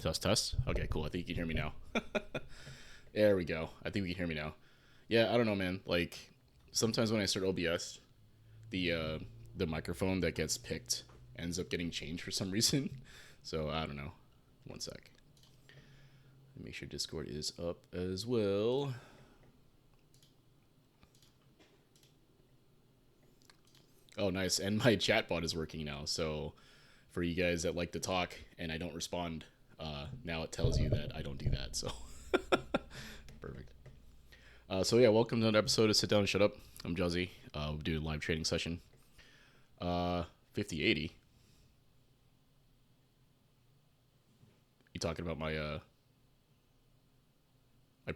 Test, test. Okay, cool. I think you can hear me now. There we go. I think we can hear me now. Yeah, I don't know, man. Like sometimes when I start OBS, the uh, the microphone that gets picked ends up getting changed for some reason. So I don't know. One sec. Make sure Discord is up as well. Oh, nice. And my chat bot is working now. So for you guys that like to talk and I don't respond, now it tells you that I don't do that. So perfect. So yeah, welcome to another episode of Sit Down and Shut Up. I'm Juzzy. We'll do a live trading session. 5080. You talking about my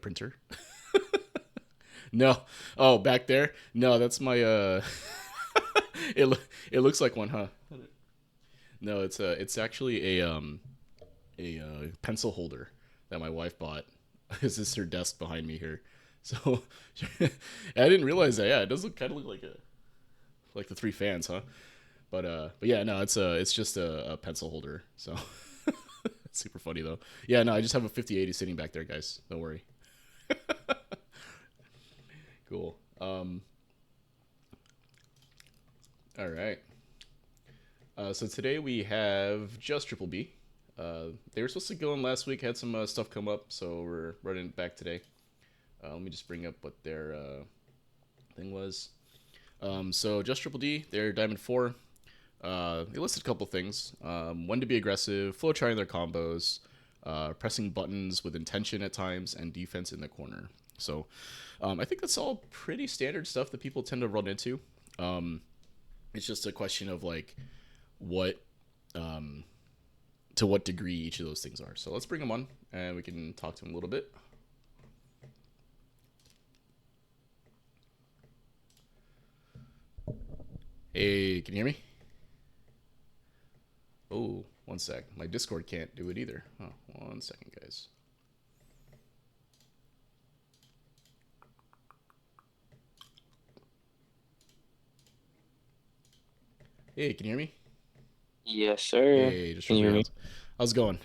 printer? No. Oh, back there? No, that's my it it looks like one, huh? No, it's actually a pencil holder that my wife bought. This is her desk behind me here. So I didn't realize that. Yeah, it does look kind of look like the three fans, huh? But yeah, no, it's just a pencil holder. So it's super funny though. Yeah, no, I just have a 5080 sitting back there, guys. Don't worry. Cool. All right. So today we have just Triple B. They were supposed to go in last week, had some stuff come up, so we're running it back today. Let me just bring up what their thing was. So just Triple D, they're Diamond 4. They listed a couple things. When to be aggressive, flow charting their combos, pressing buttons with intention at times, and defense in the corner. So I think that's all pretty standard stuff that people tend to run into. It's just a question of like what to what degree each of those things are. So let's bring them on and we can talk to them a little bit. Hey, can you hear me? Oh, one sec. My Discord can't do it either. Oh, 1 second, guys. Hey, can you hear me? Yes, sir. Hey, just Can you Triple hear B. me? How's it going?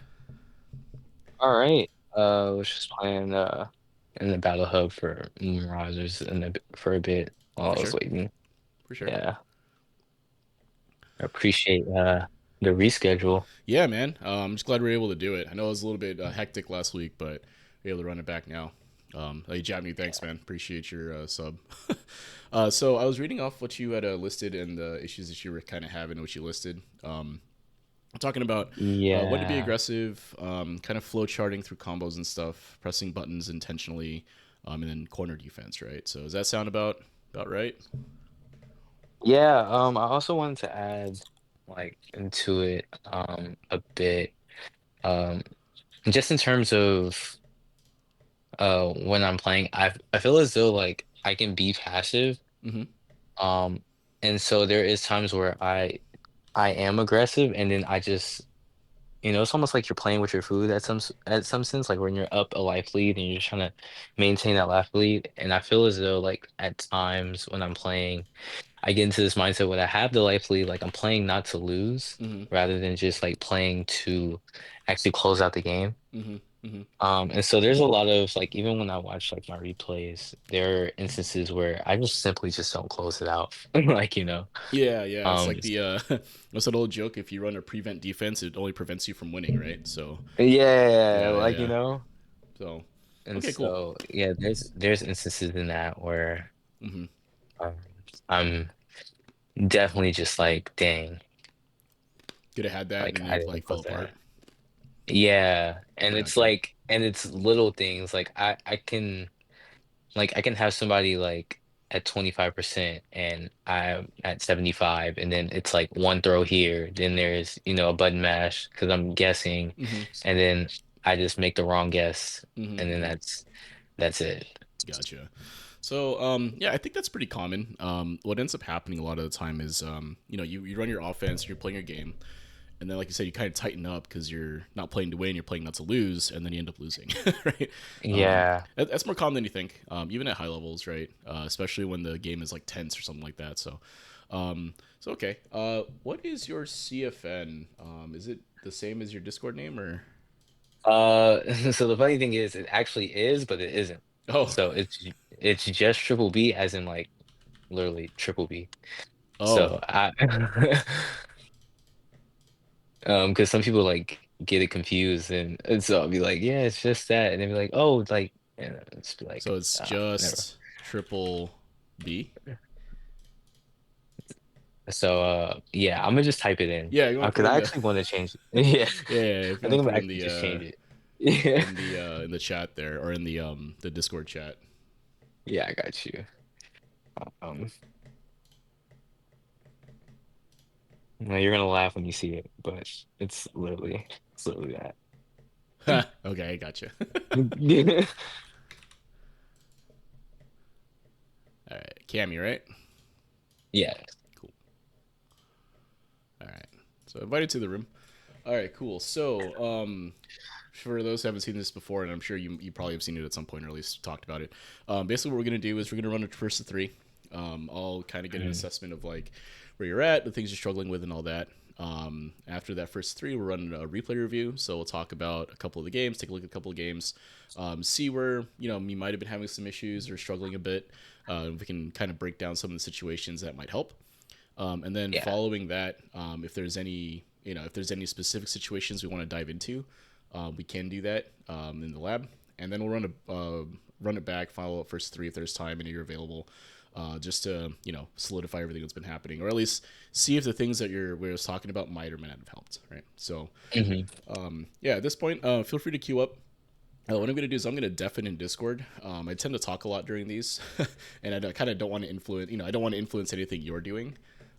All right. I was just playing in the Battle Hub for Mirages for a bit while For I was sure. waiting. For sure. Yeah. I appreciate the reschedule. Yeah, man. I'm just glad we were able to do it. I know it was a little bit hectic last week, but we're able to run it back now. Hey, Jamie, thanks, man. Appreciate your sub. So I was reading off what you had listed and the issues that you were kind of having, what you listed. Talking about when to be Yeah. aggressive, kind of flow charting through combos and stuff, pressing buttons intentionally, and then corner defense, right? So does that sound about right? Yeah, I also wanted to add like into it a bit. Um just in terms of when I'm playing, I feel as though like I can be passive. Mm-hmm. Um and so there is times where I am aggressive and then I just it's almost like you're playing with your food at some sense, like when you're up a life lead and you're just trying to maintain that life lead. And I feel as though like at times when I'm playing, I get into this mindset when I have the life lead, like I'm playing not to lose Mm-hmm. rather than just like playing to actually close out the game. Mm-hmm. Mm-hmm. And so there's a lot of like even when I watch like my replays, there are instances where I just simply just don't close it out. Like, Yeah, yeah. It's um like the what's that old joke? If you run a prevent defense, it only prevents you from winning, right? So yeah, yeah, yeah, like yeah. you know. So And okay, cool. so, yeah, there's instances in that where Mm-hmm. um, I'm definitely just like, dang, Could have had that, and like then I it didn't like fell close apart. that. Yeah, and it's Gotcha. like, and it's little things like I can have somebody like at 25% and I'm at 75, and then it's like one throw here, then there's a button mash because I'm guessing, Mm-hmm. and then I just make the wrong guess, Mm-hmm. and then Mm-hmm. that's it. Gotcha. So yeah, I think that's pretty common. What ends up happening a lot of the time is you run your offense, you're playing your game, and then like you said, you kind of tighten up because you're not playing to win, you're playing not to lose, and then you end up losing, right? Yeah. That's more common than you think, even at high levels, right? Especially when the game is like tense or something like that. So okay. What is your CFN? Is it the same as your Discord name or? So the funny thing is, it actually is, but it isn't. Oh, So it's just triple B, as in like literally triple B. oh, So I, because some people like get it confused, and so I'll be like, yeah, it's just that, and they'll be like, oh, like, and it's be like, so it's never. just triple B. So yeah, I'm gonna just type it in, Yeah, you want to put because in I the actually want to change it. Yeah, yeah, if you I want think to I'm put gonna in actually the just change it. Yeah, in the chat there or in the Discord chat. yeah, I got you. Um, no, you're gonna laugh when you see it, but it's literally that. Okay, I gotcha. All right, Cammy, right? Yeah. Cool. All right. So invited to the room. All right, cool. So, for those who haven't seen this before, and I'm sure you probably have seen it at some point or at least talked about it. Basically, what we're gonna do is we're gonna run a first of three. I'll kind of get an Mhm. assessment of like where you're at, the things you're struggling with, and all that. After that first three, we're running a replay review. So we'll talk about a couple of the games, take a look at a couple of games, see where you might have been having some issues or struggling a bit. We can kind of break down some of the situations that might help. And then Yeah. following that, if there's any if there's any specific situations we want to dive into, we can do that in the lab, and then we'll run it back, follow up first three if there's time and you're available, just to solidify everything that's been happening, or at least see if the things that we were talking about might or might not have helped. Right. So Hmm. yeah, at this point, feel free to queue up. What I'm going to do is I'm going to deafen in Discord. I tend to talk a lot during these, and I kind of don't want to influence. I don't want to influence anything you're doing.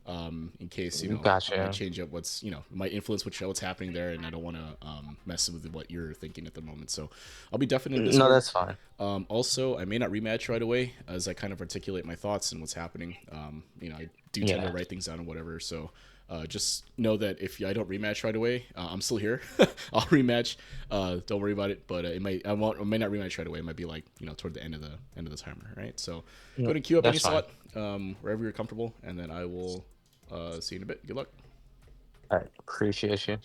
In case I might Gotcha. change up what's might influence what's happening there, and I don't want to mess with what you're thinking at the moment. So I'll be deafened in No, Discord. that's fine. Also, I may not rematch right away as I kind of articulate my thoughts and what's happening. I do tend to Yeah. write things down and whatever. So just know that if I don't rematch right away, I'm still here. I'll rematch. Don't worry about it. But I may not rematch right away. It might be like toward the end of the timer, right? So go No, ahead and queue up any that's fine. slot wherever you're comfortable, and then I will see you in a bit. Good luck. All right. Appreciate you.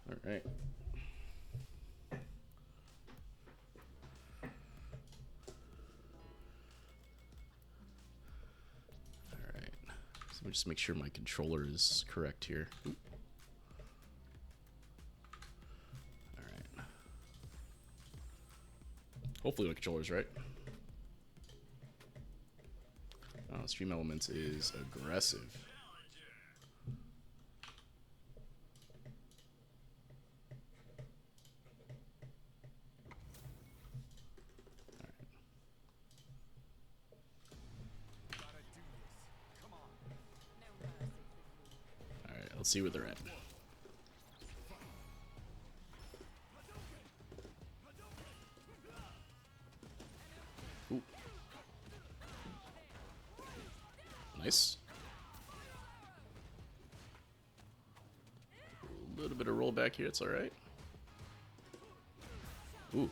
All right. All right. So let me just make sure my controller is correct here. Oop. All right. Hopefully my controller's right. Stream Elements is aggressive. All right, let's see where they're at. Ooh, nice. A little bit of rollback here. It's all right. Ooh.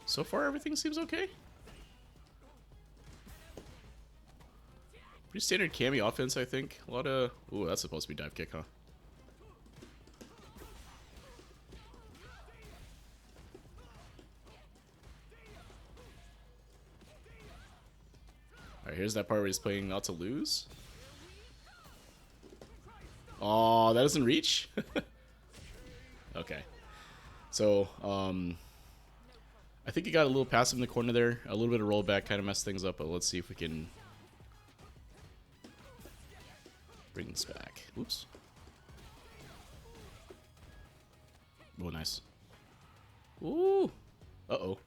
So far, everything seems okay. Pretty standard Cammy offense, I think. A lot of... Ooh, that's supposed to be dive kick, huh? Alright, here's that part where he's playing not to lose. Oh, that doesn't reach? Okay. So, I think he got a little passive in the corner there. A little bit of rollback kind of messed things up, but let's see if we can bring this back. Oops. Oh, nice. Ooh. Uh-oh.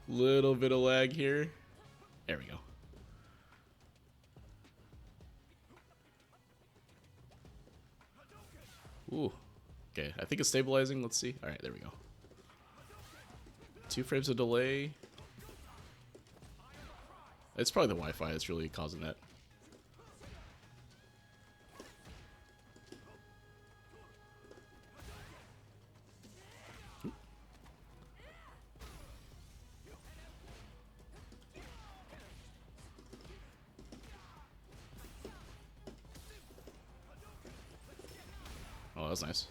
Little bit of lag here. There we go. Ooh. Okay, I think it's stabilizing. Let's see. All right, there we go. 2 frames of delay. It's probably the Wi-Fi that's really causing that. was nice.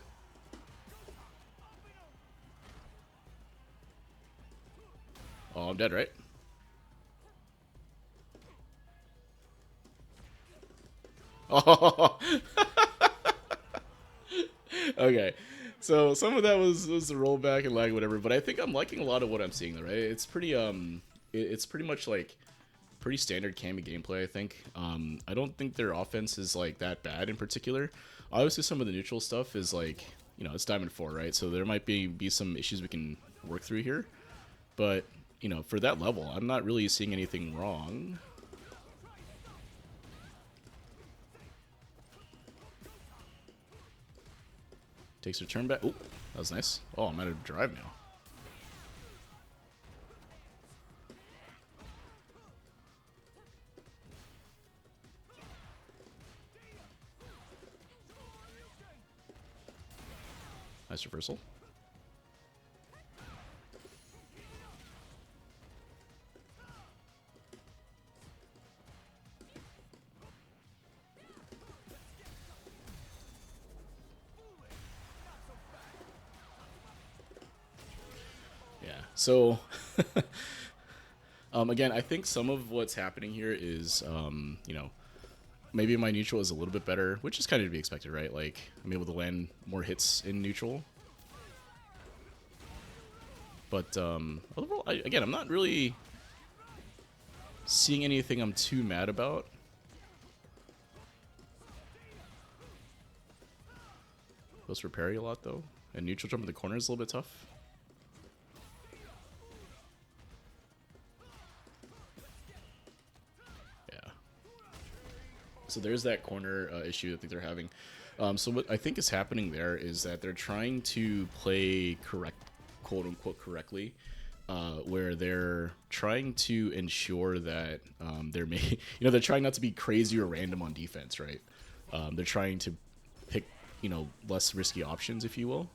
Oh, I'm dead, right? Oh, okay. So some of that was the rollback and lag, whatever. But I think I'm liking a lot of what I'm seeing, though. Right? It's pretty it's pretty much like pretty standard Cammy gameplay. I think. I don't think their offense is like that bad in particular. Obviously, some of the neutral stuff is like it's Diamond 4, right? So there might be some issues we can work through here. But for that level, I'm not really seeing anything wrong. Takes her turn back. Oh, that was nice. Oh, I'm out of drive now. Nice reversal. Yeah. So, again, I think some of what's happening here is, maybe my neutral is a little bit better, which is kind of to be expected, right? Like, I'm able to land more hits in neutral. But overall, again, I'm not really seeing anything I'm too mad about. Goes for parry a lot, though. And neutral jump in the corner is a little bit tough. Yeah. So there's that corner issue I think they're having. So what I think is happening there is that they're trying to play quote unquote correctly, where they're trying to ensure that they're trying not to be crazy or random on defense, right? They're trying to pick less risky options, if you will.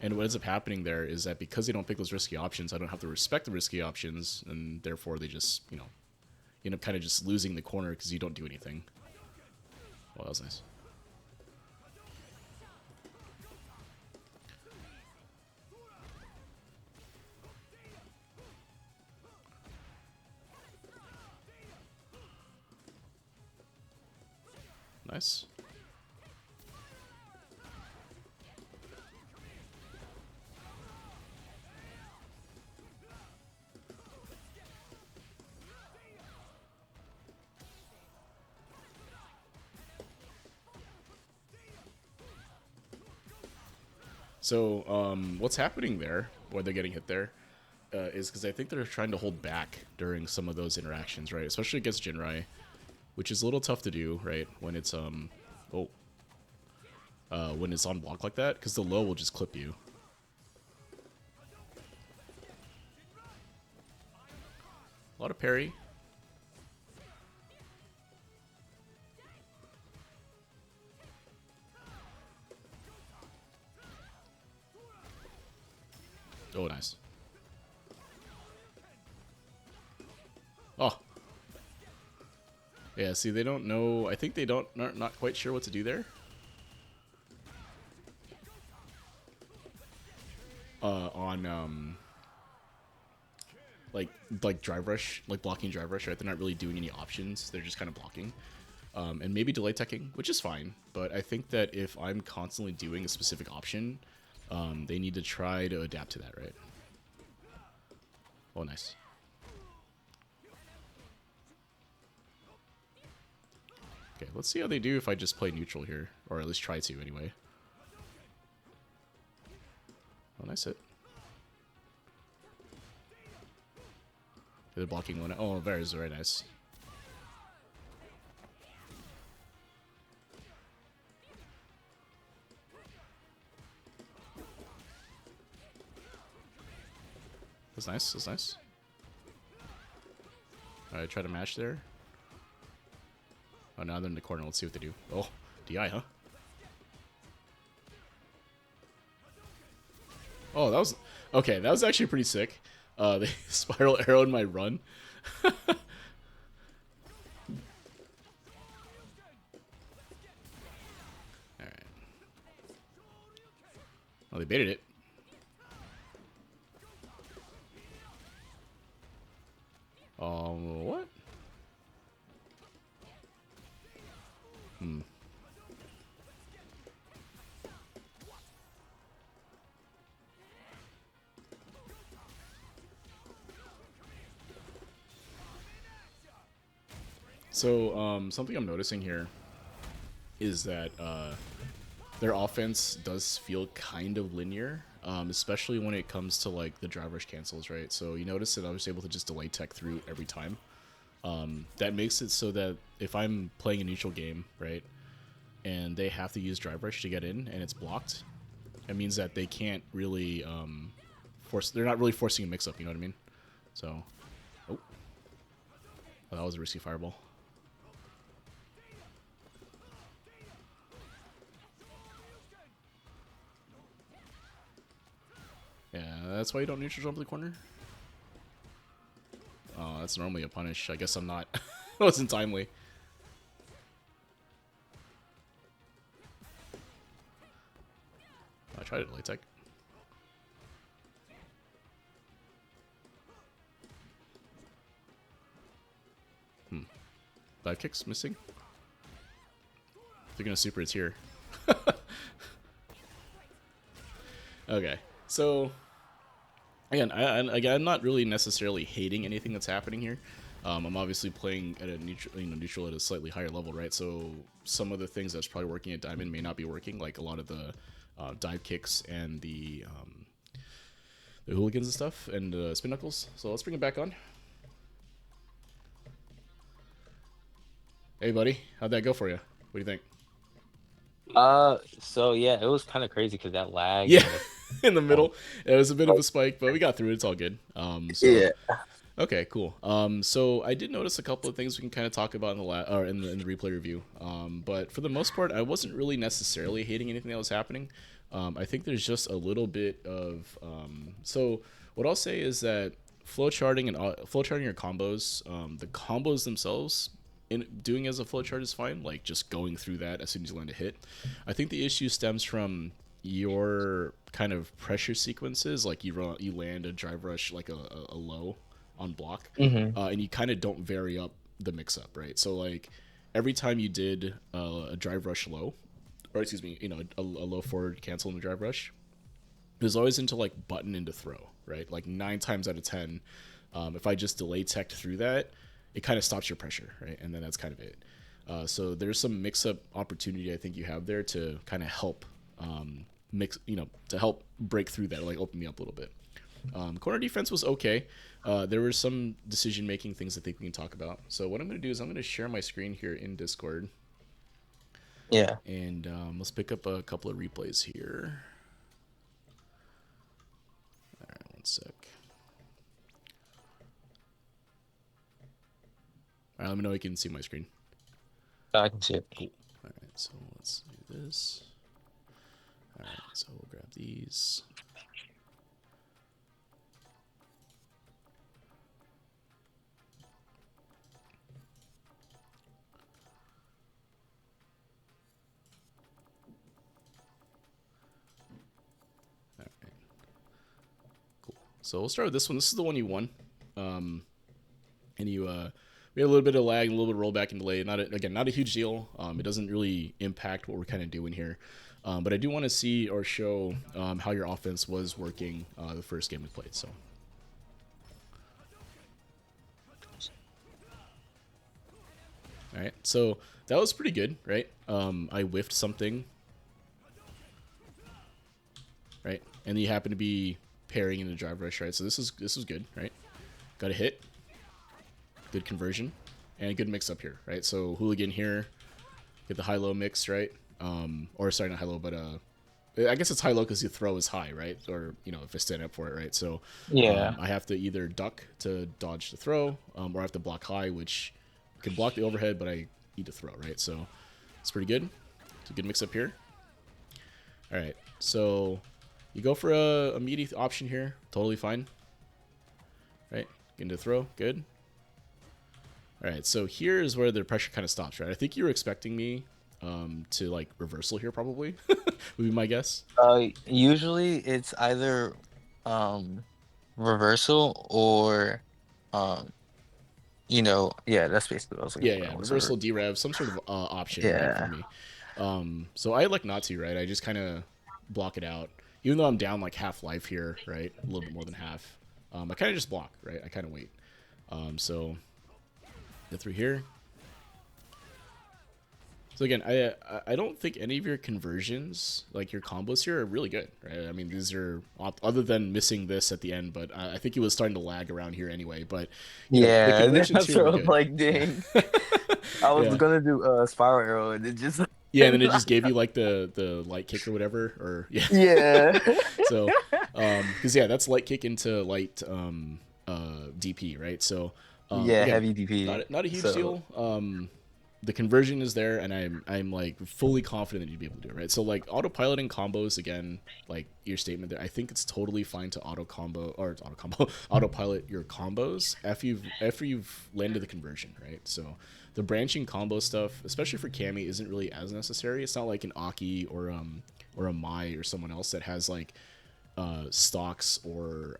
And what ends up happening there is that because they don't pick those risky options, I don't have to respect the risky options, and therefore they just end up kind of just losing the corner because you don't do anything. Oh, that was nice. Nice. So, what's happening there, why they're getting hit there, is because I think they're trying to hold back during some of those interactions, right? Especially against Jinrai, which is a little tough to do, right? When it's when it's on block like that, because the low will just clip you. A lot of parry. Oh, nice. Oh. Yeah, see, they don't know. I think they don't not quite sure what to do there. On like drive rush, like blocking drive rush, right? They're not really doing any options. They're just kind of blocking. And maybe delay teching, which is fine. But I think that if I'm constantly doing a specific option, they need to try to adapt to that, right? Oh, nice. Okay, let's see how they do if I just play neutral here. Or at least try to, anyway. Oh, nice hit. They're blocking one. Oh, very nice. That's nice. That's nice. Alright, try to mash there. Oh, now they're in the corner. Let's see what they do. Oh, DI, huh? Oh, that was... Okay, that was actually pretty sick. They spiral arrowed my run. Alright. Oh, they baited it. What? So, something I'm noticing here is that their offense does feel kind of linear, especially when it comes to like the drive rush cancels, right? So you notice that I was able to just delay tech through every time. That makes it so that if I'm playing a neutral game, right, and they have to use drive rush to get in and it's blocked, it means that they can't really force. They're not really forcing a mix up. You know what I mean? So, oh, that was a risky fireball. Yeah, that's why you don't neutral jump the corner. Oh, that's normally a punish. I guess I'm not. That wasn't timely. I tried it, delay tech. Dive kicks missing. They're gonna super. It's here. Okay, so again, I'm not really necessarily hating anything that's happening here. I'm obviously playing at a neutral at a slightly higher level, right? So some of the things that's probably working at Diamond may not be working, like a lot of the dive kicks and the hooligans and stuff, and spin knuckles. So let's bring it back on. Hey, buddy, how'd that go for you? What do you think? So yeah, it was kind of crazy because that lag Yeah, in the in the um, middle, it was a bit of a spike, but we got through it. It's all good. So yeah. okay, cool. So I did notice a couple of things we can kind of talk about in the or in the replay review. But for the most part, I wasn't really necessarily hating anything that was happening. I think there's just a little bit of so what I'll say is that flowcharting and flowcharting your combos, the combos themselves. In doing as a flowchart is fine, like just going through that as soon as you land a hit. I think the issue stems from your kind of pressure sequences, like you land a drive rush like a low on block, Hmm. and you kind of don't vary up the mix up, right? So like every time you did a drive rush low, or excuse me, a low forward cancel in the drive rush, it was always into like button into throw, right? Like 9 times out of 10, if I just delay tech through that, it kind of stops your pressure, right? And then that's kind of it. So there's some mix-up opportunity I think you have there to kind of help to help break through that, like open me up a little bit. Corner defense was okay. There were some decision-making things I think we can talk about. So what I'm going to do is I'm going to share my screen here in Discord, Yeah. and let's pick up a couple of replays here. All right, one sec. All right, let me know you can see my screen. I can see it. Cool. All right, so let's do this. All right, so we'll grab these. All right, cool. So we'll start with this one. This is the one you won. And you we had a little bit of lag, a little bit of rollback and delay. Not a huge deal. It doesn't really impact what we're kind of doing here. But I do want to see or show how your offense was working the first game we played. So. All right, so that was pretty good, right? I whiffed something, right? And you happen to be pairing in the drive rush, right? So this is good, right? Got a hit, good conversion, and a good mix up here, right? So hooligan here, get the high-low mix, right? Or sorry, not high-low, but I guess it's high-low because the throw is high, right? Or if I stand up for it, right? So Yeah. I have to either duck to dodge the throw, or I have to block high, which can block the overhead, but I need to throw, right? So it's pretty good. It's a good mix up here. All right, so you go for a meaty option here, totally fine. Right, get into throw, good. All right, so here is where the pressure kind of stops, right? I think you were expecting me to like reversal here probably would be my guess. Usually it's either um reversal or um yeah, that's basically what I was looking Yeah, for. yeah, Was reversal, derev, some sort of option, right, for yeah. me. So I like not to, right? I just kind of block it out, even though I'm down like half life here, right? A little bit more than half. I kind of just block, right? I kind of wait. So get through here. So again, I don't think any of your conversions, like your combos here, are really good, right? I mean, these are other than missing this at the end, but I think it was starting to lag around here anyway. But the Yeah, conversions that's here what were I was good. like, Yeah, dang. I was yeah, gonna do a spiral arrow and it just yeah. And then it just gave you like the light kick or whatever, or yeah. yeah. So, because yeah, that's light kick into light DP, right? So, Yeah, again, heavy DP. not a huge So deal. The conversion is there, and I'm like fully confident that you'd be able to do it, right? So like autopiloting combos again, like your statement there, I think it's totally fine to auto combo autopilot your combos after you've landed the conversion, right? So the branching combo stuff, especially for Cammy, isn't really as necessary. It's not like an Aki or a Mai or someone else that has like stocks or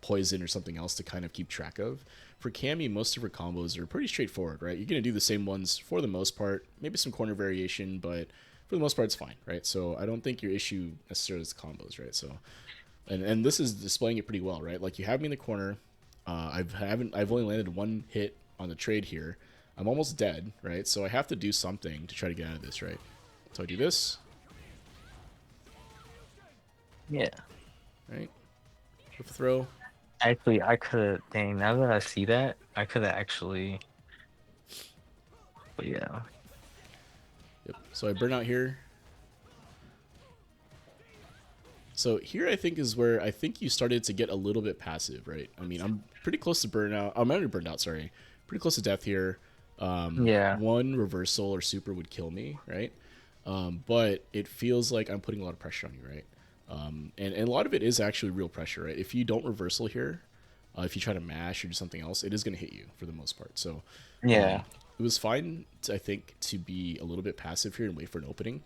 poison or something else to kind of keep track of. For Cammy, most of her combos are pretty straightforward, right? You're going to do the same ones for the most part, maybe some corner variation, but for the most part, it's fine, right? So I don't think your issue necessarily is combos, right? So, and this is displaying it pretty well, right? Like you have me in the corner. I've only landed one hit on the trade here. I'm almost dead, right? So I have to do something to try to get out of this, right? So I do this, yeah. right? With the throw. Actually, I could dang, now that I see that, I could have actually but yeah. Yep. So I burn out here. So here I think is where I think you started to get a little bit passive, right? I mean, I'm pretty close to burnout. I'm already burned out, sorry. Pretty close to death here. Yeah. One reversal or super would kill me, right? But it feels like I'm putting a lot of pressure on you, right? And a lot of it is actually real pressure, right? If you don't reversal here, if you try to mash or do something else, it is going to hit you for the most part. So Yeah. it was fine, I think, to be a little bit passive here and wait for an opening.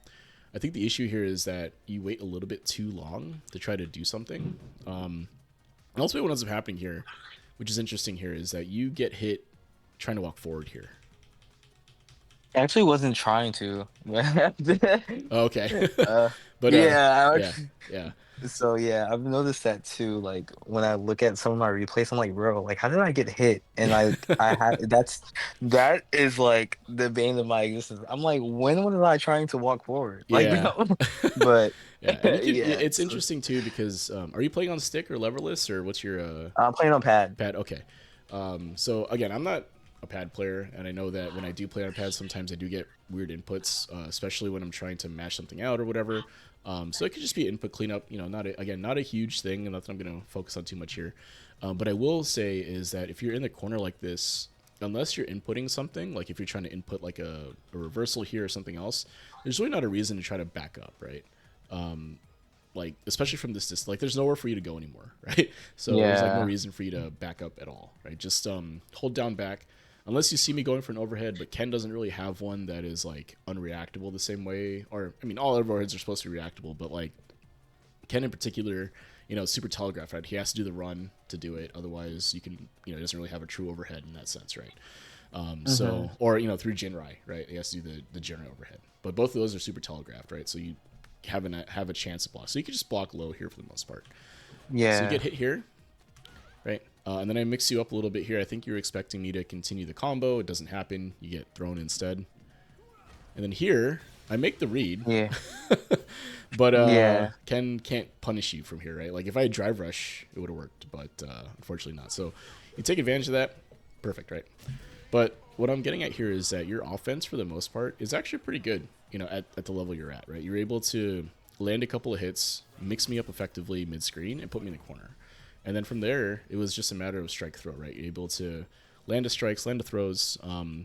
I think the issue here is that you wait a little bit too long to try to do something. And ultimately, what ends up happening here, which is interesting here, is that you get hit trying to walk forward here. I actually wasn't trying to. Oh, okay. uh But yeah, yeah, yeah, so yeah, I've noticed that too. Like when I look at some of my replays, I'm like, bro, like how did I get hit? And I had that is like the bane of my existence. I'm like, when was I trying to walk forward? Like yeah, no, but yeah. And you could. yeah, It's so interesting too because are you playing on stick or leverless or what's your I'm playing on pad. pad? Okay. So again, I'm not a pad player, and I know that when I do play on a pad, sometimes I do get weird inputs, especially when I'm trying to mash something out or whatever. So it could just be input cleanup. Not a huge thing, and nothing I'm going to focus on too much here. But I will say is that if you're in the corner like this, unless you're inputting something, like if you're trying to input like a reversal here or something else, there's really not a reason to try to back up, right? Like especially from this distance, like there's nowhere for you to go anymore, right? So there's like no Yeah. reason for you to back up at all, right? Just hold down back, unless you see me going for an overhead. But Ken doesn't really have one that is like unreactable the same way, or I mean, all overheads are supposed to be reactable, but like Ken in particular, super telegraphed, right? He has to do the run to do it, otherwise you can, he doesn't really have a true overhead in that sense, right? Hmm. Or through Jinrai, right? He has to do the Jinrai overhead, but both of those are super telegraphed, right? So you have a chance to block. So you can just block low here for the most part. So you Yeah. get hit here, right? And then I mix you up a little bit here. I think you're expecting me to continue the combo. It doesn't happen. You get thrown instead. And then here, I make the read, Yeah. but Yeah. Ken can't punish you from here, right? Like if I had drive rush, it would have worked, but unfortunately not. So you take advantage of that. Perfect, right? But what I'm getting at here is that your offense, for the most part, is actually pretty good. At the level you're at, right? You're able to land a couple of hits, mix me up effectively mid screen, and put me in the corner. And then from there, it was just a matter of strike throw, right? You're able to land a strikes, land a throws,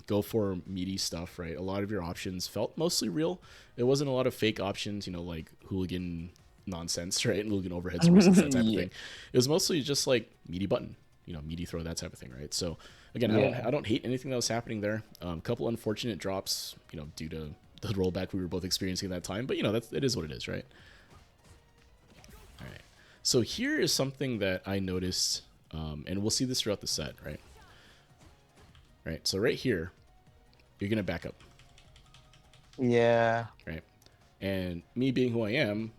go for meaty stuff, right? A lot of your options felt mostly real. It wasn't a lot of fake options, like hooligan nonsense, right? And hooligan overheads versus that type of Yeah. thing. It was mostly just like meaty button, meaty throw, that type of thing, right? So again, I Yeah. don't hate anything that was happening there. A couple unfortunate drops, due to the rollback we were both experiencing at that time. But it is what it is, right? All right. So here is something that I noticed, and we'll see this throughout the set, right? Right. So right here, you're gonna back up, Yeah. right? And me being who I am,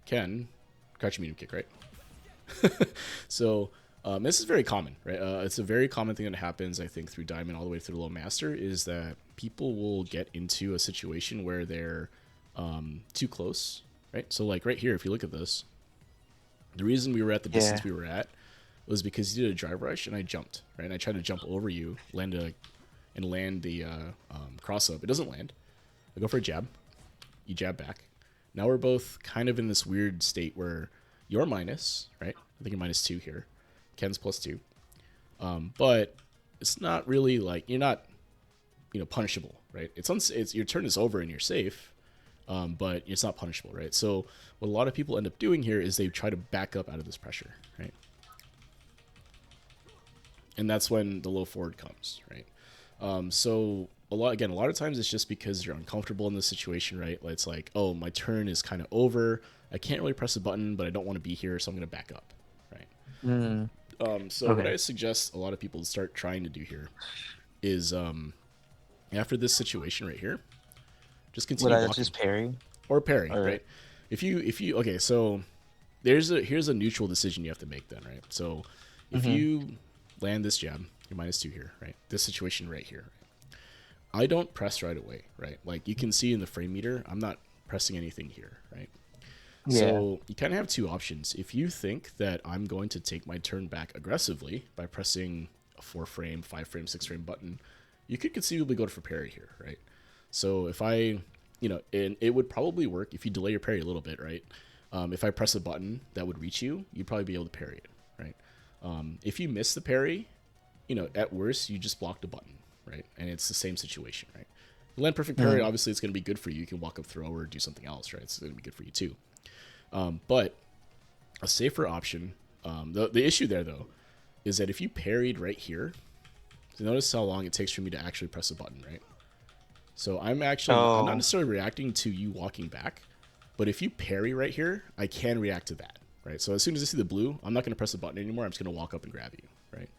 can crouch medium kick, right? So this is very common, right? It's a very common thing that happens, I think, through Diamond all the way through Low Master, is that people will get into a situation where they're too close, right? So like right here, if you look at this, the reason we were at the Yeah. distance we were at was because you did a drive rush and I jumped, right? And I tried to jump over you, land the cross up. It doesn't land. I go for a jab. You jab back. Now we're both kind of in this weird state where you're minus, right? I think you're -2 here. Ken's +2. But it's not really like you're not, punishable, right? It's your turn is over and you're safe, but it's not punishable, right? So what a lot of people end up doing here is they try to back up out of this pressure, right? And that's when the low forward comes, right? So a lot of times it's just because you're uncomfortable in this situation, right? It's like, oh, my turn is kind of over. I can't really press a button, but I don't want to be here, so I'm going to back up, right? Mm. So what Okay. I suggest a lot of people start trying to do here is after this situation right here, just Would continue I blocking just parry? or parry, Or right? If you okay, so here's a neutral decision you have to make then, right? So if mm-hmm. you land this jab, you're -2 here, right? This situation right here. I don't press right away, right? Like you can see in the frame meter, I'm not pressing anything here, right? Yeah. So you kind of have two options. If you think that I'm going to take my turn back aggressively by pressing a 4-frame, 5-frame, 6-frame button, you could conceivably go for parry here, right? So if I, and it would probably work if you delay your parry a little bit, right? If I press a button that would reach you, you'd probably be able to parry it, right? If you miss the parry, at worst, you just blocked a button, right? And it's the same situation, right? Land perfect parry, Mm. obviously, it's going to be good for you. You can walk up throw or do something else, right? It's going to be good for you too. But a safer option, the issue there though, is that if you parried right here, so notice how long it takes for me to actually press a button, right? So I'm not Oh. necessarily reacting to you walking back, but if you parry right here, I can react to that, right? So as soon as I see the blue, I'm not going to press a button anymore. I'm just going to walk up and grab you, right?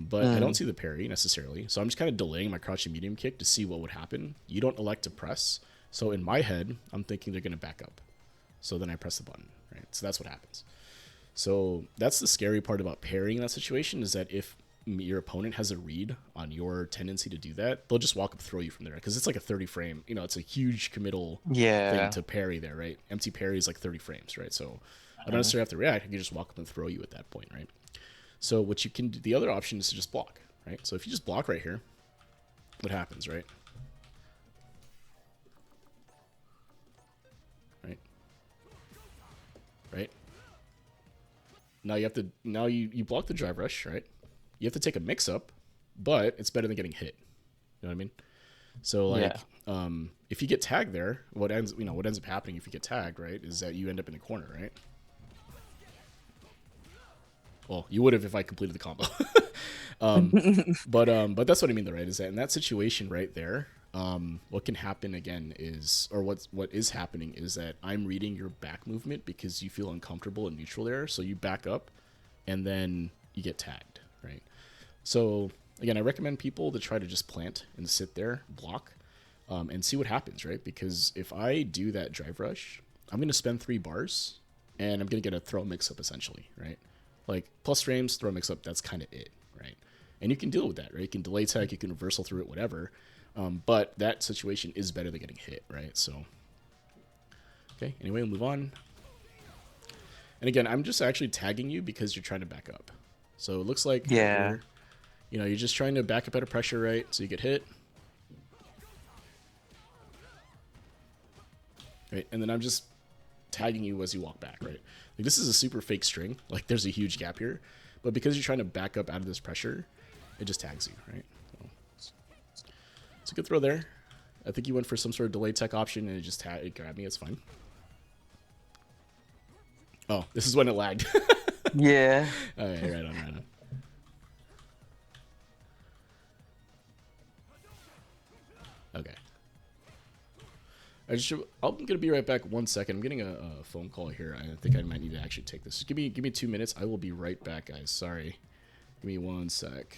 But I don't Mm. see the parry necessarily, so I'm just kind of delaying my crouching medium kick to see what would happen. You don't elect to press, so in my head, I'm thinking they're going to back up. So then I press the button, right? So that's what happens. So that's the scary part about parrying in that situation, is that if your opponent has a read on your tendency to do that, they'll just walk up throw you from there, because it's like a 30 frame, it's a huge committal thing Yeah. to parry there, right? Empty parry is like 30 frames, right? So I don't Mhm. necessarily have to react. I can just walk up and throw you at that point, right? So what you can do, the other option is to just block, right? So if you just block right here, what happens, right? Right? Right? Now you block the drive rush, right? You have to take a mix up, but it's better than getting hit. You know what I mean? So Yeah. like, if you get tagged there, what ends up happening if you get tagged, right, is that you end up in the corner, right? Well, you would have if I completed the combo. But that's what I mean, though, right? Is that in that situation right there, what can happen again is, or what is happening is that I'm reading your back movement because you feel uncomfortable and neutral there, so you back up, and then you get tagged, right? So again, I recommend people to try to just plant and sit there, block, and see what happens, right? Because if I do that drive rush, I'm going to spend 3 bars, and I'm going to get a throw mix up essentially, right? Like plus frames, throw mix up, that's kind of it, right? And you can deal with that, right? You can delay tech, you can reversal through it, whatever. But that situation is better than getting hit, right? So, okay, anyway, we'll move on. And again, I'm just actually tagging you because you're trying to back up. So it looks like right Yeah. here, you're just trying to back up out of pressure, right? So you get hit, right? And then I'm just tagging you as you walk back, right? Like this is a super fake string. Like there's a huge gap here, but because you're trying to back up out of this pressure, it just tags you, right? So it's a good throw there. I think you went for some sort of delay tech option and it grabbed me. It's fine. Oh, this is when it lagged. Yeah. All right, right on, right on. Okay. I'm gonna be right back. 1 second. I'm getting a phone call here. I think I might need to actually take this. Give me 2 minutes. I will be right back, guys. Sorry. Give me 1 sec.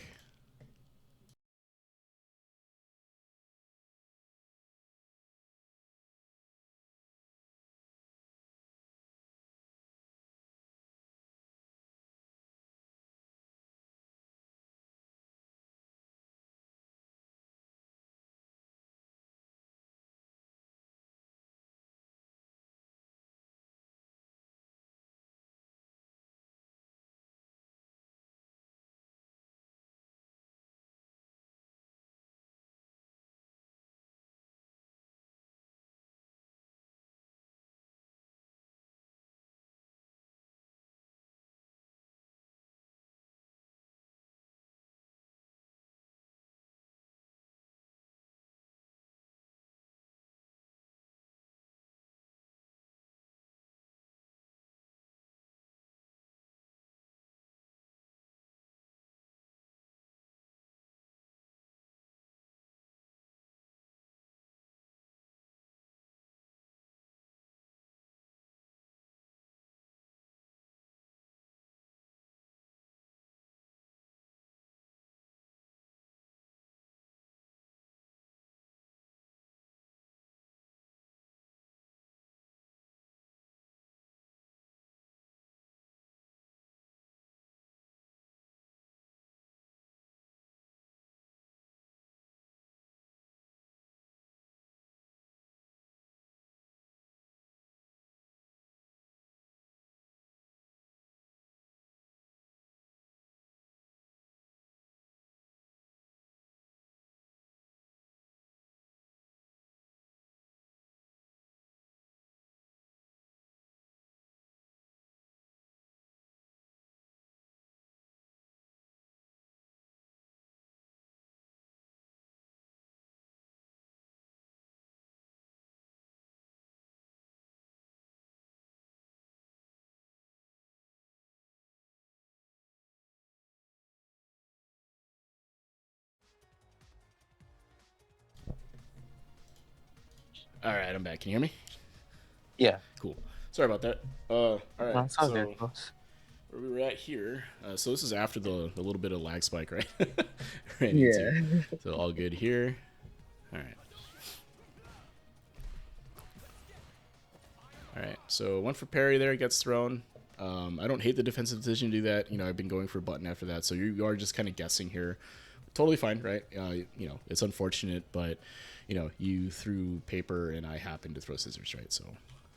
All right, I'm back. Can you hear me? Yeah. Cool. Sorry about that. All right. No, it's all good, So boss. where we were at here. So this is after the little bit of lag spike, right? Ran into. Yeah. So all good here. All right. All right. So one for parry there gets thrown. I don't hate the defensive decision to do that. I've been going for button after that. So you are just kind of guessing here. Totally fine, right? It's unfortunate, but you threw paper and I happened to throw scissors, right? So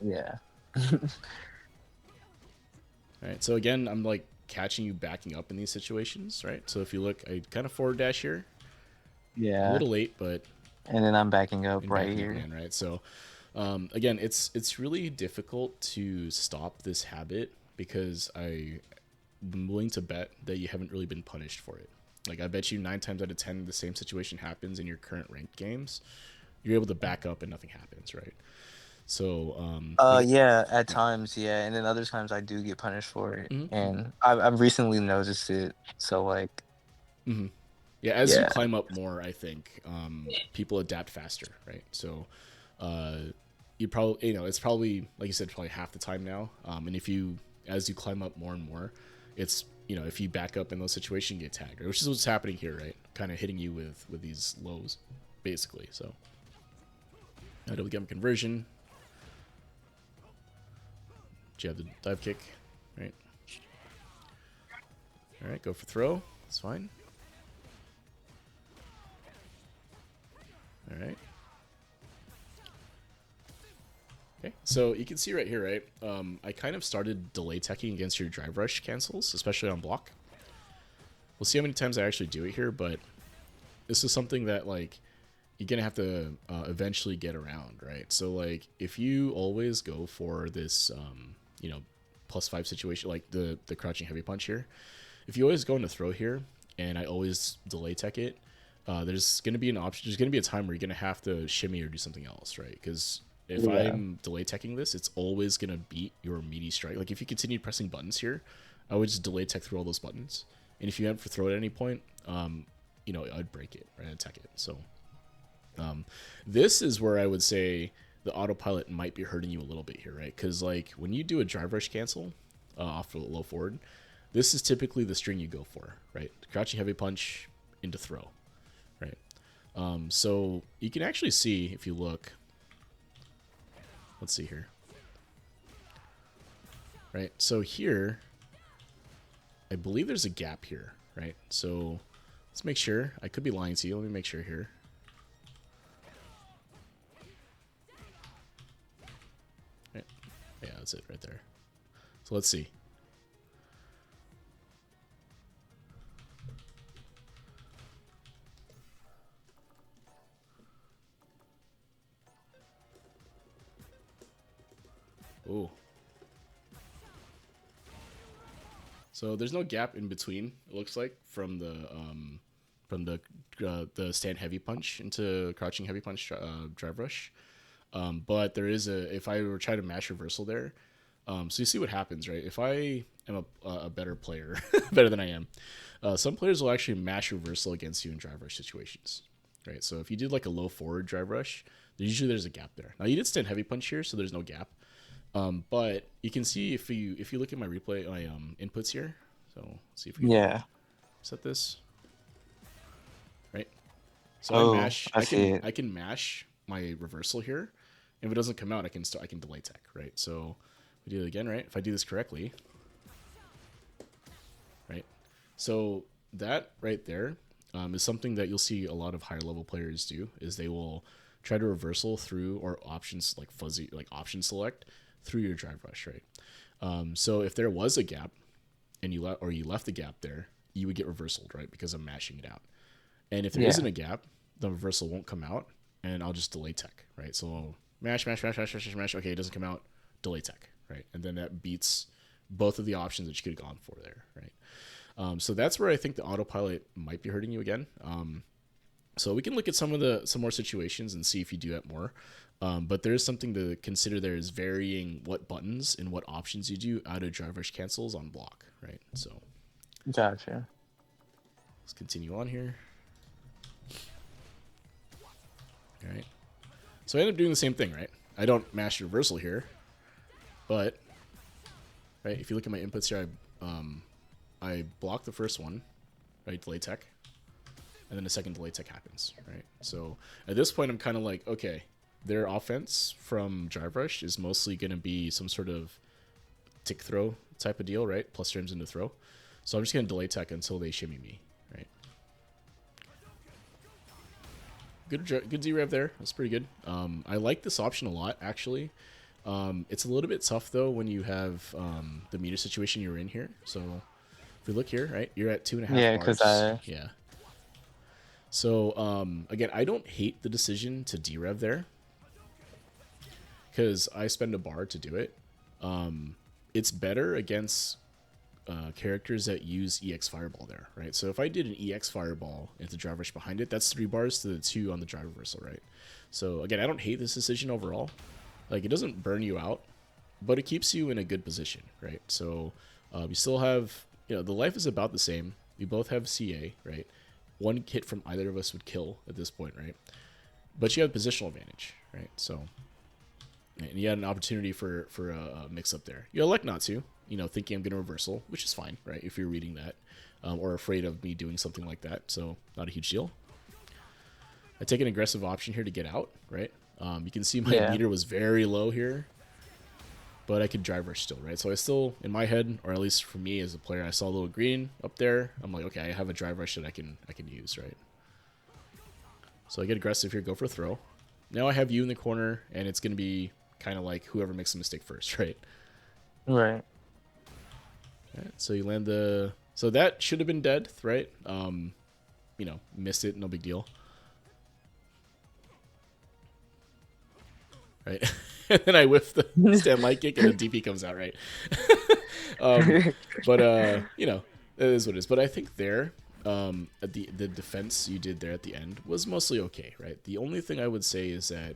Yeah. all right. So again, I'm like catching you backing up in these situations, right? So if you look, I kind of forward dash here. I'm a Yeah. little late, but And then I'm backing up and right backing up here. again, right? So again, it's really difficult to stop this habit because I'm willing to bet that you haven't really been punished for it. Like I bet you 9 times out of 10 the same situation happens in your current ranked games. You're able to back up and nothing happens, right? So Yeah, at yeah. times, yeah, and then other times I do get punished for it, Mm-hmm. and I've recently noticed it. So like, Mm-hmm. Yeah, as you yeah, climb up more, I think people adapt faster, right? So uh, you probably it's probably like you said probably half the time now. And if you as you climb up more and more, it's if you back up in those situations, you get tagged, right? Which is what's happening here, right? Kind of hitting you with these lows, basically. So how do we get him conversion? Do you have the dive kick, right? All right, go for throw. That's fine. All right. Okay, so you can see right here, right? I kind of started delay teching against your drive rush cancels, especially on block. We'll see how many times I actually do it here, but this is something that like you're gonna have to eventually get around, right? So like if you always go for this, +5 situation, like the crouching heavy punch here, if you always go into throw here, and I always delay tech it, there's gonna be an option. There's gonna be a time where you're gonna have to shimmy or do something else, right? Because if yeah, I'm delay teching this, it's always gonna beat your meaty strike. Like if you continue pressing buttons here, I would just delay tech through all those buttons, and if you have for throw at any point, I'd break it, right? I'd tech it. So this is where I would say the autopilot might be hurting you a little bit here, right? Because like when you do a drive rush cancel off of low forward, this is typically the string you go for, right? Crouching heavy punch into throw, right? So you can actually see if you look. Let's see here. Right, so here, I believe there's a gap here, right? So let's make sure. I could be lying to you. Let me make sure here. Right. Yeah, that's it right there. So let's see. Ooh. So there's no gap in between. It looks like from the stand heavy punch into crouching heavy punch drive rush. But there is a, if I were trying to mash reversal there, so you see what happens, right? If I am a better player, better than I am, some players will actually mash reversal against you in drive rush situations, right? So if you did like a low forward drive rush, usually there's a gap there. Now you did stand heavy punch here, so there's no gap. But you can see if you look at my replay, my inputs here. So let's see if we can Yeah. set this right. So I Oh, mash. I see it. I can mash my reversal here. If it doesn't come out, I can delay tech, right? So we do it again, right? If I do this correctly, right? So that right there is something that you'll see a lot of higher level players do. Is they will try to reversal through or options like fuzzy like option select through your drive rush, right? So if there was a gap and you left the gap there, you would get reversaled, right? Because I'm mashing it out. And if there isn't Yeah. a gap, the reversal won't come out, and I'll just delay tech, right? So mash, mash, mash, mash, mash, mash, mash. Okay, it doesn't come out. Delay tech, right? And then that beats both of the options that you could have gone for there, right? So that's where I think the autopilot might be hurting you again. So we can look at some more situations and see if you do that more. But there is something to consider. There is varying what buttons and what options you do out of drive rush cancels on block, right? So Gotcha. let's continue on here. All right. So I end up doing the same thing, right? I don't mash reversal here, but right, if you look at my inputs here, I block the first one, right, delay tech, and then the second delay tech happens, right? So at this point, I'm kind of like, okay, their offense from drive rush is mostly going to be some sort of tick throw type of deal, right? Plus terms into throw. So I'm just going to delay tech until they shimmy me, right? Good Z-rev there. That's pretty good. I like this option a lot, actually. It's a little bit tough, though, when you have the meter situation you're in here. So if we look here, right, you're at 2.5 Yeah, because bars. Yeah. So, again, I don't hate the decision to derev there because I spend a bar to do it. It's better against characters that use EX Fireball there, right? So if I did an EX Fireball into drive rush behind it, that's 3 bars to the 2 on the drive reversal, right? So again, I don't hate this decision overall. Like, it doesn't burn you out, but it keeps you in a good position, right? So you still have, the life is about the same. We both have CA, right? One hit from either of us would kill at this point, right? But you have positional advantage, right? So, and you had an opportunity for a mix up there. You elect not to, thinking I'm going to reversal, which is fine, right? If you're reading that or afraid of me doing something like that. So not a huge deal. I take an aggressive option here to get out, right? You can see my yeah. meter was very low here, but I could drive rush still, right? So I still, in my head, or at least for me as a player, I saw a little green up there. I'm like, okay, I have a drive rush that I can use, right? So I get aggressive here, go for a throw. Now I have you in the corner, and it's going to be kind of like whoever makes a mistake first, right? Right. Right, so you land the... So that should have been dead, right? Missed it, no big deal. Right? And then I whiff the stand light kick and the DP comes out, right? But, it is what it is. But I think there, the defense you did there at the end was mostly okay, right? The only thing I would say is that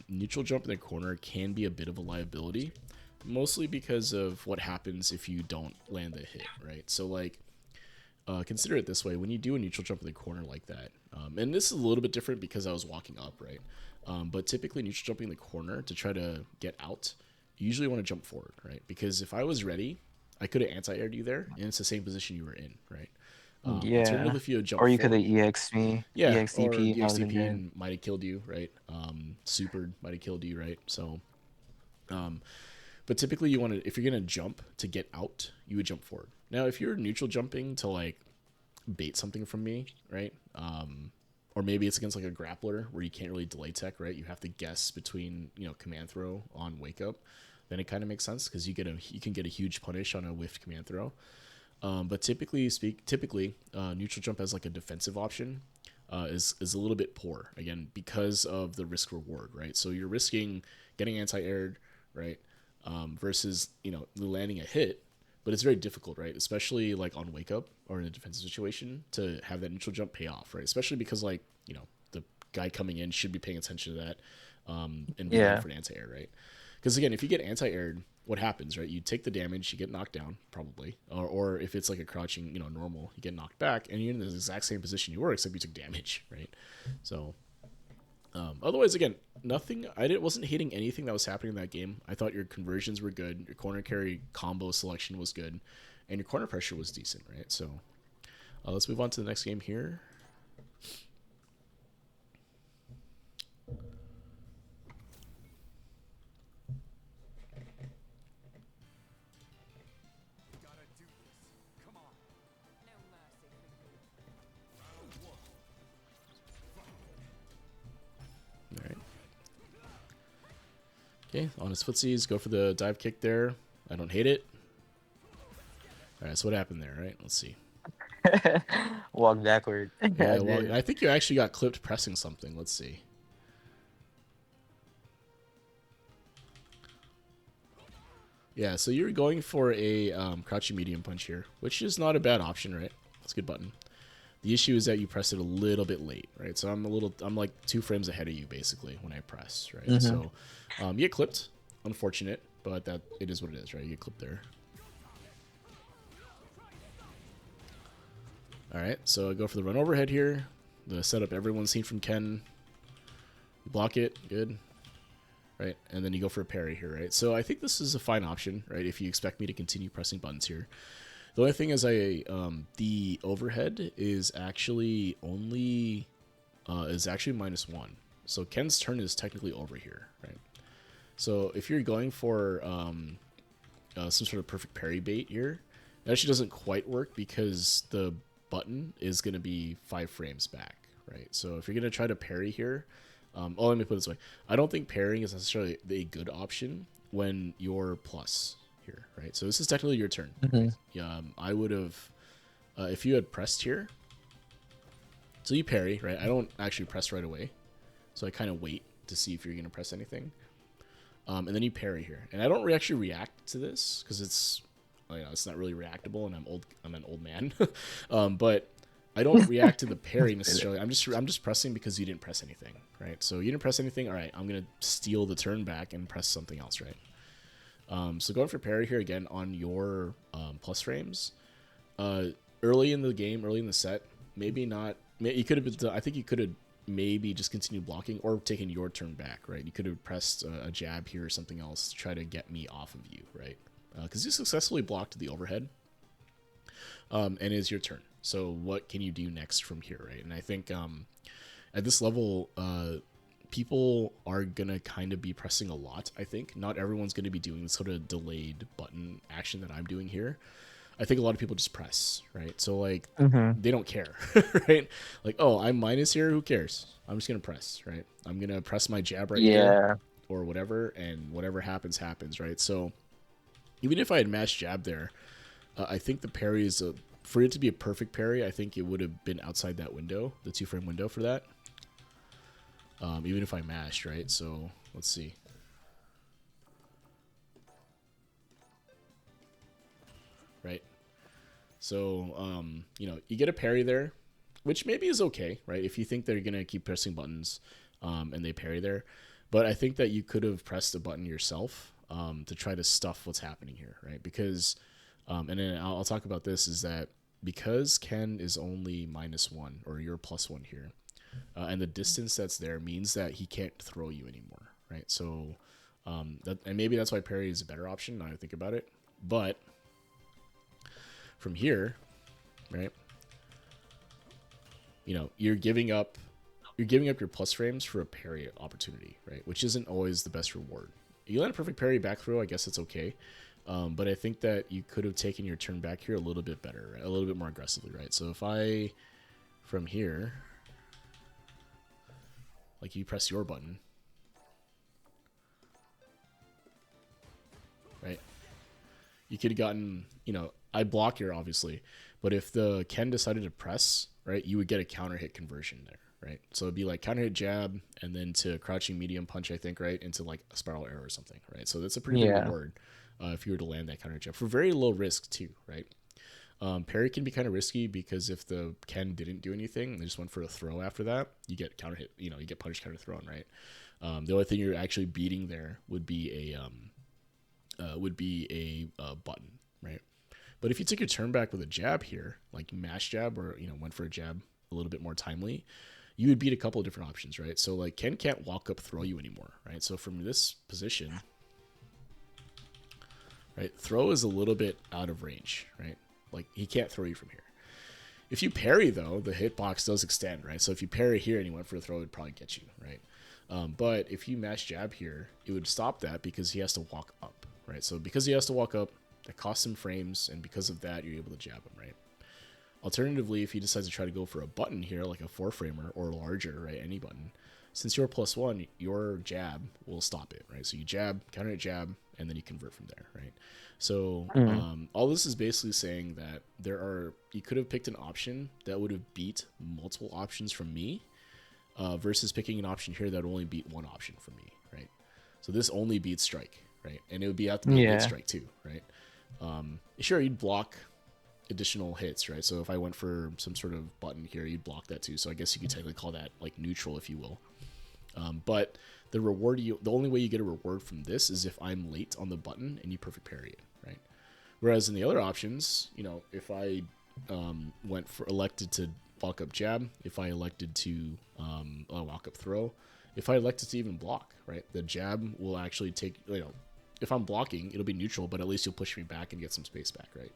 neutral jump in the corner can be a bit of a liability, mostly because of what happens if you don't land the hit, right? So, like, consider it this way: when you do a neutral jump in the corner like that, and this is a little bit different because I was walking up, right? But typically, neutral jumping in the corner to try to get out, you usually want to jump forward, right? Because if I was ready, I could have anti-aired you there, and it's the same position you were in, right? Alternatively, Yeah. if you had jumped Or you could have forward, EX me, yeah, or EXDP. That would have been EXDP good. and might have killed you, right? Super might have killed you, right? So, but typically, you want to if you're gonna jump to get out, you would jump forward. Now, if you're neutral jumping to like bait something from me, right? Or maybe it's against like a grappler where you can't really delay tech, right? You have to guess between command throw on wake up. Then it kind of makes sense because you can get a huge punish on a whiffed command throw. But typically neutral jump as like a defensive option is a little bit poor again because of the risk reward, right? So you're risking getting anti-aired, right? Versus landing a hit, but it's very difficult, right? Especially like on wake up or in a defensive situation to have that neutral jump pay off, right? Especially because like the guy coming in should be paying attention to that and be ready Yeah. for an anti-air, right? Because again, if you get anti-aired, what happens, right? You take the damage, you get knocked down, probably, or if it's like a crouching, normal, you get knocked back, and you're in the exact same position you were, except you took damage, right? So, otherwise, again, nothing. Wasn't hating anything that was happening in that game. I thought your conversions were good, your corner carry combo selection was good, and your corner pressure was decent, right? So, let's move on to the next game here. All right. Okay, on his footsies, go for the dive kick there. I don't hate it. All right, so what happened there, right? Let's see. Walk backward. I Yeah, well, did. I think you actually got clipped pressing something. Let's see. Yeah, so you're going for a crouching medium punch here, which is not a bad option, right? That's a good button. The issue is that you pressed it a little bit late, right? So I'm like 2 frames ahead of you basically when I press, right? Hmm. So you get clipped, unfortunate, but that it is what it is, right? You get clipped there. All right, so I go for the run overhead here. The setup everyone's seen from Ken. Block it, good, right? And then you go for a parry here, right? So I think this is a fine option, right? If you expect me to continue pressing buttons here. The only thing is the overhead is actually -1. So Ken's turn is technically over here, right? So if you're going for some sort of perfect parry bait here, it actually doesn't quite work because the button is going to be 5 frames back, right? So if you're going to try to parry here, let me put it this way: I don't think parrying is necessarily a good option when you're plus here, right? So this is technically your turn, Hmm. right? I would have if you had pressed here. So you parry, right? I don't actually press right away, so I kind of wait to see if you're going to press anything, and then you parry here. And I don't actually react to this because it's not really reactable, and I'm an old man, but I don't react to the parry necessarily. I'm just pressing because you didn't press anything, right? So you didn't press anything. All right, I'm gonna steal the turn back and press something else, right? So going for parry here again on your plus frames. Early in the game, early in the set, maybe not. You could have been. I think you could have maybe just continued blocking or taken your turn back, right? You could have pressed a jab here or something else to try to get me off of you, right? Because you successfully blocked the overhead, and it's your turn. So what can you do next from here, right? And I think at this level, people are gonna kind of be pressing a lot. I think not everyone's gonna be doing this sort of delayed button action that I'm doing here. I think a lot of people just press, right? So like Hmm. they don't care, right? Like, oh, I'm minus here. Who cares? I'm just gonna press, right? I'm gonna press my jab right here Yeah. or whatever, and whatever happens, happens, right? So even if I had mashed jab there, I think the parry is for it to be a perfect parry. I think it would have been outside that window, the 2 frame window for that. Even if I mashed, right? So let's see. Right. So you get a parry there, which maybe is okay, right? If you think they're gonna keep pressing buttons, and they parry there, but I think that you could have pressed a button yourself to try to stuff what's happening here, right? Because, and then I'll talk about this is that because Ken is only -1 or you're +1 here, and the distance that's there means that he can't throw you anymore, right? So, and maybe that's why parry is a better option. Now I think about it, but from here, right? You're giving up your plus frames for a parry opportunity, right? Which isn't always the best reward. You land a perfect parry back throw, I guess it's okay. But I think that you could have taken your turn back here a little bit better, right? A little bit more aggressively, right? So if I, from here, like you press your button, right? You could have gotten, I block here obviously, but if the Ken decided to press, right, you would get a counter hit conversion there, right? So it'd be like counter hit jab and then to crouching medium punch, I think, right, into like a spiral arrow or something, right? So that's a pretty big Yeah. reward if you were to land that counter jab for very low risk too, right? Parry can be kind of risky because if the Ken didn't do anything, they just went for a throw after that, you get counter hit, you get punish counter thrown, right? The only thing you're actually beating there would be a button, right? But if you took your turn back with a jab here, like mash jab or went for a jab a little bit more timely, you would beat a couple of different options, right? So like Ken can't walk up throw you anymore, right? So from this position, right, throw is a little bit out of range, right? Like he can't throw you from here. If you parry though, the hitbox does extend, right? So if you parry here and you went for a throw, it would probably get you, right? But if you mash jab here, it would stop that because he has to walk up, right? So because he has to walk up, that costs him frames, and because of that, you're able to jab him, right? Alternatively, if he decides to try to go for a button here, like a 4-framer or larger, right, any button, since you're +1, your jab will stop it, right? So you jab, counter hit jab, and then you convert from there, right? So Mm. all this is basically saying that you could have picked an option that would have beat multiple options from me, versus picking an option here that would only beat one option from me, right? So this only beats strike, right? And it would have to be a good Yeah. strike too, right? Sure, you'd block additional hits, right? So if I went for some sort of button here, you'd block that too. So I guess you could technically call that like neutral, if you will. But the only way you get a reward from this is if I'm late on the button and you perfect parry it, right? Whereas in the other options, if I elected to walk up jab, if I elected to walk up throw, if I elected to even block, right, the jab will actually take, if I'm blocking, it'll be neutral, but at least you'll push me back and get some space back, right?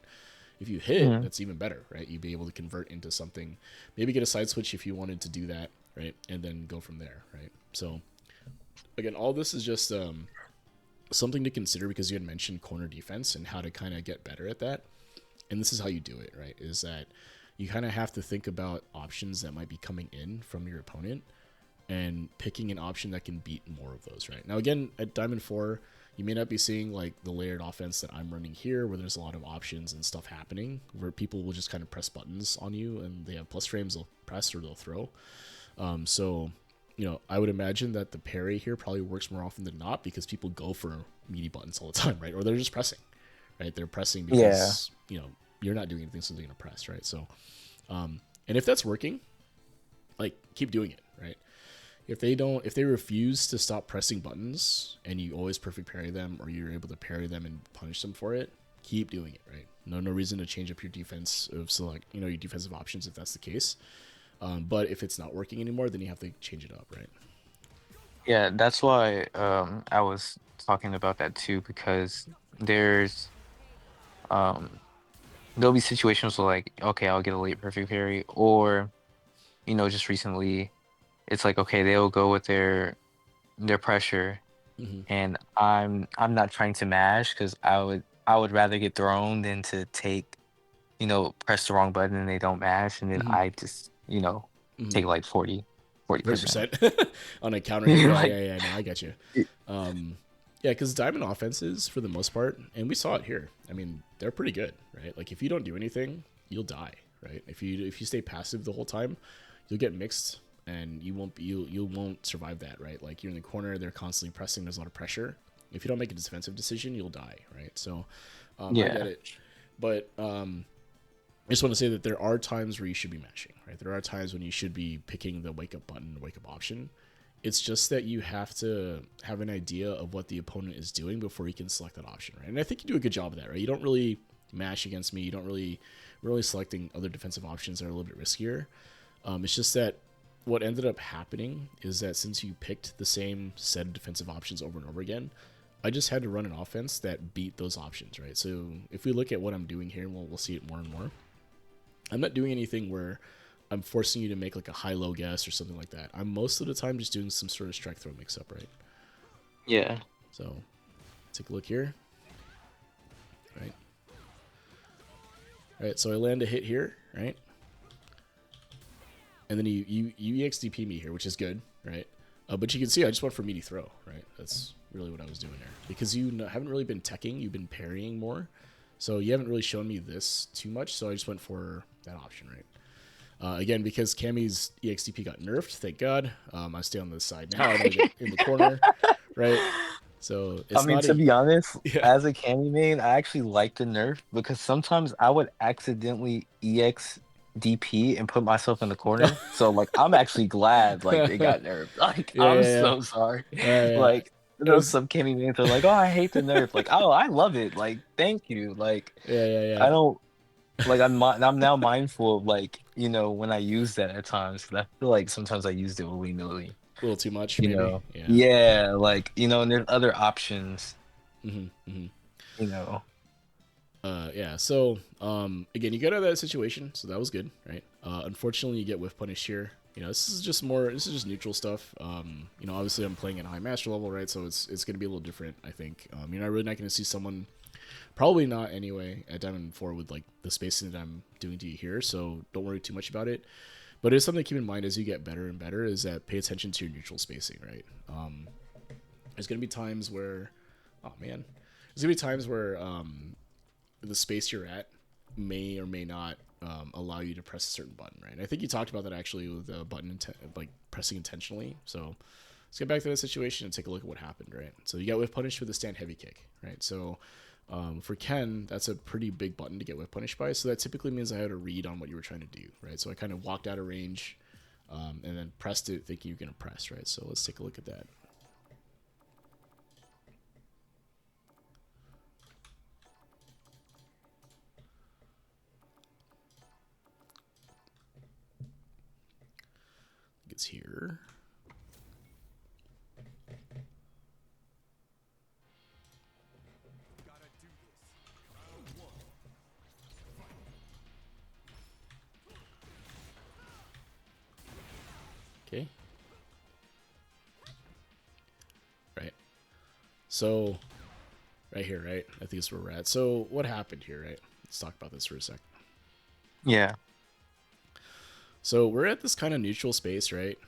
If you hit, Mm. that's even better, right? You'd be able to convert into something, maybe get a side switch if you wanted to do that, right? And then go from there, right? So again, all this is just something to consider because you had mentioned corner defense and how to kind of get better at that. And this is how you do it, right? Is that you kind of have to think about options that might be coming in from your opponent and picking an option that can beat more of those, right? Now, again, at Diamond 4, you may not be seeing like the layered offense that I'm running here where there's a lot of options and stuff happening where people will just kind of press buttons on you and they have plus frames, they'll press or they'll throw. So, I would imagine that the parry here probably works more often than not because people go for meaty buttons all the time, right? Or they're just pressing, right? They're pressing Yeah. because, you're not doing anything, so they're going to press, right? So, and if that's working, like keep doing it, right? If they refuse to stop pressing buttons and you always perfect parry them or you're able to parry them and punish them for it, keep doing it, right? No reason to change up your defense of select, your defensive options if that's the case. But if it's not working anymore, then you have to change it up, right? Yeah, that's why I was talking about that too, because there's um there'll be situations where like, okay, I'll get a late perfect parry, or just recently it's like, okay, they'll go with their pressure, Mm-hmm. and I'm not trying to mash because I would rather get thrown than to press the wrong button and they don't mash, and then Mm-hmm. I just Mm-hmm. take like 40%. 40% on a counter hit. Yeah, Like, yeah, yeah. No, I get you. it- Yeah, because diamond offenses, for the most part, and we saw it here. I mean, they're pretty good, right? Like if you don't do anything, you'll die, right? If you stay passive the whole time, you'll get mixed, and you won't survive that, right? Like you're in the corner, they're constantly pressing. There's a lot of pressure. If you don't make a defensive decision, you'll die, right? So, I get yeah. it, but I just want to say that there are times where you should be mashing, right? There are times when you should be picking the wake up button, wake up option. It's just that you have to have an idea of what the opponent is doing before you can select that option, right? And I think you do a good job of that, right? You don't really mash against me. You don't really we're only selecting other defensive options that are a little bit riskier. It's just that what ended up happening is that since you picked the same set of defensive options over and over again, I just had to run an offense that beat those options, right? So if we look at what I'm doing here, and we'll see it more and more, I'm not doing anything where I'm forcing you to make like a high-low guess or something like that. I'm most of the time just doing some sort of strike throw mix-up, right? Yeah. So take a look here, right? All right, so I land a hit here, right? And then you EXDP me here, which is good, right? But you can see I just went for meaty throw, right? That's really what I was doing there. Because you haven't really been teching, you've been parrying more. So you haven't really shown me this too much, so I just went for that option, right? Again, because Cammy's EXDP got nerfed, thank God. I stay on this side now. I don't get in the corner, right? So I it's mean, not to a... be honest, Yeah. as a Cammy main, I actually like the nerf because sometimes I would accidentally EX DP and put myself in the corner. So like I'm actually glad like they got nerfed. Like Yeah, I'm yeah, so sorry. yeah. Like It was... some Cammy mains are like, oh, I hate the nerf. Like, oh, I love it. Like, thank you. Like Yeah. I don't like I'm now mindful of like, when I use that at times 'cause I feel like sometimes I used it willy-nilly, A little too much, you maybe. know. Yeah. Yeah, like, and there's other options, Mm-hmm. you know. Yeah. So, again, you got out of that situation, so that was good, right? Unfortunately, you get whiff punish here. This is just more. This is just neutral stuff. Obviously, I'm playing at high master level, right? So it's going to be a little different, I think. You're not really not going to see someone, probably not anyway, at Diamond 4 with like the spacing that I'm doing to you here. So don't worry too much about it. But it's something to keep in mind as you get better and better is that pay attention to your neutral spacing, right? There's going to be times where, oh man, there's going to be times where the space you're at may or may not allow you to press a certain button, right? And I think you talked about that actually with the button like pressing intentionally. So let's get back to that situation and take a look at what happened, right? So you got whiff punish with the stand heavy kick, right? So for Ken, that's a pretty big button to get whiff punished by. So that typically means I had a read on what you were trying to do, right? So I kind of walked out of range and then pressed it thinking you're going to press, right? So let's take a look at that. It's here. Okay. Right. So, right here, right? I think it's where we're at. So, what happened here, right? Let's talk about this for a sec. Yeah. So, we're at this kind of neutral space, right?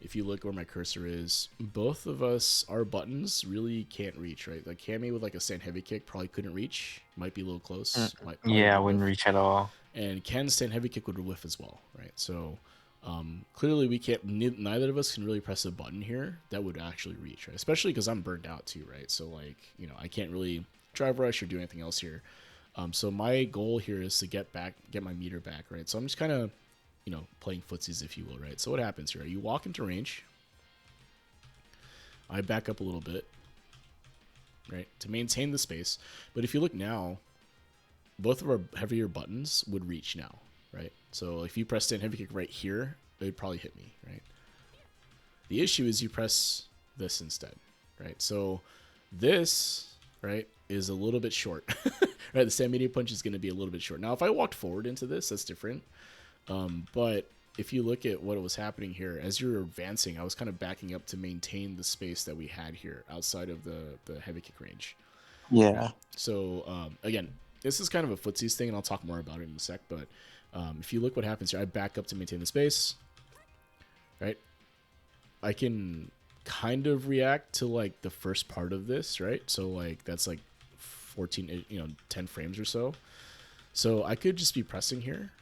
If you look where my cursor is, both of us, our buttons really can't reach, right? Like Cammy with like a stand heavy kick probably couldn't reach. Might be a little close. Might probably Yeah, I would wouldn't whiff. reach at all. And Ken's stand heavy kick would whiff as well, right? So clearly we can't. Neither of us can really press a button here that would actually reach, right? Especially because I'm burned out too, right? So like I can't really drive rush or do anything else here. So my goal here is to get my meter back, right? So I'm just kind of playing footsies, if you will, right? So what happens here? You walk into range. I back up a little bit, right, to maintain the space. But if you look now, both of our heavier buttons would reach now, right? So if you press stand heavy kick right here, it would probably hit me, right? The issue is you press this instead, right? So this, right, is a little bit short, right? The stand medium punch is going to be a little bit short. Now, if I walked forward into this, that's different. But if you look at what was happening here, as you're advancing, I was kind of backing up to maintain the space that we had here outside of the heavy kick range. Right? Yeah. So, again, this is kind of a footsies thing, and I'll talk more about it in a sec. But if you look what happens here, I back up to maintain the space, right? I can kind of react to, like, the first part of this, right? So, like, that's, like, 14, 10 frames or so. So I could just be pressing here.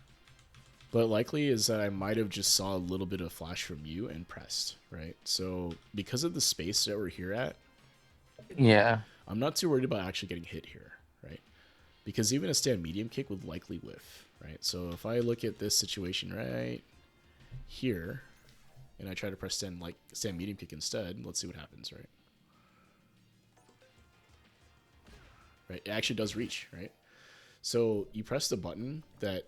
But likely is that I might have just saw a little bit of flash from you and pressed, right? So because of the space that we're here at, Yeah. I'm not too worried about actually getting hit here, right? Because even a stand medium kick would likely whiff, right? So if I look at this situation right here, and I try to press stand medium kick instead, let's see what happens, right? Right, it actually does reach, right? So you pressed a button that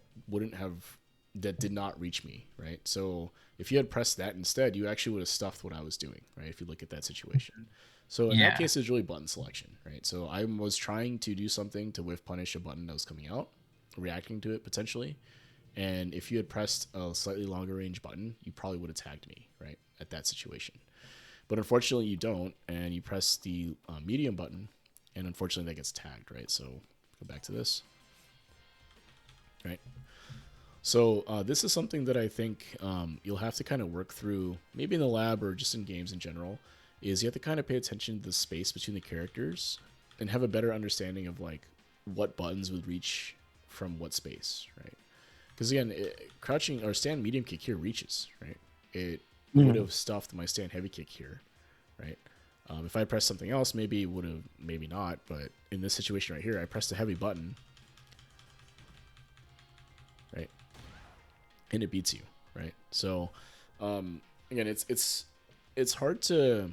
did not reach me, right? So if you had pressed that instead, you actually would have stuffed what I was doing, right? If you look at that situation. So in that Yeah. case, it's really button selection, right? So I was trying to do something to whiff punish a button that was coming out, reacting to it potentially. And if you had pressed a slightly longer range button, you probably would have tagged me, right? At that situation. But unfortunately, you don't, and you press the medium button, and unfortunately, that gets tagged, right? So go back to this, right? So this is something that I think you'll have to kind of work through, maybe in the lab or just in games in general. Is you have to kind of pay attention to the space between the characters and have a better understanding of like what buttons would reach from what space, right? Because again, crouching or stand medium kick here reaches, right? It would Mhm. have stuffed my stand heavy kick here, right? If I pressed something else, maybe it would have, maybe not. But in this situation right here, I pressed a heavy button, right, and it beats you, right? So again, it's hard to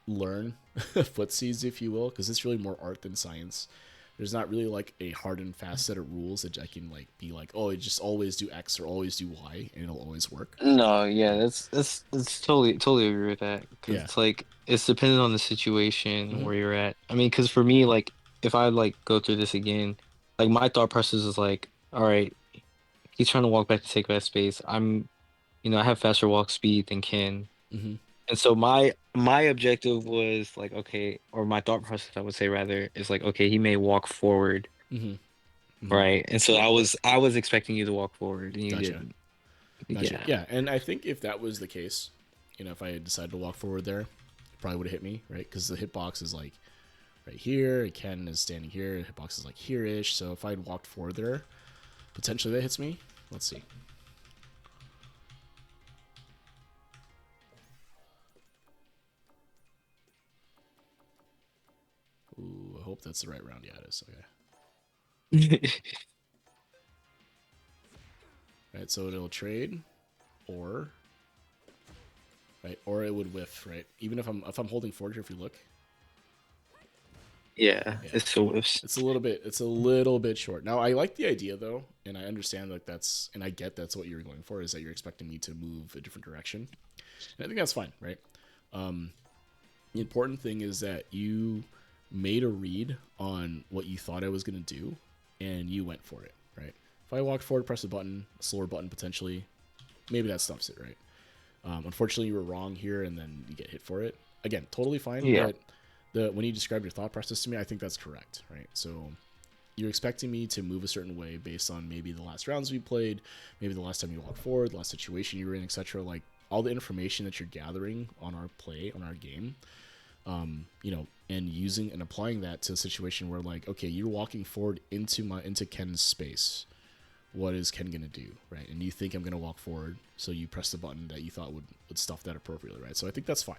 learn footsies, if you will, because it's really more art than science. There's not really like a hard and fast set of rules that I can like be like, oh, just always do X or always do Y and it'll always work. No, yeah, Right? that's totally agree with that because Yeah. it's like it's dependent on the situation Mm-hmm. where you're at. I mean, because for me, like if I like go through this again, like my thought process is like, all right, he's trying to walk back to take that space. I have faster walk speed than Ken, Mm-hmm. and so my objective was like, okay, or my thought process, I would say rather, is like, okay, he may walk forward, Mm-hmm. Mm-hmm. right? And so I was expecting you to walk forward, and you Gotcha. didn't. Gotcha. Yeah. Yeah, and I think if that was the case, if I had decided to walk forward there, it probably would have hit me, right? Because the hitbox is like right here. Ken is standing here. Hitbox is like here-ish. So if I had walked forward there, potentially that hits me. Let's see. Ooh, I hope that's the right round. Yeah, it is. Okay. Right, so it'll trade, or right, or it would whiff, right? Even if I'm holding forward here, if you look, Yeah, yeah, it's so whiffs. it's a little bit short. Now I like the idea though, and I understand like and I get that's what you're going for is that you're expecting me to move a different direction, and I think that's fine, right? Um, the important thing is that you made a read on what you thought I was gonna do, and you went for it, right? If I walked forward, press a button, a slower button potentially, maybe that stuffs it, right? Unfortunately, you were wrong here, and then you get hit for it. Again, totally fine. Yeah. But when you described your thought process to me, I think that's correct, right? So you're expecting me to move a certain way based on maybe the last rounds we played, maybe the last time you walked forward, the last situation you were in, etc. Like all the information that you're gathering on our play, on our game, and using and applying that to a situation where like, okay, you're walking forward into Ken's space. What is Ken gonna do, right? And you think I'm gonna walk forward, so you press the button that you thought would stuff that appropriately, right? So I think that's fine.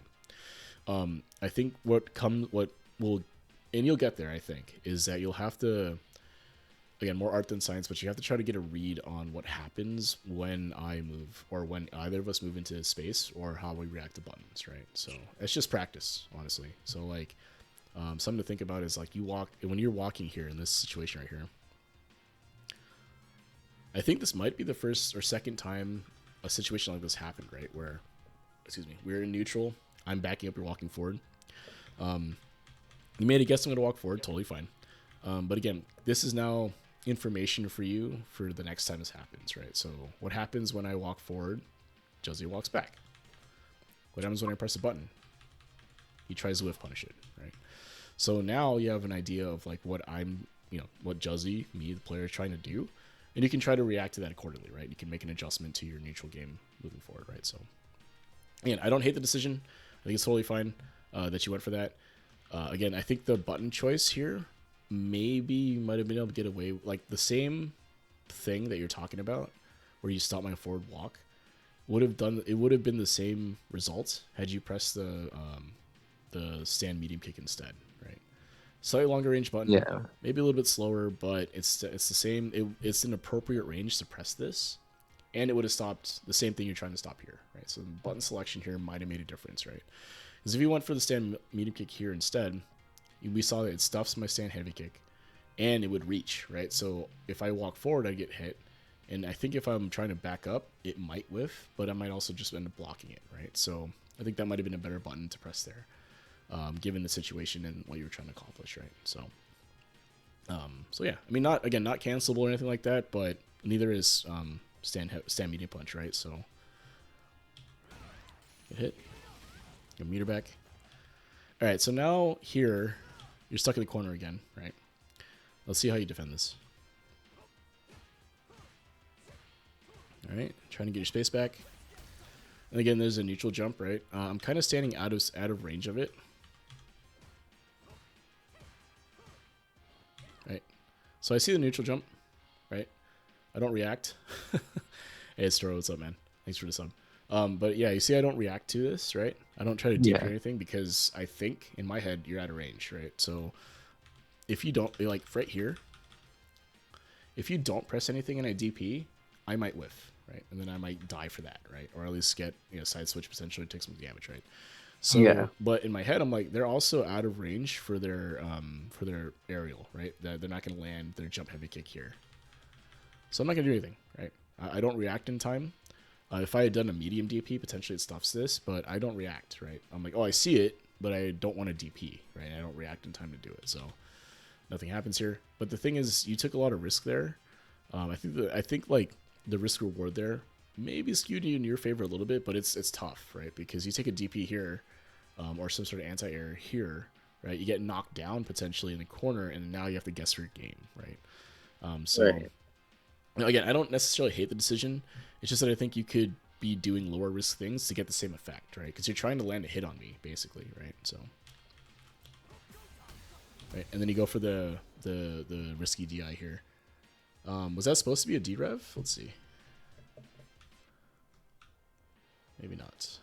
I think what will, and you'll get there. I think is that you'll have to, again, more art than science, but you have to try to get a read on what happens when I move or when either of us move into space or how we react to buttons, right? So it's just practice, honestly. So like, something to think about is like when you're walking here in this situation right here. I think this might be the first or second time a situation like this happened, right? Where, excuse me, we're in neutral. I'm backing up. You're walking forward. You made a guess I'm going to walk forward. Totally fine. But again, this is now information for you for the next time this happens, right? So what happens when I walk forward? Josie walks back. What happens when I press a button? He tries to whiff punish it, right? So now you have an idea of like what Josie, me, the player, is trying to do, and you can try to react to that accordingly, right? You can make an adjustment to your neutral game moving forward, right? So, again, I don't hate the decision. I think it's totally fine that you went for that. Again, I think the button choice here, maybe you might have been able to get away like the same thing that you're talking about, where you stop my forward walk, would have been the same result had you pressed the stand medium kick instead, right? Slightly longer range button, Yeah. maybe a little bit slower, but it's the same. It's an appropriate range to press this, and it would have stopped the same thing you're trying to stop here, right? So the button selection here might have made a difference, right? Because if you went for the stand medium kick here instead, we saw that it stuffs my stand heavy kick, and it would reach, right? So if I walk forward, I get hit. And I think if I'm trying to back up, it might whiff, but I might also just end up blocking it, right? So I think that might have been a better button to press there, given the situation and what you were trying to accomplish, right? So yeah, I mean, not cancelable or anything like that, but neither is stand medium punch, right? So get hit, get meter back. All right, so now here you're stuck in the corner again, right? Let's see how you defend this. All right, trying to get your space back. And again, there's a neutral jump, right? I'm kind of standing out of range of it. Right. So I see the neutral jump, right? I don't react. Hey, it's Toro, what's up, man? Thanks for the sub. But yeah, you see I don't react to this, right? I don't try to DP or anything because I think in my head you're out of range, right? So if you don't, like right here, if you don't press anything and I DP, I might whiff, right? And then I might die for that, right? Or at least get, side switch potentially take some damage, right? So, but in my head, I'm like, they're also out of range for their aerial, right? They're not going to land their jump heavy kick here. So I'm not going to do anything, right? I don't react in time. If I had done a medium DP, potentially it stops this, but I don't react, right? I'm like, oh, I see it, but I don't want to DP, right? I don't react in time to do it, so nothing happens here. But the thing is, you took a lot of risk there. I think like the risk reward there maybe skewed in your favor a little bit, but it's tough, right? Because you take a DP here, or some sort of anti-air here, right? You get knocked down potentially in the corner, and now you have to guess your game, right? Right. Again, I don't necessarily hate the decision. It's just that I think you could be doing lower risk things to get the same effect, right? Because you're trying to land a hit on me, basically, right? So, right, and then you go for the risky DI here. Was that supposed to be a D-Rev? Let's see. Maybe not.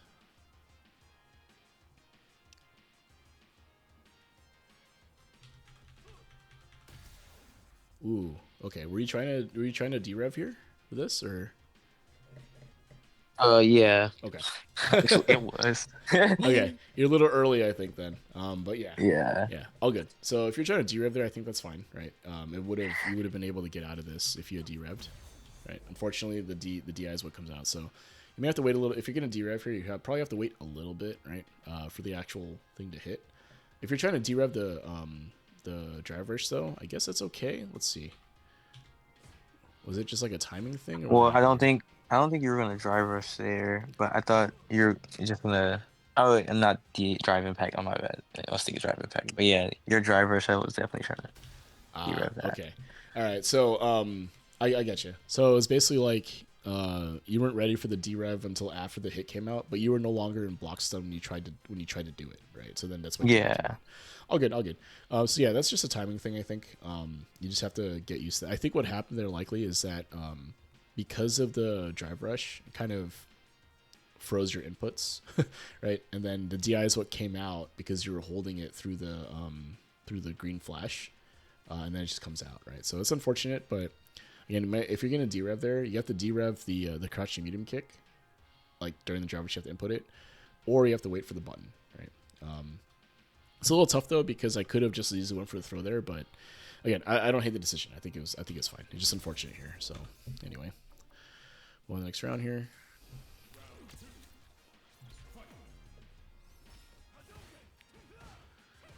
Ooh, okay. Were you trying to D-Rev here for this, or? Yeah. Okay. Actually, it was. Okay, you're a little early, I think, then. But yeah. Yeah. Yeah, all good. So if you're trying to D-Rev there, I think that's fine, right? You would have been able to get out of this if you had D-Rev'd, right? Unfortunately, the DI is what comes out, so you may have to wait a little. If you're gonna D-Rev here, probably have to wait a little bit, right, for the actual thing to hit. If you're trying to D-Rev the drive rush, though, I guess that's okay. Let's see. Was it just like a timing thing, or what Well, I happened don't here? think I don't think you were gonna drive rush there, but I thought you're just gonna. Oh, and not the drive impact on my bad. I was thinking drive impact, but yeah, your drive rush. I was definitely trying to Ah, derev that. okay. All right. So, I get you. So it was basically like you weren't ready for the D-Rev until after the hit came out, but you were no longer in block stun when you tried to do it, right? So then that's when D-Rev came Yeah. out. All good, all good. So yeah, that's just a timing thing, I think. You just have to get used to that. I think what happened there likely is that because of the drive rush, it kind of froze your inputs, right? And then the DI is what came out because you were holding it through the green flash, and then it just comes out, right? So it's unfortunate, but again, if you're gonna D-Rev there, you have to D-Rev the crouching medium kick, like during the drive rush, you have to input it, or you have to wait for the button, right? It's a little tough though because I could have just easily went for the throw there, but again, I don't hate the decision. I think it's fine. It's just unfortunate here. So anyway, well, the next round here.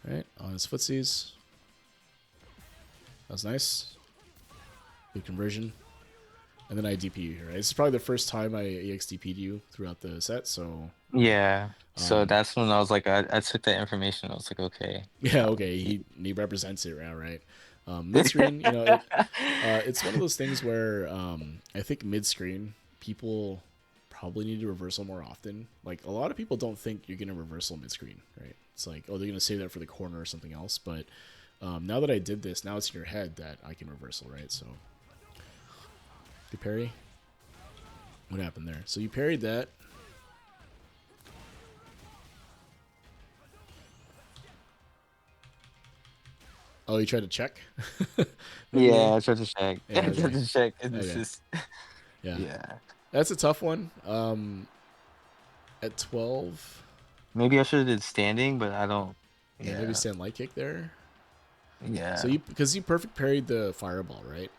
All right, on his footsies. That was nice. Good conversion. And then I DP you here, right? This is probably the first time I EX DP'd you throughout the set, so Yeah. So that's when I was like, I took that information. I was like, okay. yeah, okay, he represents it now, right? Mid screen, it's one of those things where I think mid screen people probably need to reversal more often. Like a lot of people don't think you're gonna reversal mid screen, right? It's like, oh, they're gonna save that for the corner or something else. But now that I did this, now it's in your head that I can reversal, right? So good parry. What happened there? So you parried that. Oh, you tried to check? Maybe Yeah, here? I tried to check. Yeah, I tried okay. to check, and it's Okay. just Yeah. yeah. That's a tough one. At 12, Maybe I should have did standing, but I don't. yeah, maybe Yeah. stand light kick there. So Yeah. because you perfect parried the fireball, right?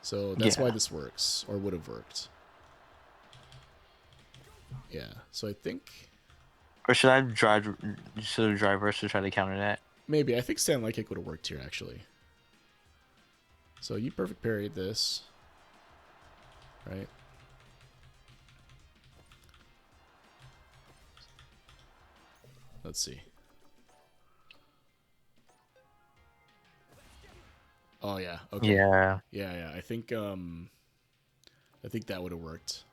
So that's why Yeah. this works, or would have worked. Yeah. So I think Or should I drive? Should I drive rush to try to counter that? maybe I think stand light kick would have worked here actually. So you perfect parried this, right? Let's see. Oh yeah. Okay. Yeah. Yeah, yeah. I think that would have worked.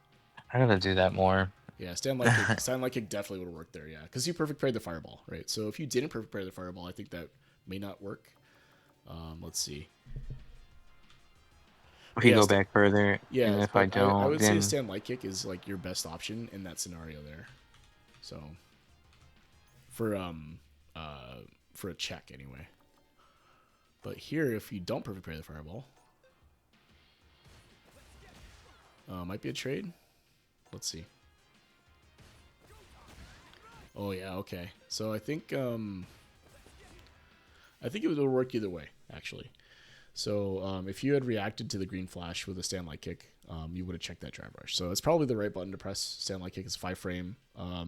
I gotta do that more. Yeah, stand light kick definitely would have worked there. Yeah, because you perfect parried the fireball, right? So if you didn't perfect parry the fireball, I think that may not work. Let's see. If But you yeah, go back further, and yeah. if I But I don't, would say a then stand light kick is like your best option in that scenario there. So for um uh for a check anyway. But here, if you don't perfect parry the fireball, might be a trade. Let's see. Oh yeah, okay. So I think it would work either way actually. So if you had reacted to the green flash with a stand light kick, you would have checked that drive rush. So it's probably the right button to press. Stand light kick is 5 frame.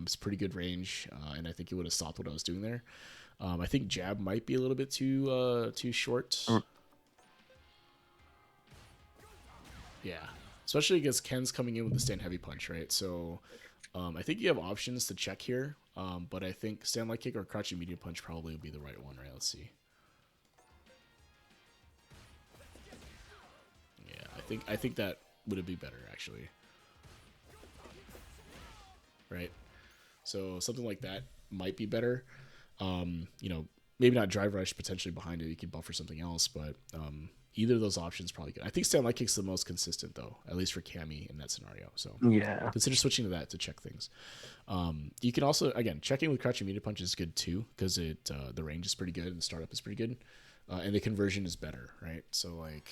It's pretty good range, and I think it would have stopped what I was doing there. I think jab might be a little bit too short. Yeah, especially against Ken's coming in with the stand heavy punch, right? So I think you have options to check here, but I think stand light kick or crouching medium punch probably would be the right one, right? Let's see. Yeah, I think that would be better actually, right? So something like that might be better. You know, maybe not drive rush potentially behind it. You could buffer something else, but either of those options probably good. I think stand light kick's the most consistent though, at least for Cammy in that scenario. So yeah. consider switching to that to check things. You can also again checking with crouching media punch is good too because it the range is pretty good and the startup is pretty good, and the conversion is better, right? So like.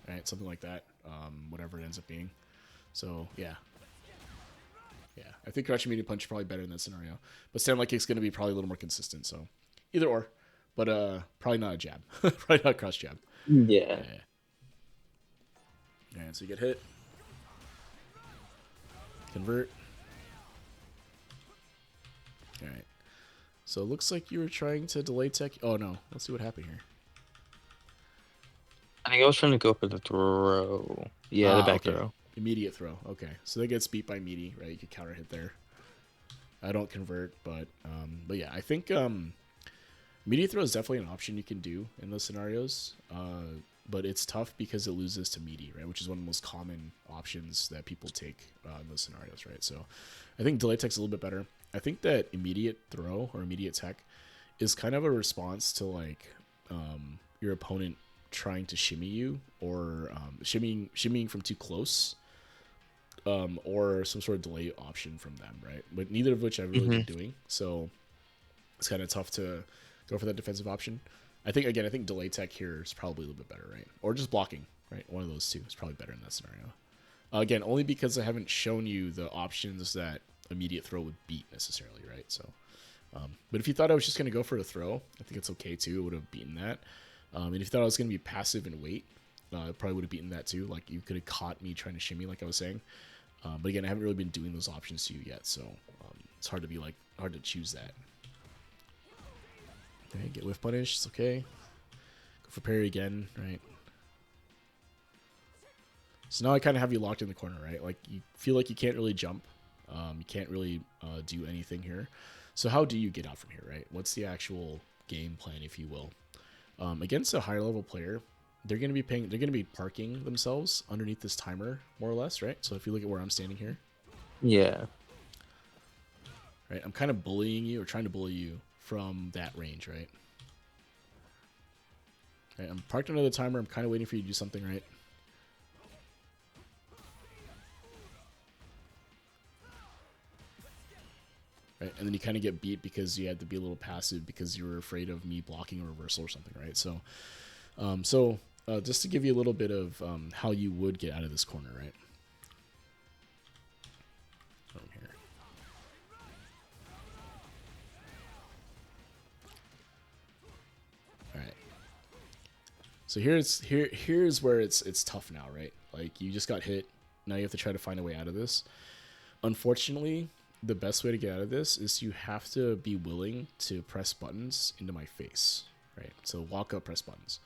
Right, something like that, whatever it ends up being. So yeah, yeah, I think crouching medium punch is probably better in that scenario. But stand light kick's going to be probably a little more consistent. So either or, but probably not a jab, probably not a cross jab. Yeah. Yeah. And so you get hit, convert. All right. So it looks like you were trying to delay tech. Oh no, let's see what happened here. I think I was trying to go for the throw. Yeah, the Ah, back okay. throw. Immediate throw. Okay, so that gets beat by meaty, right? You could counter hit there. I don't convert, but yeah, I think media throw is definitely an option you can do in those scenarios, but it's tough because it loses to meaty, right? Which is one of the most common options that people take in those scenarios, right? So I think delay tech's a little bit better. I think that immediate throw or immediate tech is kind of a response to like your opponent trying to shimmy you or shimmying from too close, or some sort of delay option from them, right? But neither of which I've really been Hmm. doing, so it's kind of tough to go for that defensive option. I think delay tech here is probably a little bit better, right? Or just blocking, right? One of those two is probably better in that scenario. Again, only because I haven't shown you the options that immediate throw would beat necessarily, right? So, but if you thought I was just going to go for a throw, I think it's okay too. It would have beaten that. And if you thought I was going to be passive and wait, it probably would have beaten that too. Like you could have caught me trying to shimmy, like I was saying. But again, I haven't really been doing those options to you yet, so it's hard to choose that. Okay, get whiff punish. It's okay. Go for parry again, right? So now I kind of have you locked in the corner, right? Like you feel like you can't really jump. You can't really do anything here. So how do you get out from here, right? What's the actual game plan, if you will? Against a higher level player, they're going to be paying. They're going to be parking themselves underneath this timer, more or less, right? So if you look at where I'm standing here, Yeah. right, I'm kind of bullying you or trying to bully you from that range, right? Right, I'm parked under the timer. I'm kind of waiting for you to do something, right? Right, and then you kind of get beat because you had to be a little passive because you were afraid of me blocking a reversal or something, right? So, just to give you a little bit of how you would get out of this corner, right? From here. So here's where it's tough now, right? Like you just got hit. Now you have to try to find a way out of this. Unfortunately, the best way to get out of this is you have to be willing to press buttons into my face, right? So walk up, press buttons.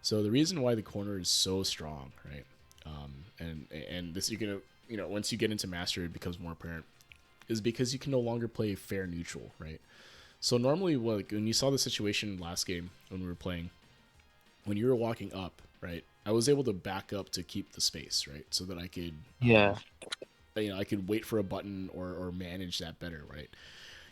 So the reason why the corner is so strong, right? And this you're gonna once you get into mastery, it becomes more apparent, is because you can no longer play fair neutral, right? So normally, like when you saw the situation last game when we were playing, when you were walking up, right? I was able to back up to keep the space, right? So that I could Yeah. I could wait for a button or manage that better, right?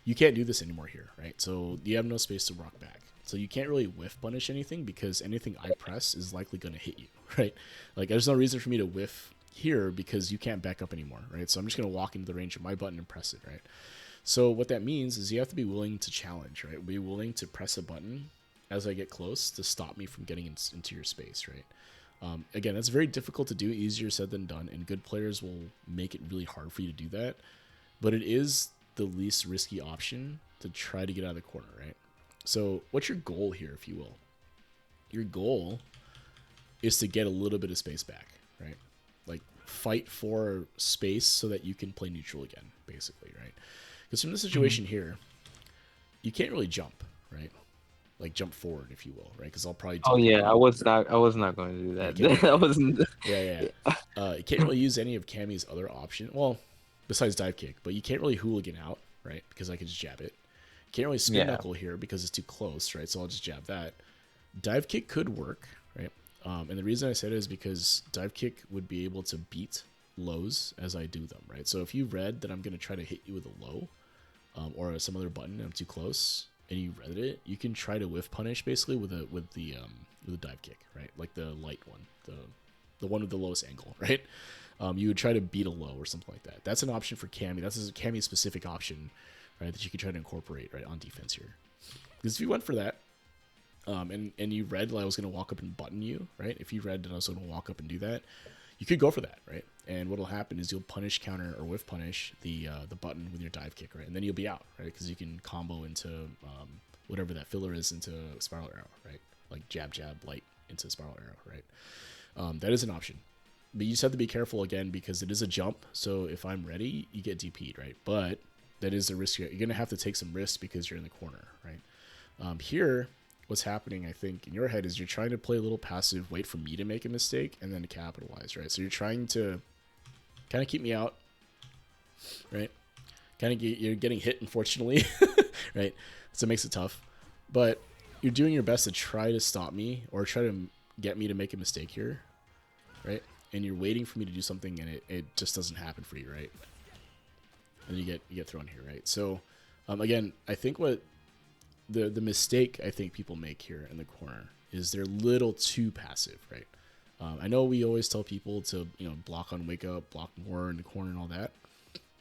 You can't do this anymore here, right? So you have no space to rock back. So you can't really whiff punish anything because anything I press is likely going to hit you, right? Like there's no reason for me to whiff here because you can't back up anymore, right? So I'm just going to walk into the range of my button and press it, right? So what that means is you have to be willing to challenge, right? Be willing to press a button as I get close to stop me from getting into your space, right? Again, that's very difficult to do, easier said than done, and good players will make it really hard for you to do that. But it is the least risky option to try to get out of the corner, right? So, what's your goal here, if you will? Your goal is to get a little bit of space back, right? Like, fight for space so that you can play neutral again, basically, right? Because from the Mhm. situation here, you can't really jump, right? Like, jump forward, if you will, right? Because I'll probably Oh DP yeah, you. I was not going to do Yeah, you that. can't do that, That right? wasn't. Yeah, yeah. You can't really use any of Cammy's other option. Well, besides dive kick, but you can't really hooligan out, right? Because I can just jab it. You can't really spin Yeah. knuckle here because it's too close, right? So I'll just jab that. Dive kick could work, right? And the reason I said it is because dive kick would be able to beat lows as I do them, right? So if you read that I'm going to try to hit you with a low or some other button and I'm too close, and you read it, you can try to whiff punish basically with the dive kick, right? Like the light one, the one with the lowest angle, right? You would try to beat a low or something like that. That's an option for Cammy. That's a Cammy specific option, right? That you could try to incorporate right on defense here. Because if you went for that, and you read that I was going to walk up and button you, right? If you read that I was going to walk up and do that, you could go for that, right? And what'll happen is you'll punish counter or whiff punish the button with your dive kick, right? And then you'll be out, right? Because you can combo into whatever that filler is into spiral arrow, right? Like jab jab light into spiral arrow, right? That is an option, but you just have to be careful again because it is a jump. So if I'm ready, you get DP'd, right? But that is a risk. You're gonna have to take some risks because you're in the corner, right? Here, what's happening, I think, in your head is you're trying to play a little passive, wait for me to make a mistake, and then to capitalize, right? So you're trying to kind of keep me out, right? You're getting hit, unfortunately, right? So it makes it tough, but you're doing your best to try to stop me or try to get me to make a mistake here, right? And you're waiting for me to do something, and it just doesn't happen for you, right? And you get thrown here, right? So, again, I think what the mistake I think people make here in the corner is they're a little too passive, right? I know we always tell people to block on wake up, block more in the corner and all that,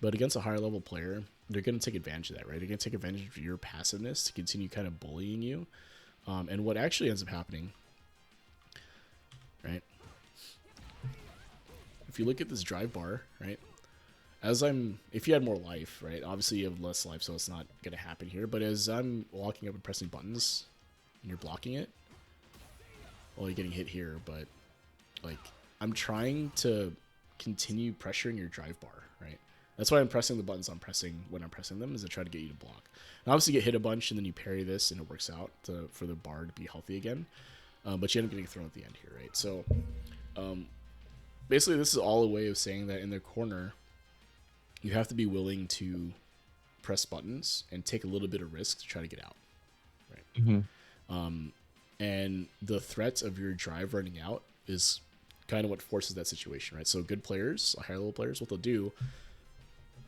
but against a higher level player, they're going to take advantage of that, right? They're going to take advantage of your passiveness to continue kind of bullying you. And what actually ends up happening, right? If you look at this drive bar, right? If you had more life, right? Obviously you have less life, so it's not going to happen here. But as I'm walking up and pressing buttons, and you're blocking it, well, you're getting hit here, but like I'm trying to continue pressuring your drive bar, right? That's why I'm pressing the buttons I'm pressing when I'm pressing them is to try to get you to block. And obviously you get hit a bunch and then you parry this and it works out for the bar to be healthy again. But you end up getting thrown at the end here, right? So basically this is all a way of saying that in the corner, you have to be willing to press buttons and take a little bit of risk to try to get out, right? Hmm. And the threat of your drive running out is kind of what forces that situation, right? So good players, higher level players, what they'll do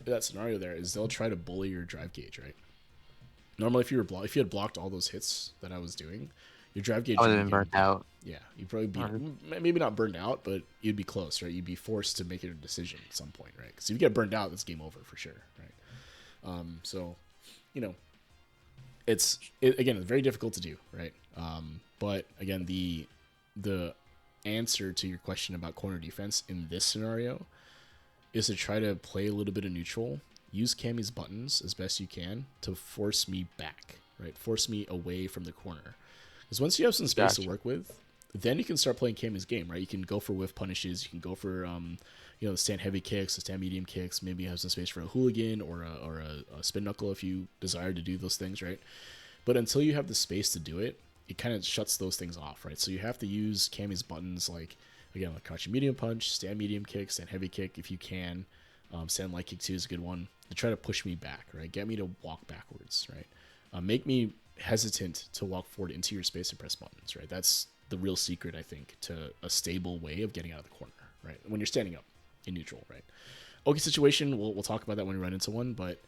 in that scenario there is they'll try to bully your drive gauge, right? Normally, if you had blocked all those hits that I was doing, your drive I gauge would would have be been getting burnt beat. out. Yeah, you'd probably be Or- maybe not burned out, but you'd be close, right? You'd be forced to make a decision at some point, right? Because if you get burned out, that's game over for sure, right? So, you know, again, it's very difficult to do, right? But again, the answer to your question about corner defense in this scenario is to try to play a little bit of neutral, use Cammy's buttons as best you can to force me back, right? Force me away from the corner. Because once you have some space to Gotcha. work with, then you can start playing Cammy's game, right? You can go for whiff punishes. You can go for the stand heavy kicks, the stand medium kicks. Maybe you have some space for a hooligan or a spin knuckle if you desire to do those things, right? But until you have the space to do it, it kind of shuts those things off, right? So you have to use Cammy's buttons like, again, like crouching medium punch, stand medium kick, stand heavy kick if you can. Stand light kick too is a good one to try to push me back, right? Get me to walk backwards, right? Make me hesitant to walk forward into your space and press buttons, right? That's the real secret, I think, to a stable way of getting out of the corner, right? When you're standing up in neutral, right? Okay, situation, we'll talk about that when we run into one, but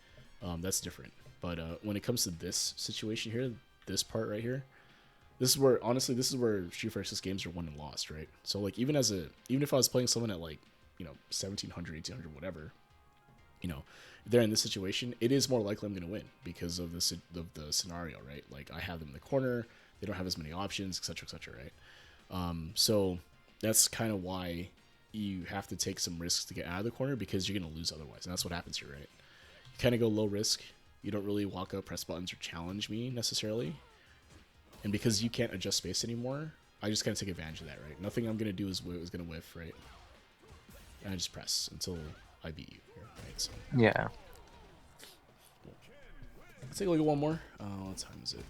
that's different. But when it comes to this situation here, this part right here, this is where, honestly, this is where Street Fighter 6 games are won and lost, right? So, like, even if I was playing someone at, like, 1700, 1800, whatever, if they're in this situation, it is more likely I'm going to win because of the scenario, right? Like, I have them in the corner, they don't have as many options, etc., etc., right? So that's kind of why you have to take some risks to get out of the corner because you're going to lose otherwise, and that's what happens here, right? You kind of go low risk. You don't really walk up, press buttons, or challenge me necessarily. And because you can't adjust space anymore, I just kind of take advantage of that, right? Nothing I'm going to do is going to whiff, right? And I just press until I beat you here, right? So Yeah. let's take a look at one more. What time is it?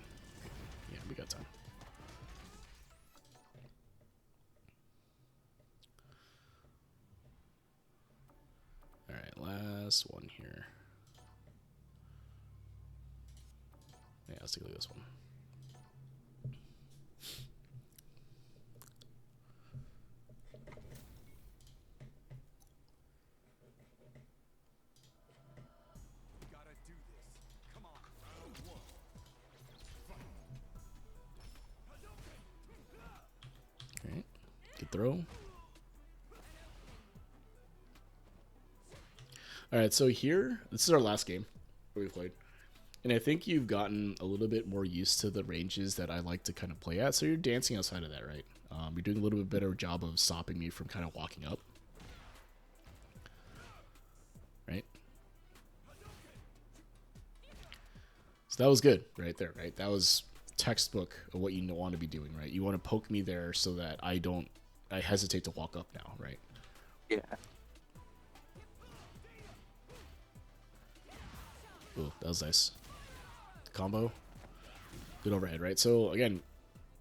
Yeah, we got time. All right, last one here. Yeah, let's take a look at this one. All right, good throw. All right, so here, this is our last game that we played. And I think you've gotten a little bit more used to the ranges that I like to kind of play at. So you're dancing outside of that, right? You're doing a little bit better job of stopping me from kind of walking up. Right? So that was good right there, right? That was textbook of what you want to be doing, right? You want to poke me there so that I hesitate to walk up now, right? Yeah. Ooh, that was nice. Combo. Good overhead, right? So again,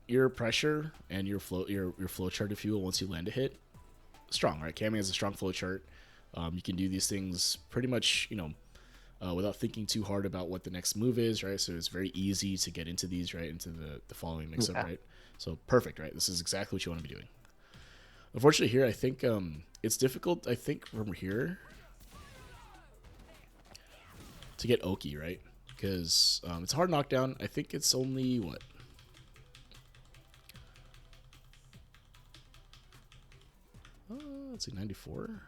your pressure and your flow chart, if you will, once you land a hit, strong, right? Cammy has a strong flow chart. You can do these things pretty much, without thinking too hard about what the next move is, right? So it's very easy to get into these, right? Into the following mix-up, right? So perfect, right? This is exactly what you want to be doing. Unfortunately here, I think it's difficult, I think, from here to get Oki, right? Because it's a hard knockdown. I think it's only, what? Let's see, 94?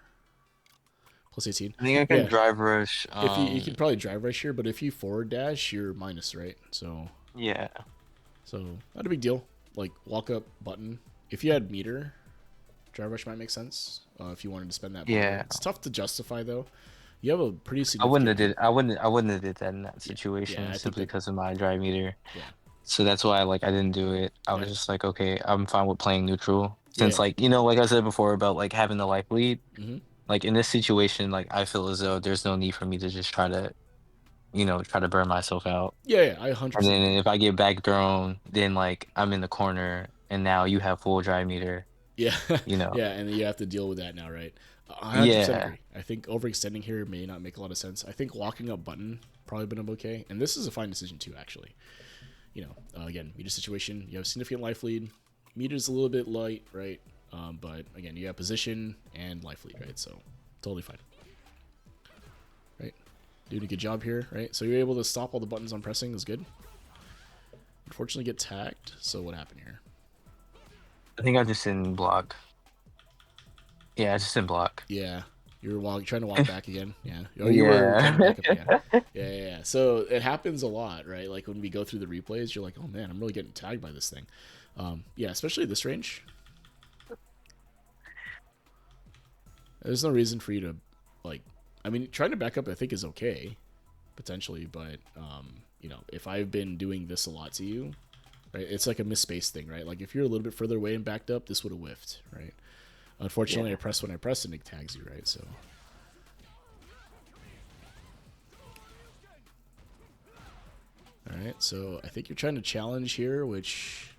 Plus 18. I think I can Yeah. drive rush. If you can probably drive rush here, but if you forward dash, you're minus, right? So Yeah. Not a big deal. Like, walk up button. If you had meter, drive rush might make sense. If you wanted to spend that bar. Yeah. It's tough to justify though. You have a pretty I significant. wouldn't have did. I wouldn't have did that in that situation I think simply that. because of my drive meter. Yeah. So that's why I didn't do it. I was Yeah. just like, okay, I'm fine with playing neutral. Since Yeah. like I said before about having the life lead, Mm-hmm. like in this situation, I feel as though there's no need for me to just try to burn myself out. Yeah. I And 100% then agree. if I get back thrown, then I'm in the corner and now you have full drive meter, Yeah, you know. yeah, and you have to deal with that now, right? I 100% Yeah. agree. I think overextending here may not make a lot of sense. I think walking up button probably been okay, and this is a fine decision too, actually. Again, meter situation, you have significant life lead. Meter's a little bit light, right? But again, you have position and life lead, right? So totally fine, right? Doing a good job here, right? So you're able to stop all the buttons on pressing is good. Unfortunately, get tagged. So what happened here? I think I just didn't block. Yeah, I just didn't block. Yeah, you were trying to walk back again. Yeah. Oh, you were trying to Yeah. back up again. Yeah. So it happens a lot, right? Like when we go through the replays, you're like, oh man, I'm really getting tagged by this thing. Yeah, especially this range. There's no reason for you to, I mean, trying to back up, I think, is okay, potentially, but, if I've been doing this a lot to you, right? It's like a misspaced thing, right? Like if you're a little bit further away and backed up, this would have whiffed, right? Unfortunately, Yeah. I press when I press and it tags you, right? So, all right. So I think you're trying to challenge here, which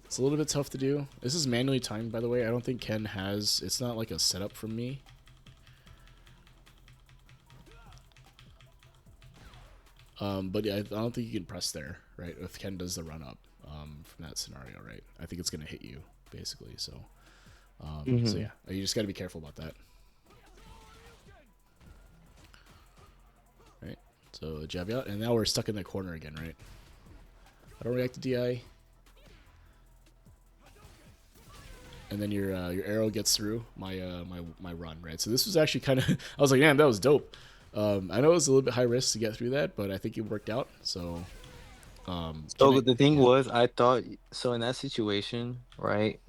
it's a little bit tough to do. This is manually timed, by the way. I don't think Ken has. It's not like a setup from me. But yeah, I don't think you can press there, right? If Ken does the run up from that scenario, right? I think it's gonna hit you basically. So Hmm. yeah, you just got to be careful about that, right? So jab out, and now we're stuck in the corner again, right? I don't react to DI, and then your arrow gets through my run, right? So this was actually kind of I was like, damn, that was dope. I know it was a little bit high risk to get through that, but I think it worked out. So can So I? the thing Yeah. was, I thought so in that situation, right?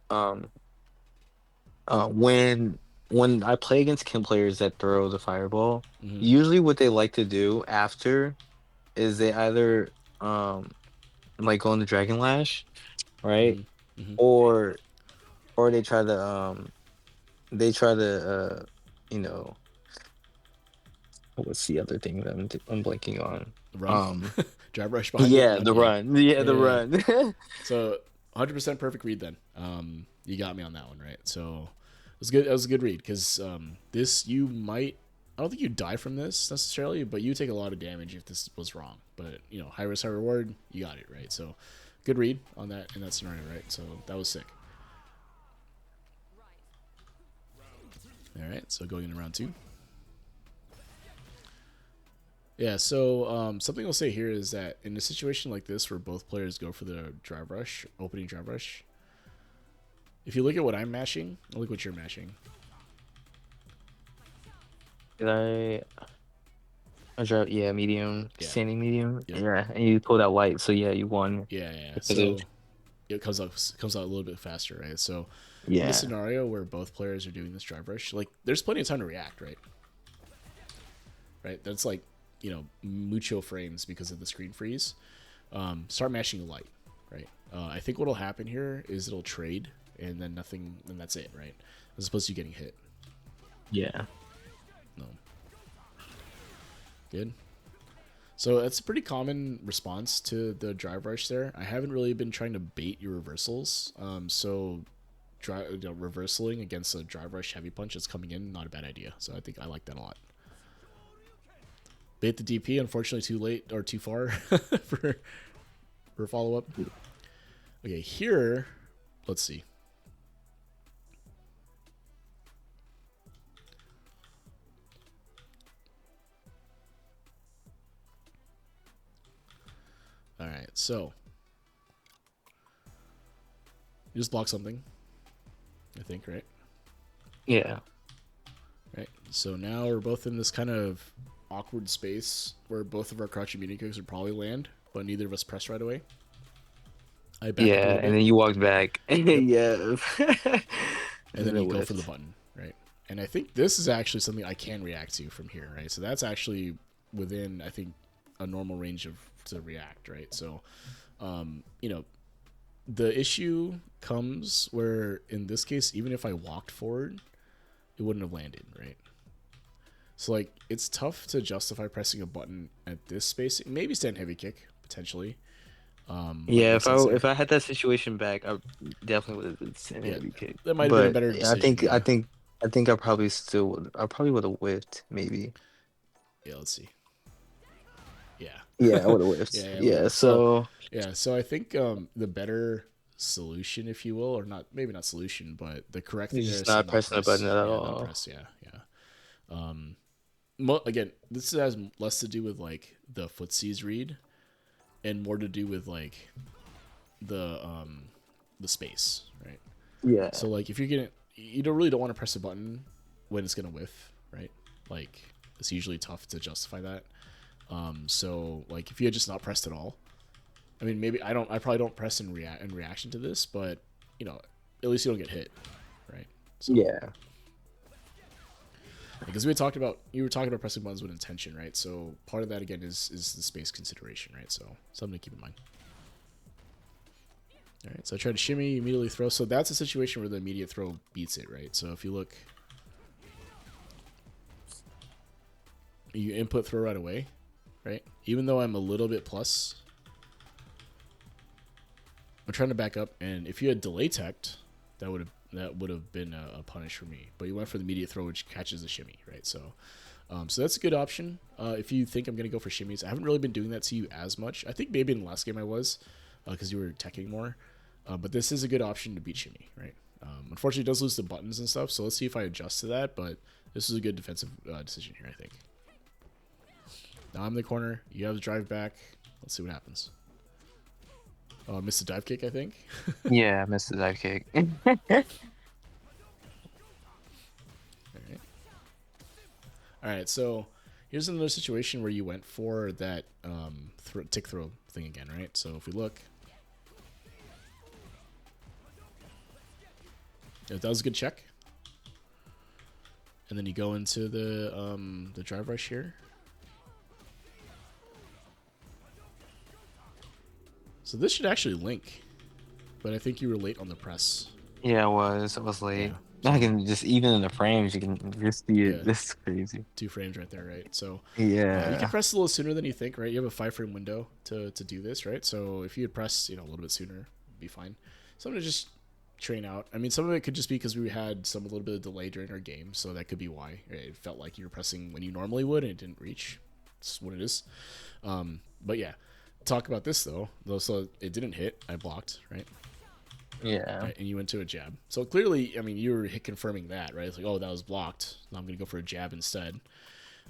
Um, when I play against Kim players that throw the fireball, Mm-hmm. usually what they like to do after is they either like go into Dragon Lash, right? Mm-hmm. Mm-hmm. Or or they try to you know, what's the other thing that I'm blanking on? Run, Um drive rush behind it, yeah, run. the Yeah, run. Yeah, yeah, the yeah. run. So 100% perfect read then. You got me on that one, right? So it was good. That was a good read because this you might. I don't think you die from this necessarily, but you take a lot of damage if this was wrong. But high risk, high reward. You got it right. So good read on that in that scenario, right? So that was sick. All right. So going into round two. Yeah. So something I'll say here is that in a situation like this where both players go for the drive rush, opening drive rush. If you look at what I'm mashing, look what you're mashing. Did I drop, yeah, medium, Yeah. standing medium. Yep. Yeah, and you pulled out light, so yeah, you won Yeah, yeah. because of So it comes out a little bit faster, right? So in this yeah. scenario where both players are doing this drive rush, like there's plenty of time to react, right? Right. That's like mucho frames because of the screen freeze. Start mashing light, right? I think what'll happen here is it'll trade and then nothing, and that's it, right? As opposed to you getting hit. Yeah. No, good. So that's a pretty common response to the drive rush there. I haven't really been trying to bait your reversals. So reversaling against a drive rush heavy punch that's coming in, not a bad idea. So I think I like that a lot. Bait the DP, unfortunately too late or too far for follow up. Okay, here, let's see. All right, so you just block something, I think, right? Yeah. Right. So now we're both in this kind of awkward space where both of our crouching meeting cooks would probably land, but neither of us press right away. I back up a Yeah, little and bit. then you walked back. Yep. Yeah. And And then then it you go for the whiffed. button, right? And I think this is actually something I can react to from here, right? So that's actually within, I think, a normal range of to react, right? So, you know, the issue comes where in this case, even if I walked forward, it wouldn't have landed, right? So like, it's tough to justify pressing a button at this space. Maybe stand heavy kick potentially, like Yeah, make sense there. if I had that situation back, I definitely would have sent a Yeah, heavy kick. that might have been a But better yeah, decision. Yeah, I think I probably still would I probably would have whiffed, maybe. yeah. Let's see. Yeah. Yeah, I would have Yeah, whiffed. yeah, it would Yeah, have. So, so yeah, so I think the better solution, if you will, or not, maybe not solution, but the correct you're thing there just is to not not pressing the button press. at Yeah, not all. press. Yeah, yeah. Again, this has less to do with like the footsies read and more to do with like the space, right? Yeah. So like if you're gonna, you don't really don't want to press a button when it's gonna whiff, right? Like it's usually tough to justify that. So like if you had just not pressed at all, I mean maybe I probably don't press in reaction to this, but at least you don't get hit, right? So Yeah. because you were talking about pressing buttons with intention, right? So part of that again is the space consideration, right? So something to keep in mind. All right, so I try to shimmy, immediately throw. So that's a situation where the immediate throw beats it, right? So if you look, you input throw right away, right? Even though I'm a little bit plus, I'm trying to back up, and if you had delay teched, that would have been a punish for me. But you went for the immediate throw, which catches the shimmy, right? So that's a good option if you think I'm gonna go for shimmies. I haven't really been doing that to you as much. I think maybe in the last game I was, because you were teching more. But this is a good option to beat shimmy, right? Unfortunately, it does lose the buttons and stuff. So let's see if I adjust to that. But this is a good defensive decision here, I think. Now I'm in the corner. You have the drive back. Let's see what happens. Oh, I missed the dive kick, I think. Yeah, I missed the dive kick. All right. All right. So here's another situation where you went for that tick throw thing again, right? So if we look, that was a good check. And then you go into the drive rush here. So this should actually link, but I think you were late on the press. Yeah, I was Yeah. late. I So can just even in the frames, you can just see it. yeah, This is crazy. 2 frames right there, right? So you can Yeah. press a little sooner than you think, right? You have a 5 frame window to do this, right? So if you had pressed, a little bit sooner, it'd be fine. So I'm gonna just train out. I mean, some of it could just be because we had a little bit of delay during our game, so that could be why it felt like you were pressing when you normally would and it didn't reach. That's what it is. But yeah, talk about this though. So it didn't hit. I blocked, right? Yeah. Right, and you went to a jab. So clearly, I mean, you were confirming that, right? It's like, oh, that was blocked. Now I'm going to go for a jab instead.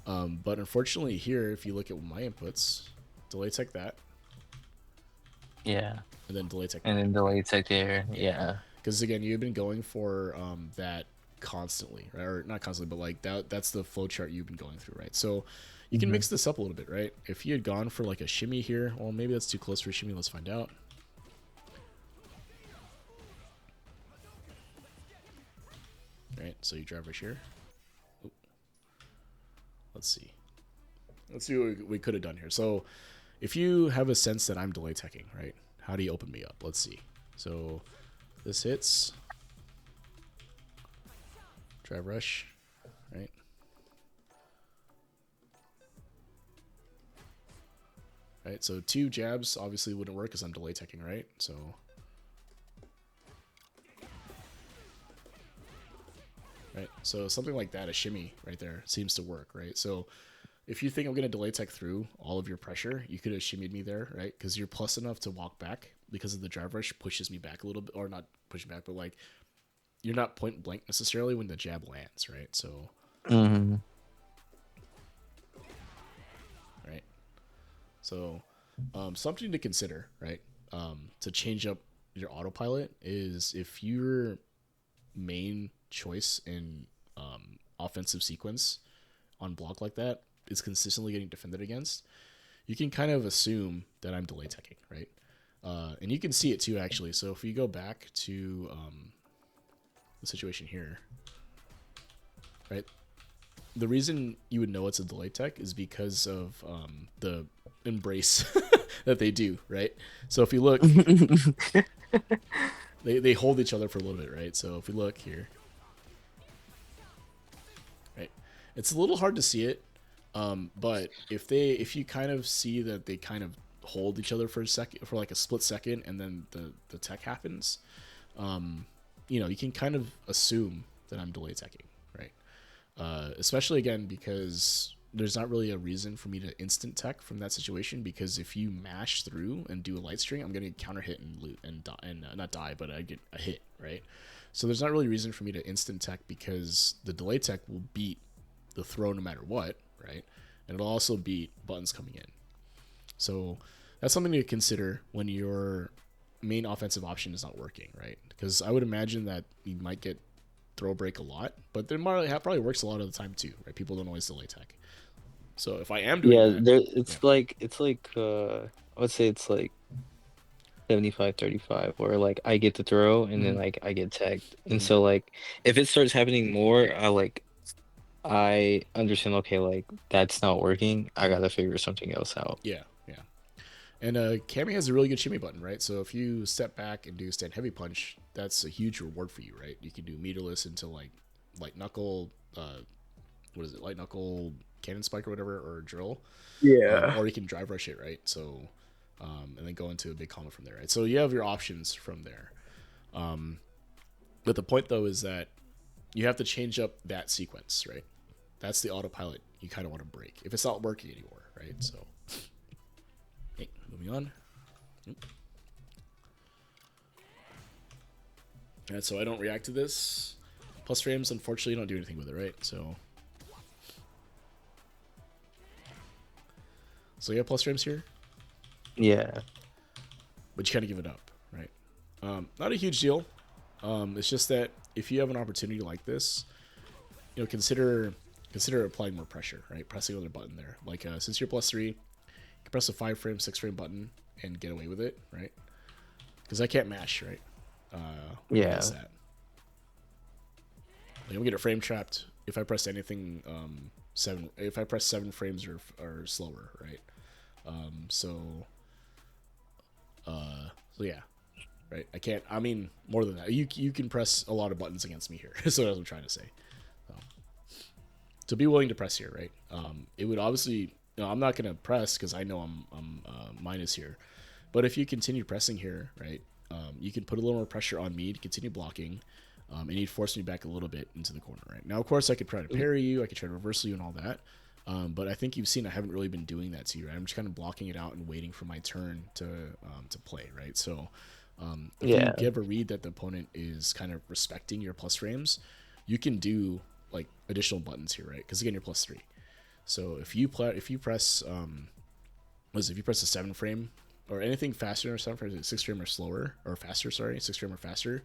But unfortunately, here, if you look at my inputs, delay tech that, Yeah. and then delay tech And that. then delay tech there. Yeah. Yeah. Because again, you've been going for that constantly, right? Or not constantly, but like that's the flow chart you've been going through, right? So you can Hmm. mix this up a little bit, right? If you had gone for like a shimmy here, well, maybe that's too close for a shimmy. Let's find out. Right, so you drive right here. Oop. Let's see. Let's see what we could have done here. So if you have a sense that I'm delay teching, right? How do you open me up? Let's see. So this hits. Drive rush, right? Right, so 2 jabs obviously wouldn't work because I'm delay teching, right? So right, so something like that, a shimmy right there seems to work, right? So if you think I'm going to delay tech through all of your pressure, you could have shimmied me there, right? Because you're plus enough to walk back because of the drive rush pushes me back a little bit, or not pushing back, but like you're not point blank necessarily when the jab lands, right? So, Hmm. right. So, something to consider, right? To change up your autopilot is if your main choice in offensive sequence on block like that is consistently getting defended against, you can kind of assume that I'm delay teching, right? And you can see it too, actually. So if you go back to the situation here, right? The reason you would know it's a delay tech is because of the embrace that they do, right? So if you look, they hold each other for a little bit, right? So if we look here, right, it's a little hard to see it, but if you kind of see that they kind of hold each other for a second, for like a split second, and then the tech happens, you can kind of assume that I'm delay teching, right? Especially again because there's not really a reason for me to instant tech from that situation, because if you mash through and do a light string, I'm gonna counter hit and not die, but I get a hit, right? So there's not really a reason for me to instant tech because the delay tech will beat the throw no matter what, right? And it'll also beat buttons coming in. So that's something to consider when your main offensive option is not working, right? Because I would imagine that you might get throw break a lot, but there probably works a lot of the time too, right? People don't always delay tech. So if I am doing Yeah, that, there yeah, it's like I would say it's like 75-35, where like I get the throw and then mm-hmm, like I get tagged. And mm-hmm, so like if it starts happening more, I understand, okay, like that's not working. I gotta figure something else out. yeah, yeah. And Cammy has a really good shimmy button, right? So if you step back and do stand heavy punch, that's a huge reward for you, right? You can do meterless into like light knuckle, what is it, light knuckle cannon spike or whatever, or drill, Yeah. or you can drive rush it, right? So, and then go into a big combo from there, right? So you have your options from there. But the point though is that you have to change up that sequence, right? That's the autopilot you kind of want to break if it's not working anymore, right? So, hey, moving on. And so I don't react to this. Plus frames, unfortunately, don't do anything with it, right? So you have plus frames here, Yeah. but you kind of give it up, right? Not a huge deal. It's just that if you have an opportunity like this, consider applying more pressure, right? Pressing another button there. Like since you're plus 3, you can press a 5-frame, 6-frame button and get away with it, right? Because I can't mash, right? Yeah. That. Like, I'm gonna get frame trapped if I press anything if I press 7 frames or slower, right? So yeah, right. I can't. I mean, more than that. You can press a lot of buttons against me here. So that's what I'm trying to say. So be willing to press here, right? It would obviously. I'm not gonna press because I know I'm minus here. But if you continue pressing here, right, you can put a little more pressure on me to continue blocking, and you'd force me back a little bit into the corner, right? Now, of course, I could try to parry you, I could try to reversal you and all that, but I think you've seen I haven't really been doing that to you, right? I'm just kind of blocking it out and waiting for my turn to play, right? So if you Yeah. give a read that the opponent is kind of respecting your plus frames, you can do like additional buttons here, right? Because again, you're plus 3. So if you press if you press a 7-frame or anything faster than a 7-frame, 6-frame or slower or faster, sorry, 6-frame or faster,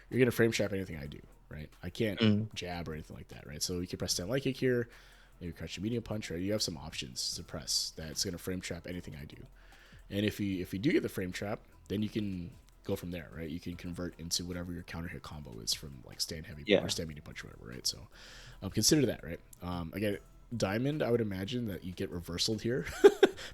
you're gonna frame trap anything I do, right? I can't Mm. jab or anything like that, right? So you can press stand light kick here, maybe crouch a medium punch, right? You have some options to press that's gonna frame trap anything I do. And if you do get the frame trap, then you can go from there, right? You can convert into whatever your counter hit combo is from like stand heavy Yeah. or stand medium punch or whatever, right? So consider that, right? Again, diamond, I would imagine that you get reversaled here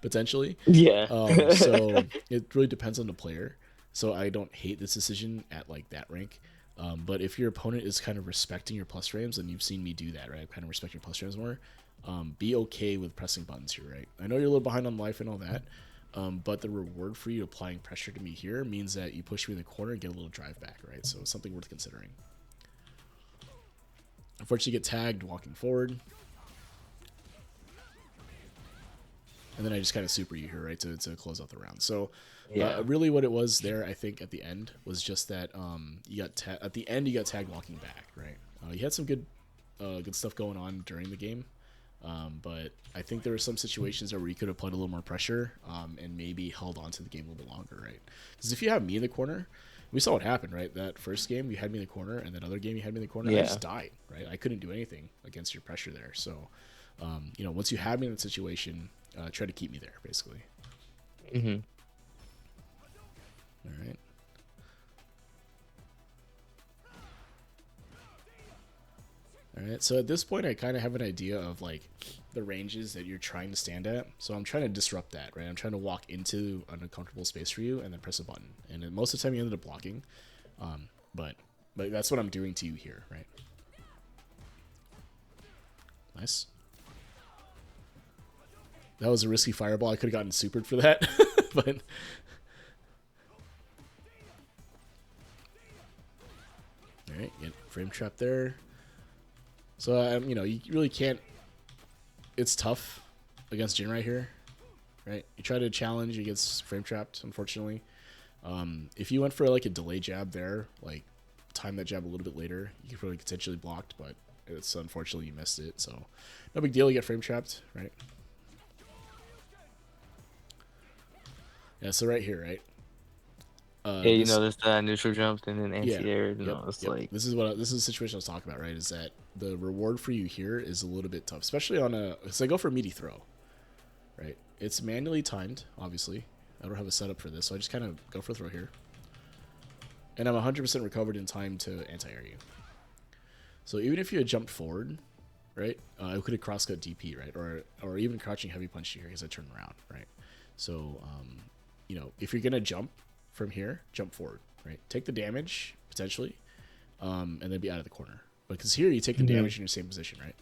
potentially. Yeah. So it really depends on the player. So I don't hate this decision at like that rank. But if your opponent is kind of respecting your plus frames, and you've seen me do that, right? I kind of respect your plus frames more. Be okay with pressing buttons here, right? I know you're a little behind on life and all that, but the reward for you applying pressure to me here means that you push me in the corner and get a little drive back, right? So it's something worth considering. Unfortunately, you get tagged walking forward. And then I just kind of super you here, right, to close out the round. So Yeah. really what it was there, I think, at the end was just that you got at the end you got tagged walking back, right? You had some good stuff going on during the game, but I think there were some situations where you could have put a little more pressure and maybe held on to the game a little bit longer, right? Because if you have me in the corner, we saw what happened, right? That first game you had me in the corner, and that other game you had me in the corner. I Yeah. just died, right? I couldn't do anything against your pressure there. So, once you had me in that situation, try to keep me there, basically. Mm-hmm. All right. All right. So at this point, I kind of have an idea of like the ranges that you're trying to stand at. So I'm trying to disrupt that, right? I'm trying to walk into an uncomfortable space for you and then press a button. And then most of the time, you ended up blocking. But that's what I'm doing to you here, right? Nice. That was a risky fireball. I could have gotten supered for that, but. All right, get frame trap there. So you really can't. It's tough against Jin right here, right? You try to challenge, he gets frame trapped. Unfortunately, if you went for like a delay jab there, like time that jab a little bit later, you could probably potentially blocked, but it's unfortunately you missed it. So no big deal. You get frame trapped, right? Yeah. So right here, right? Yeah, you notice that neutral jumped and then Yeah. anti-air, Yep. it's Yep. like, This is the situation I was talking about, right? Is that the reward for you here is a little bit tough, especially on a. So I go for a meaty throw, right? It's manually timed, obviously. I don't have a setup for this, so I just kind of go for a throw here, and I'm 100% recovered in time to anti-air you. So even if you had jumped forward, right, I could have crosscut DP, right, or even crouching heavy punch here because I turned around, right. So if you're gonna jump from here, jump forward, right? Take the damage potentially, and then be out of the corner. Because here you take the Hmm. damage in your same position, right?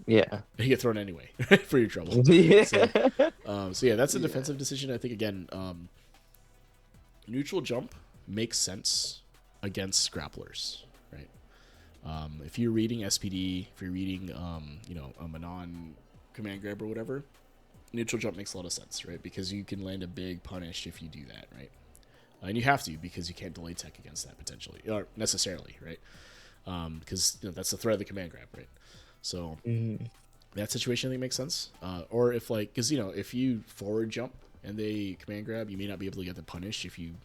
Yeah. And you get thrown anyway for your trouble. Yeah. So yeah, that's a Yeah. defensive decision. I think again, neutral jump makes sense against grapplers, right? If you're reading SPD, if you're reading, a Manon command grab or whatever, neutral jump makes a lot of sense, right? Because you can land a big punish if you do that, right? And you have to because you can't delay tech against that potentially or necessarily, right? Because that's the threat of the command grab, right? So Hmm. that situation I think makes sense. Or if because if you forward jump and they command grab, you may not be able to get the punish if you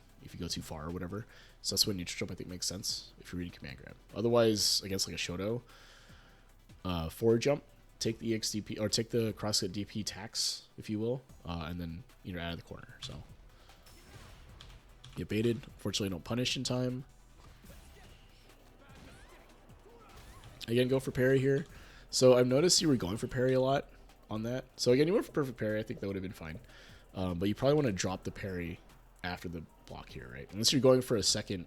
go too far or whatever. So that's when neutral jump I think makes sense if you're reading command grab. Otherwise, against like a Shoto, forward jump, take the EXDP or take the crosscut DP tax if you will, and then you're out of the corner. So get baited. Unfortunately, don't punish in time. Again, go for parry here. So I've noticed you were going for parry a lot on that. So again, you went for perfect parry. I think that would have been fine. But you probably want to drop the parry after the block here, right? Unless you're going for a second,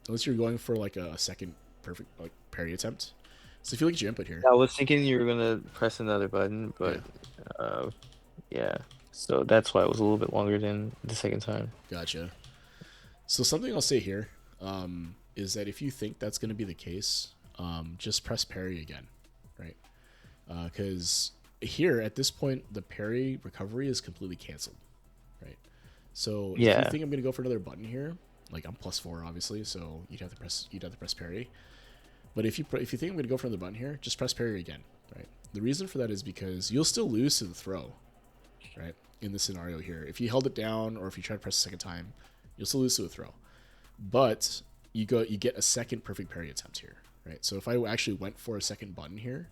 unless you're going for like a second perfect like parry attempt. So if you look at your input here, I was thinking you were gonna press another button, yeah, but uh, yeah. So that's why it was a little bit longer than the second time. gotcha. So something I'll say here is that if you think that's going to be the case, just press parry again, right? Because here at this point, the parry recovery is completely canceled, right? So if you Yeah. think I'm going to go for another button here, like I'm +4 obviously, so you'd have to press parry. But if you think I'm going to go for another button here, just press parry again, right? The reason for that is because you'll still lose to the throw, right? In this scenario here, if you held it down or if you try to press a second time, you'll still lose to a throw. But you get a second perfect parry attempt here, right? So if I actually went for a second button here,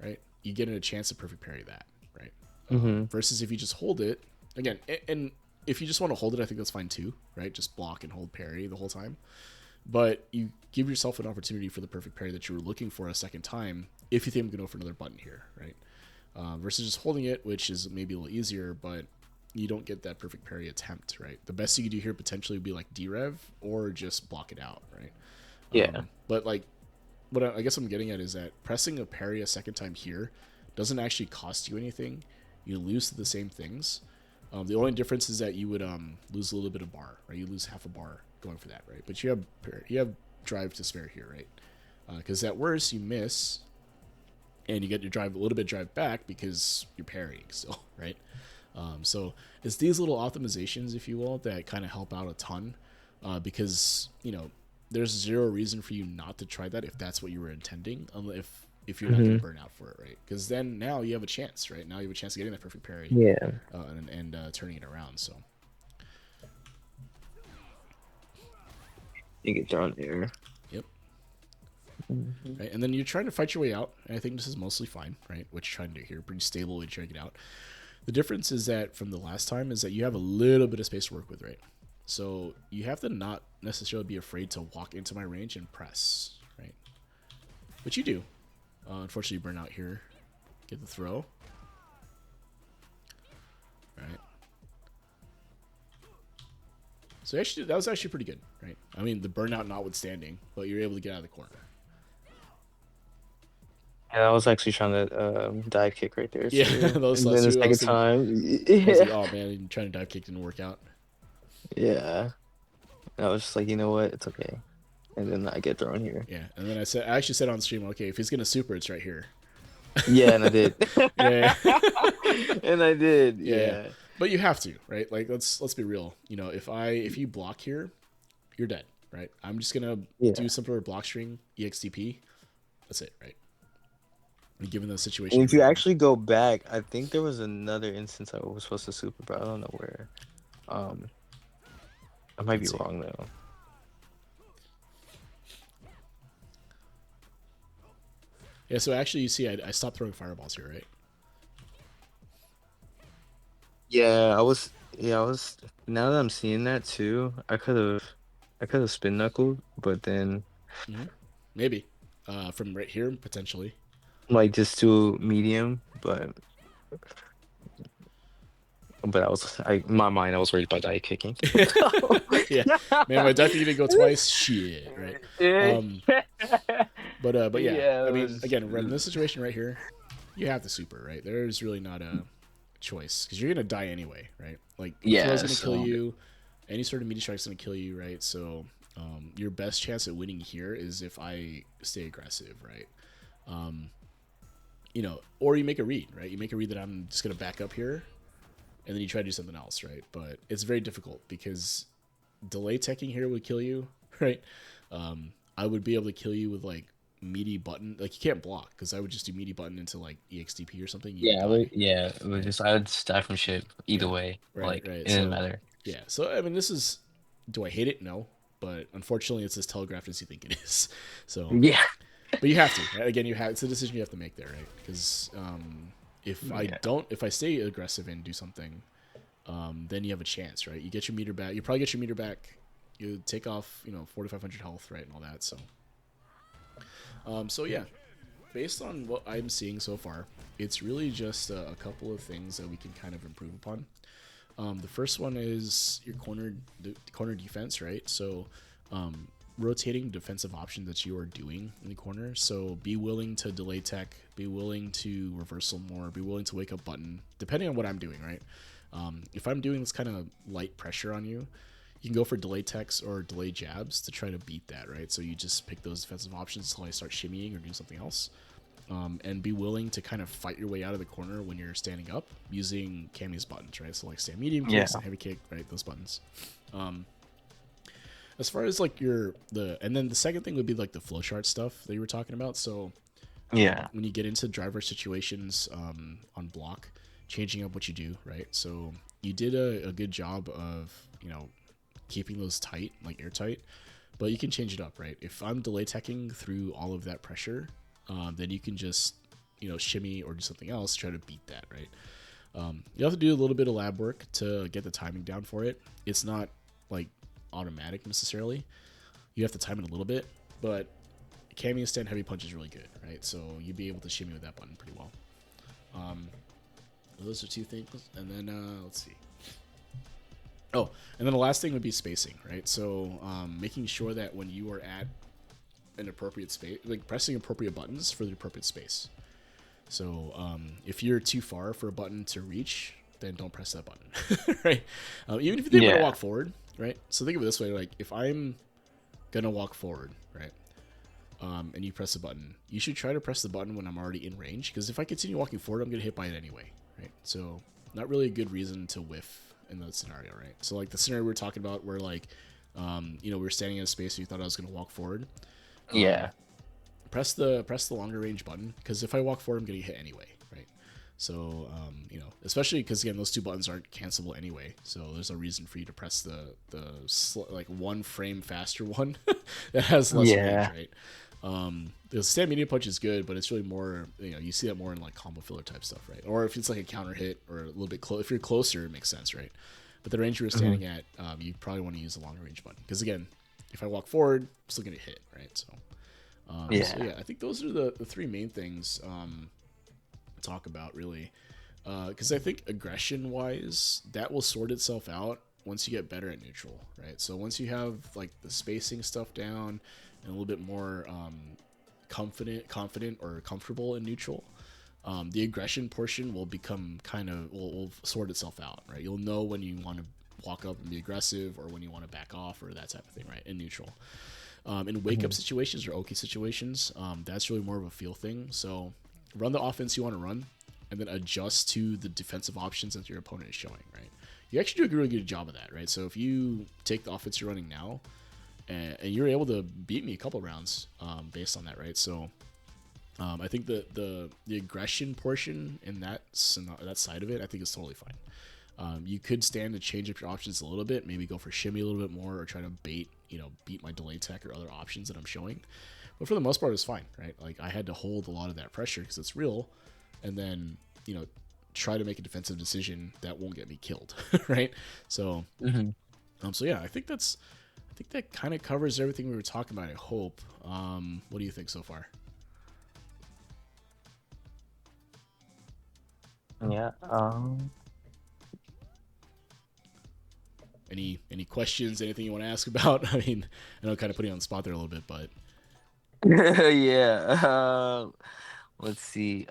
right, you get a chance to perfect parry that, right? Hmm. Versus if you just hold it again, and if you just want to hold it, I think that's fine too, right? Just block and hold parry the whole time. But you give yourself an opportunity for the perfect parry that you were looking for a second time if you think I'm going to go for another button here, right? Versus just holding it, which is maybe a little easier, but you don't get that perfect parry attempt, right? The best you could do here potentially would be like derev or just block it out, right? Yeah. But like, what I guess I'm getting at is that pressing a parry a second time here doesn't actually cost you anything. You lose to the same things. The only difference is that you would lose a little bit of bar, right? You lose half a bar going for that, right? But you have drive to spare here, right? Because at worst you miss, and you get your drive a little bit drive back because you're parrying still, right? So it's these little optimizations, if you will, that kind of help out a ton, because there's zero reason for you not to try that if that's what you were intending, if you're not going Hmm. to burn out for it, right? Because then now you have a chance, right? Now you have a chance of getting that perfect parry, Yeah. and turning it around. So You get thrown there. yep. Hmm. Right, and then you're trying to fight your way out, and I think this is mostly fine, right? What you're trying to do here, pretty stable way to try to get out. The difference is that from the last time is that you have a little bit of space to work with, right? So you have to not necessarily be afraid to walk into my range and press, right? Which you do. Unfortunately, you burn out here. Get the throw. Right. So actually, that was actually pretty good, right? I mean, the burnout notwithstanding, but you're able to get out of the corner. Yeah, I was actually trying to dive kick right there Yeah, too. those And then last the two, second time, I was like, yeah. oh man, trying to dive kick didn't work out. Yeah. And I was just like, you know what? It's okay. And then I get thrown here. Yeah, and then I actually said on stream, okay, if he's gonna super, it's right here. Yeah, and I did. Yeah, And I did. yeah, Yeah. but you have to, right? Like let's be real. If you block here, you're dead, right? I'm just gonna do Yeah. some sort of block string EXTP. That's it, right? Given the And situation if you're you in. actually go back, I think there was another instance I was supposed to super, but I don't know where. Um, I might be Let's see. wrong though. Yeah, so actually, you see, I stopped throwing fireballs here, right? Yeah, I was. Yeah, I was. Now that I'm seeing that too, I could have spin knuckled, but then Mm-hmm. Maybe from right here potentially. like just to medium, but but in my mind, I was worried about die kicking. Yeah, man, my death didn't go twice. Shit, right? Yeah, Um, but yeah, yeah, I mean, again, in this situation right here, you have the super, right? There's really not a choice because you're gonna die anyway, right? Like the throw's yeah. gonna kill So you, any sort of meteor strike's gonna kill you, right? So your best chance at winning here is if I stay aggressive, right? Um, or you make a read, right? You make a read that I'm just gonna back up here, and then you try to do something else, right? But it's very difficult because delay teching here would kill you, right? I would be able to kill you with like meaty button. Like you can't block because I would just do meaty button into like EXDP or something. You would die, yeah, it was right? just I would just die from shit either Yeah, way. right, Like right. it didn't So matter. yeah, so I mean, this is. Do I hate it? No, but unfortunately, it's as telegraphed as you think it is. So, Yeah, but you have to. Right? Again, you have. It's a decision you have to make there, right? Because yeah, if I stay aggressive and do something, then you have a chance, right? You get your meter back. You probably get your meter back. You take off, 4,500 health, right, and all that. So yeah, based on what I'm seeing so far, it's really just a couple of things that we can kind of improve upon. The first one is your corner defense, right? So, rotating defensive options that you are doing in the corner. So be willing to delay tech, be willing to reversal more, be willing to wake up button, depending on what I'm doing, right? If I'm doing this kind of light pressure on you, you can go for delay techs or delay jabs to try to beat that, right? So you just pick those defensive options until I start shimmying or doing something else. And be willing to kind of fight your way out of the corner when you're standing up using Cammy's buttons, right? So like stand medium kick, yeah, stand heavy kick, right? Those buttons. Um, as far as like and then the second thing would be like the flowchart stuff that you were talking about. So yeah, when you get into driver situations on block, changing up what you do, right? So you did a good job of keeping those tight, like airtight, but you can change it up, right? If I'm delay teching through all of that pressure, then you can just shimmy or do something else, try to beat that, right? You have to do a little bit of lab work to get the timing down for it. It's not like automatic necessarily. You have to time it a little bit, but Cammy and stand heavy punch is really good, right? So you'd be able to shimmy with that button pretty well. Um, those are two things, and then let's see. Oh, and then the last thing would be spacing, right? So making sure that when you are at an appropriate space, like pressing appropriate buttons for the appropriate space. So if you're too far for a button to reach, then don't press that button, right? Even if you think I'm gonna yeah, walk forward, right? So think of it this way: like if I'm gonna walk forward, right, and you press the button, you should try to press the button when I'm already in range, because if I continue walking forward, I'm gonna hit by it anyway, right? So not really a good reason to whiff in that scenario, right? So like the scenario we were talking about, where like we were standing in a space, and you thought I was gonna walk forward. Um, yeah, press the longer range button, because if I walk forward, I'm gonna get hit anyway, right? So especially because again, those two buttons aren't cancelable anyway. So there's a reason for you to press like one frame faster one that has less range, yeah, right? The stand medium punch is good, but it's really more you see that more in like combo filler type stuff, right? Or if it's like a counter hit or a little bit close. If you're closer, it makes sense, right? But the range you were hmm standing at, you probably want to use the longer range button, because again, if I walk forward, I'm still gonna hit, right? So yeah, yeah, I think those are the three main things to talk about really, because I think aggression wise, that will sort itself out once you get better at neutral, right? So once you have like the spacing stuff down and a little bit more confident or comfortable in neutral, the aggression portion will become will sort itself out, right? You'll know when you want to walk up and be aggressive, or when you want to back off, or that type of thing, right? In neutral. In wake up hmm situations or OK situations, that's really more of a feel thing. So run the offense you want to run, and then adjust to the defensive options that your opponent is showing, right? You actually do a really good job of that, right? So if you take the offense you're running now, and you're able to beat me a couple rounds based on that, right? So I think the aggression portion in that side of it, I think is totally fine. You could stand to change up your options a little bit, maybe go for shimmy a little bit more, or try to beat my delay tech or other options that I'm showing. But for the most part, it's fine, right? Like I had to hold a lot of that pressure because it's real, and then try to make a defensive decision that won't get me killed, right? So, hmm so yeah, I think that kind of covers everything we were talking about. I hope. What do you think so far? yeah. Any questions? Anything you want to ask about? I mean, I know kind of putting you on the spot there a little bit, but Yeah. Let's see.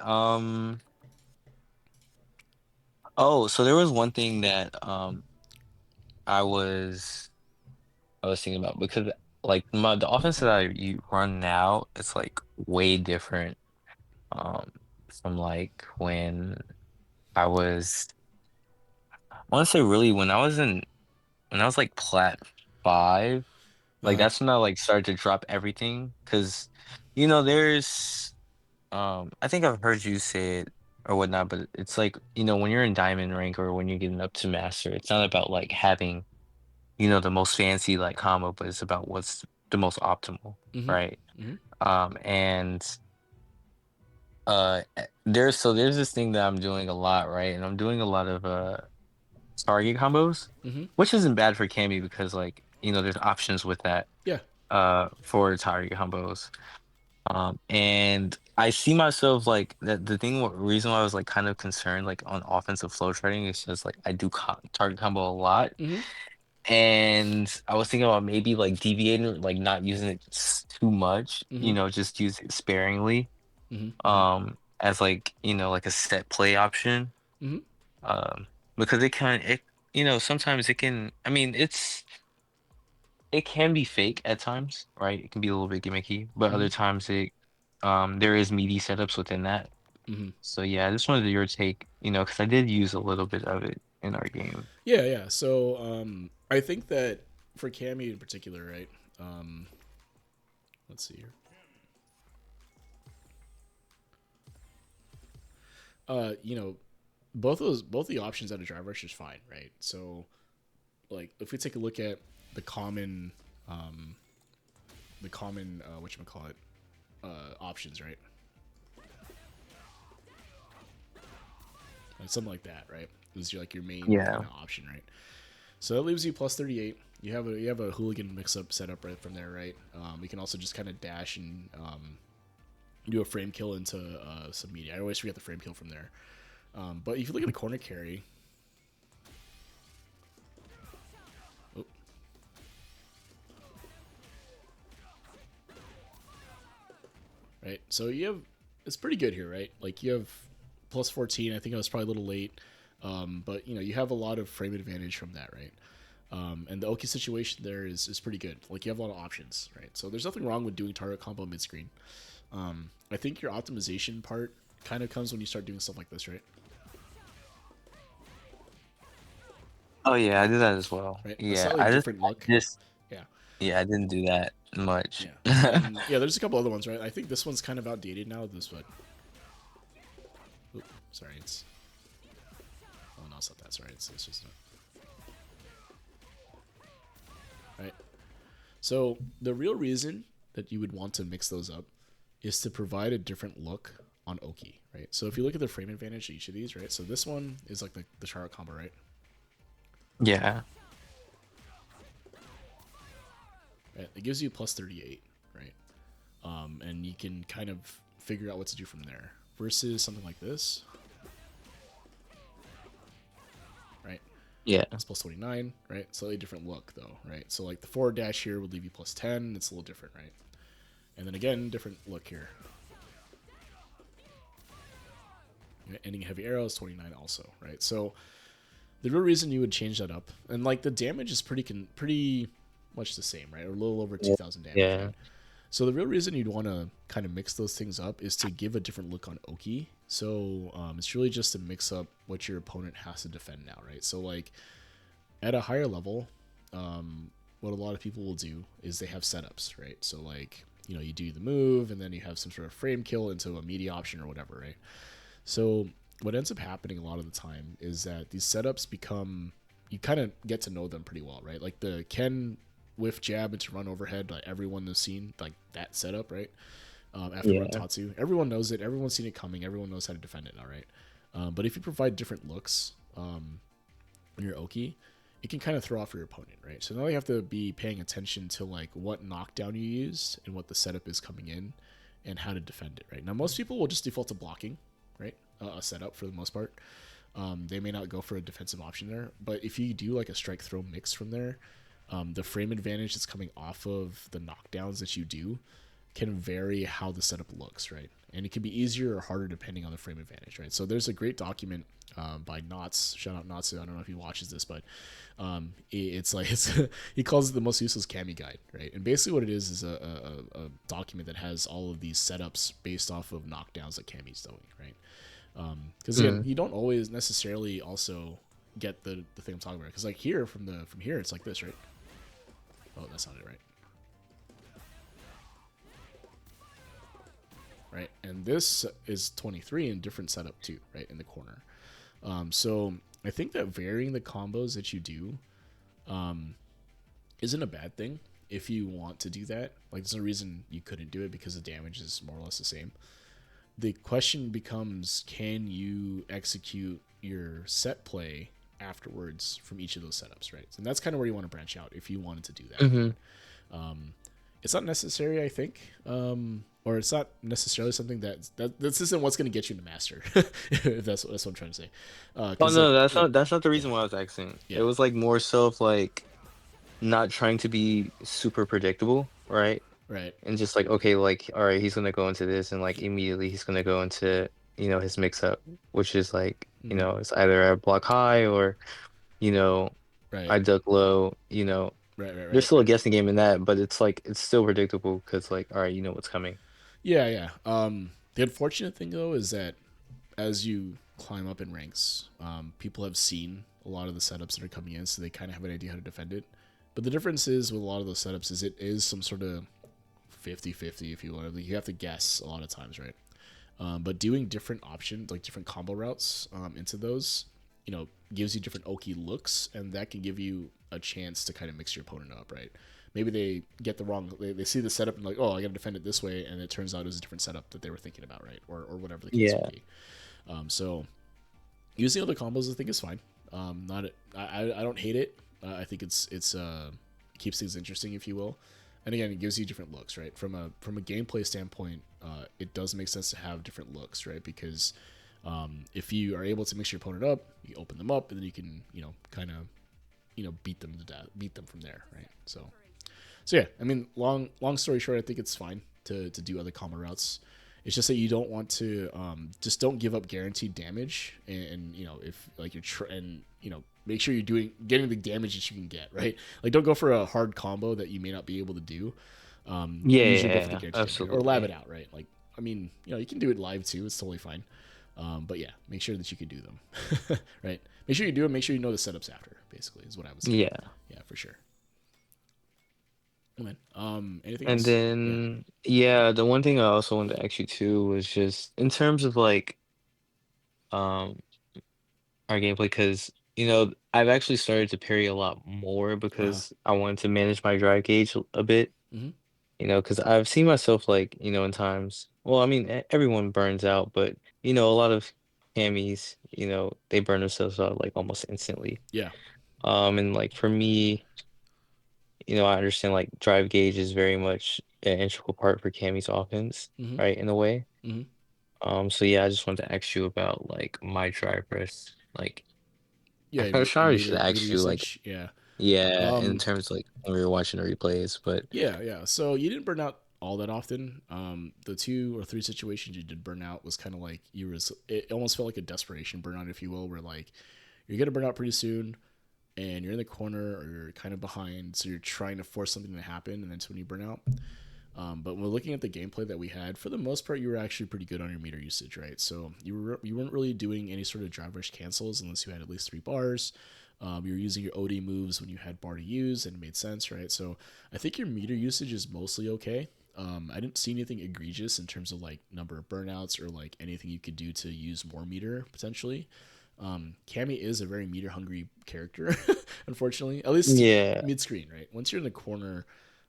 Oh, so there was one thing that I was I was thinking about because like the offense that I you run now, it's like way different um from like I was I want to say really when I was like plat 5, like uh, that's when I like started to drop everything because you know there's I think I've heard you say it or whatnot, but it's like, when you're in diamond rank or when you're getting up to master, it's not about like having, the most fancy like combo, but it's about what's the most optimal, mm-hmm, right? mm-hmm, And there's this thing that I'm doing a lot, right? And I'm doing a lot of target combos, mm-hmm. which isn't bad for Cammy because like, there's options with that Yeah. for target combos. And I see myself like that reason why I was like kind of concerned like on offensive flow trading is just like I do target combo a lot. Mm-hmm, And I was thinking about maybe like deviating, like not using it too much, mm-hmm, just use it sparingly, mm-hmm, mm-hmm, as like, like a set play option. mm-hmm, Um, because sometimes it can, I mean, it can be fake at times, right? It can be a little bit gimmicky, but mm-hmm, other times there is meaty setups within that. mm-hmm. So yeah, I just wanted your take, because I did use a little bit of it in our game. Yeah, yeah. So I think that for Cammy in particular, right? Um, let's see here. You know, both the options out of driver rush is fine, right? So like if we take a look at the common um, what you call it options, right? Like something like that, right? Is your like your main kind Yeah. of option, right? So that leaves you plus 38. You have a hooligan mix up set up right from there, right? You can also just kind of dash and do a frame kill into some media. I always forget the frame kill from there. But if you look at the corner carry, oh, right? So you have it's pretty good here, right? Like you have plus 14. I think I was probably a little late, but you have a lot of frame advantage from that, right? And the Oki situation there is pretty good. Like you have a lot of options, right? So there's nothing wrong with doing target combo mid screen. I think your optimization part kind of comes when you start doing stuff like this, right? Oh yeah, I did that as well. Right, a Yeah, slightly different look. Yeah, yeah, I didn't do that much. yeah, and then yeah, there's a couple other ones, right? I think this one's kind of outdated now. This one, sorry, it's oh no, it's not that. Sorry, it's just not right. So the real reason that you would want to mix those up is to provide a different look on Oki, right? So if you look at the frame advantage of each of these, right? So this one is like the chart combo, right? Yeah. Right? It gives you plus 38, right? And you can kind of figure out what to do from there. Versus something like this, right? Yeah. It's plus 29, right? Slightly different look though, right? So like the forward dash here would leave you plus 10. It's a little different, right? And then again, different look here. Ending heavy arrows, 29 also, right? So the real reason you would change that up, and like the damage is pretty much the same, right? Or a little over Yeah. 2,000 damage, Yeah. right? So the real reason you'd want to kind of mix those things up is to give a different look on Oki. So it's really just to mix up what your opponent has to defend now, right? So like at a higher level, what a lot of people will do is they have setups, right? So like you do the move and then you have some sort of frame kill into a media option or whatever, right? So what ends up happening a lot of the time is that these setups become you kind of get to know them pretty well, right? Like the Ken whiff jab into run overhead, like everyone has seen like that setup, right? After run Yeah. Tatsu, everyone knows it. Everyone's seen it coming. Everyone knows how to defend it now, right? But if you provide different looks in your Oki, it can kind of throw off your opponent, right? So now you have to be paying attention to like what knockdown you used and what the setup is coming in and how to defend it, right? Now most people will just default to blocking, right? A setup for the most part. They may not go for a defensive option there, but if you do like a strike throw mix from there, the frame advantage that's coming off of the knockdowns that you do can vary how the setup looks, right? And it can be easier or harder depending on the frame advantage, right? So there's a great document by Knots. Shout out Knots. I don't know if he watches this, but it's like he calls it the most useless Cammy guide, right? And basically what it is a document that has all of these setups based off of knockdowns that Cammy's doing, right? Because again, Mm. you don't always necessarily also get the thing I'm talking about. Because like here from here, it's like this, right? Oh, that's not it, right? Right, and this is 23 in different setup too, right in the corner. So I think that varying the combos that you do isn't a bad thing if you want to do that. Like, there's no reason you couldn't do it because the damage is more or less the same. The question becomes, can you execute your set play afterwards from each of those setups, right? And that's kind of where you want to branch out if you wanted to do that, Hmm. right? It's not necessary, I think, or it's not necessarily something that this isn't what's going to get you to master, if that's what I'm trying to say. Oh Because no, like, that's not the yeah, reason why I was asking. It yeah, was like more so of like not trying to be super predictable, right? right, And just like, okay, like, all right, he's gonna go into this, and like immediately he's gonna go into, his mix up, which is like, mm-hmm. it's either I block high or, you know, Right, I duck low, right, right, there's right, still a right. guessing game in that, but it's like it's still predictable because like, all right, you know what's coming. Yeah, yeah. The unfortunate thing though is that as you climb up in ranks, people have seen a lot of the setups that are coming in, so they kind of have an idea how to defend it. But the difference is with a lot of those setups is it is some sort of 50-50, if you want. You have to guess a lot of times, right? But doing different options, like different combo routes into those, gives you different oki looks, and that can give you a chance to kind of mix your opponent up, right? Maybe they get the wrong, they see the setup and like, oh, I got to defend it this way, and it turns out it was a different setup that they were thinking about, right? Or whatever the case may Yeah. be. So using other combos, I think is fine. Not, I don't hate it. I think it keeps things interesting, if you will. And again, it gives you different looks, right? From a gameplay standpoint, it does make sense to have different looks, right? Because if you are able to mix your opponent up, you open them up, and then you can, kind of, beat them to death, beat them from there, right? So yeah, I mean, long story short, I think it's fine to do other combo routes. It's just that you don't want to just don't give up guaranteed damage, and if like and make sure you're getting the damage that you can get, right? Like, don't go for a hard combo that you may not be able to do. Yeah, Usually go yeah, for the yeah, guaranteed damage or lab it absolutely. out, right? Like, I mean, you can do it live too. It's totally fine. But yeah, make sure that you can do them, right? Make sure you do it. Make sure you know the setups after. Basically, is what I would say. Yeah. Yeah, for sure. Oh, man. Anything And else? Yeah. then, yeah, the one thing I also wanted to ask you too was just in terms of like um our gameplay, because I've actually started to parry a lot more Uh huh. because I wanted to manage my drive gauge a bit. Mm-hmm. Because I've seen myself like, in times, well, I mean, everyone burns out, but a lot of camis, they burn themselves out like almost instantly. Yeah. And like for me, I understand like drive gauge is very much an integral part for Cammy's offense, Mm-hmm. right? In a way. Mm-hmm. So yeah, I just wanted to ask you about like my drive press. Like Yeah. I Your probably should meter ask you like, usage. Yeah. yeah, in Um. terms of like when we were watching the replays, but Yeah. Yeah. So you didn't burn out all that often. The 2 or 3 situations you did burn out was kind of like It almost felt like a desperation burnout, if you will, where like you're gonna burn out pretty soon, and you're in the corner or you're kind of behind, so you're trying to force something to happen, and that's when you burn out. But when we're looking at the gameplay that we had, for the most part, you were actually pretty good on your meter usage, right? So you weren't really doing any sort of drive rush cancels unless you had at least 3 bars. You were using your OD moves when you had bar to use, and it made sense, right? So I think your meter usage is mostly okay. I didn't see anything egregious in terms of like number of burnouts or like anything you could do to use more meter potentially. Cammy is a very meter hungry character, unfortunately. At least yeah, mid screen, right? Once you're in the corner,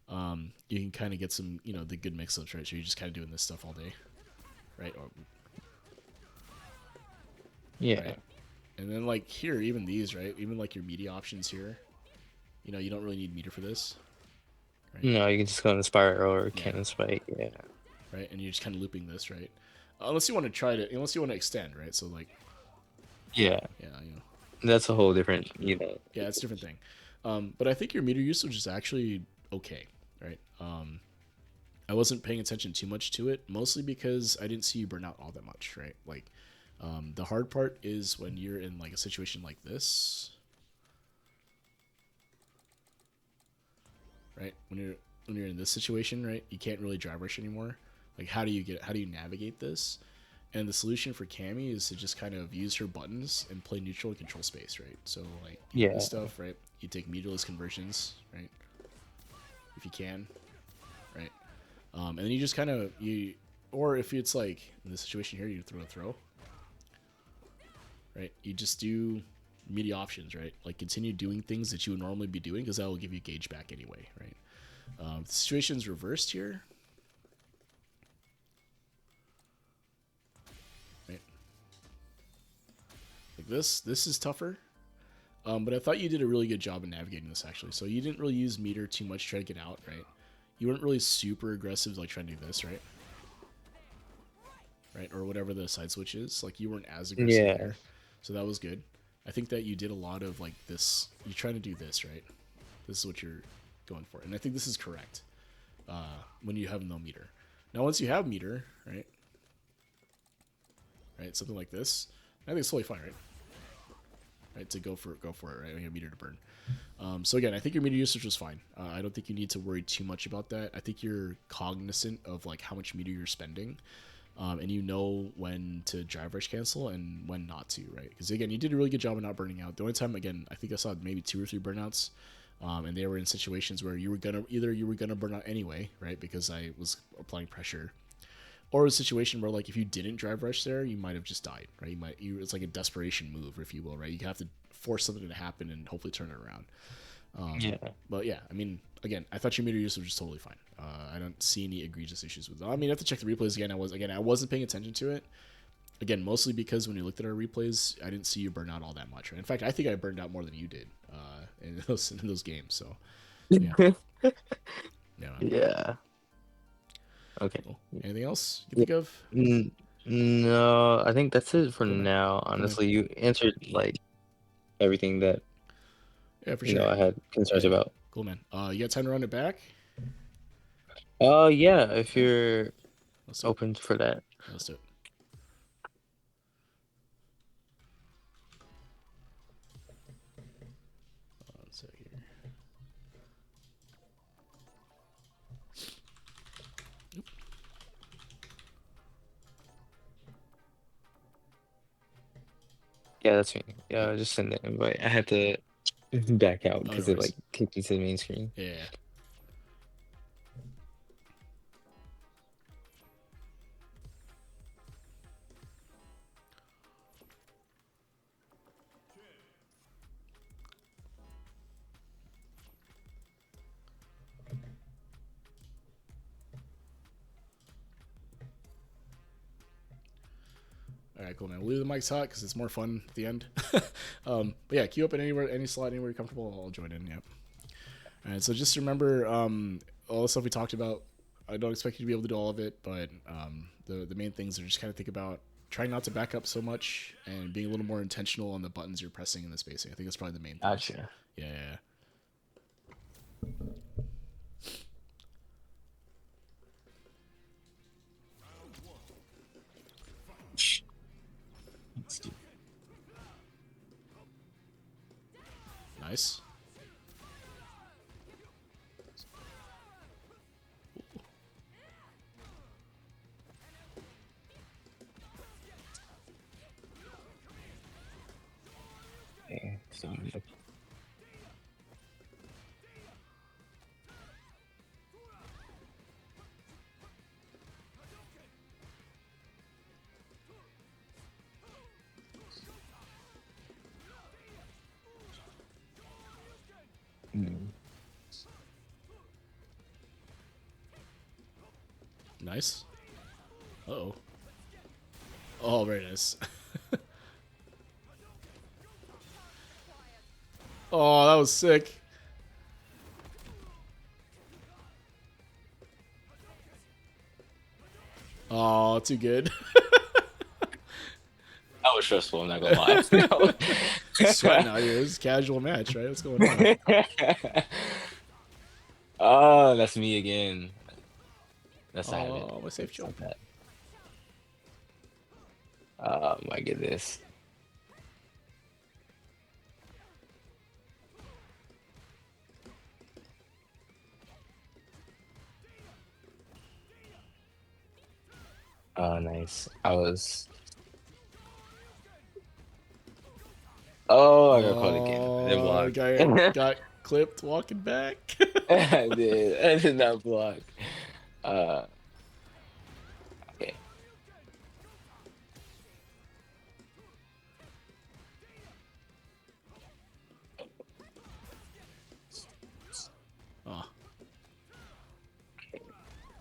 you can kind of get some, the good mix ups, right? So you're just kind of doing this stuff all day, right? yeah. Right. And then like here, even these, right? Even like your media options here, you don't really need meter for this, right? No, you can just go in the spiral or Yeah. cannon spike. Yeah. Right. And you're just kind of looping this, right? Unless you want to extend, right? So like, Yeah, Yeah, that's a whole different, you know. yeah, it's a different thing. But I think your meter usage is actually okay, right? I wasn't paying attention too much to it, mostly because I didn't see you burn out all that much, right? Like, the hard part is when you're in like a situation like this, right? When you're in this situation, right? You can't really drive rush anymore. Like, how do you navigate this? And the solution for Cammy is to just kind of use her buttons and play neutral and control space, right? So like you do this Yeah, stuff, right? You take meterless conversions, right? If you can, right? And then you just kind of or if it's like in this situation here, you throw a throw, right? You just do media options, right? Like continue doing things that you would normally be doing because that will give you gauge back anyway, right? The situation's reversed here, right? Like this is tougher. But I thought you did a really good job in navigating this actually. So you didn't really use meter too much to try to get out, right? You weren't really super aggressive like trying to do this, right? Right, or whatever the side switch is. Like you weren't as aggressive yeah, there, so that was good. I think that you did a lot of like this. You're trying to do this, right? This is what you're going for, and I think this is correct. When you have no meter. Now, once you have meter, right? Right, something like this. I think it's totally fine, right? Right, to go for it, right? When you have meter to burn. So again, I think your meter usage was fine. I don't think you need to worry too much about that. I think you're cognizant of like how much meter you're spending, and you know when to drive rush cancel and when not to, right? Because again, you did a really good job of not burning out. The only time, again, I think I saw maybe 2 or 3 burnouts, and they were in situations where you were gonna burn out anyway, right? Because I was applying pressure, or a situation where like if you didn't drive rush there, you might have just died, right? It's like a desperation move, if you will, right? You have to force something to happen and hopefully turn it around. yeah. But yeah, I mean, again, I thought your meter use was just totally fine. I don't see any egregious issues with it. I mean, I have to check the replays again. I wasn't paying attention to it. Again, mostly because when you looked at our replays, I didn't see you burn out all that much. Right? In fact, I think I burned out more than you did in those games. So yeah, yeah, man. Yeah. Okay. Cool. Anything else you can think of? N No, I think that's it for Cool, man. now. Cool, man. Honestly, you answered like everything that, Yeah, for sure. I had Yeah, concerns yeah. about. Cool, man. You got time to run it back? Yeah, if Yeah, you're let's do it. open for that. Yeah, let's do it. One sec here. Yeah, that's me. Yep. Yeah, just send the invite. I had to back out Oh, no because it worries. like kicked me to the main screen. Yeah, yeah, yeah. All right, cool, man. We'll leave the mics hot because it's more fun at the end. But yeah, queue up in any slot, anywhere you're comfortable. I'll join in. Yep. All right, so just remember all the stuff we talked about. I don't expect you to be able to do all of it, but the main things are just kind of think about trying not to back up so much and being a little more intentional on the buttons you're pressing in the spacing. I think that's probably the main things. Gotcha. Yeah, yeah, yeah. Nice. Okay, so mm, Nice. Uh-oh. Oh, very nice. Oh, that was sick. Oh, too good. That was stressful. I'm not gonna lie. Sweating out here. This is a casual match, right? What's going on? Oh, that's me again. That's I haven't. Oh, my safe It's not jump. that. Oh my goodness. Oh, nice. I was. Oh, I got caught again. I didn't Oh, block. guy got clipped walking back. I did. I did not block. Uh, okay. Oh,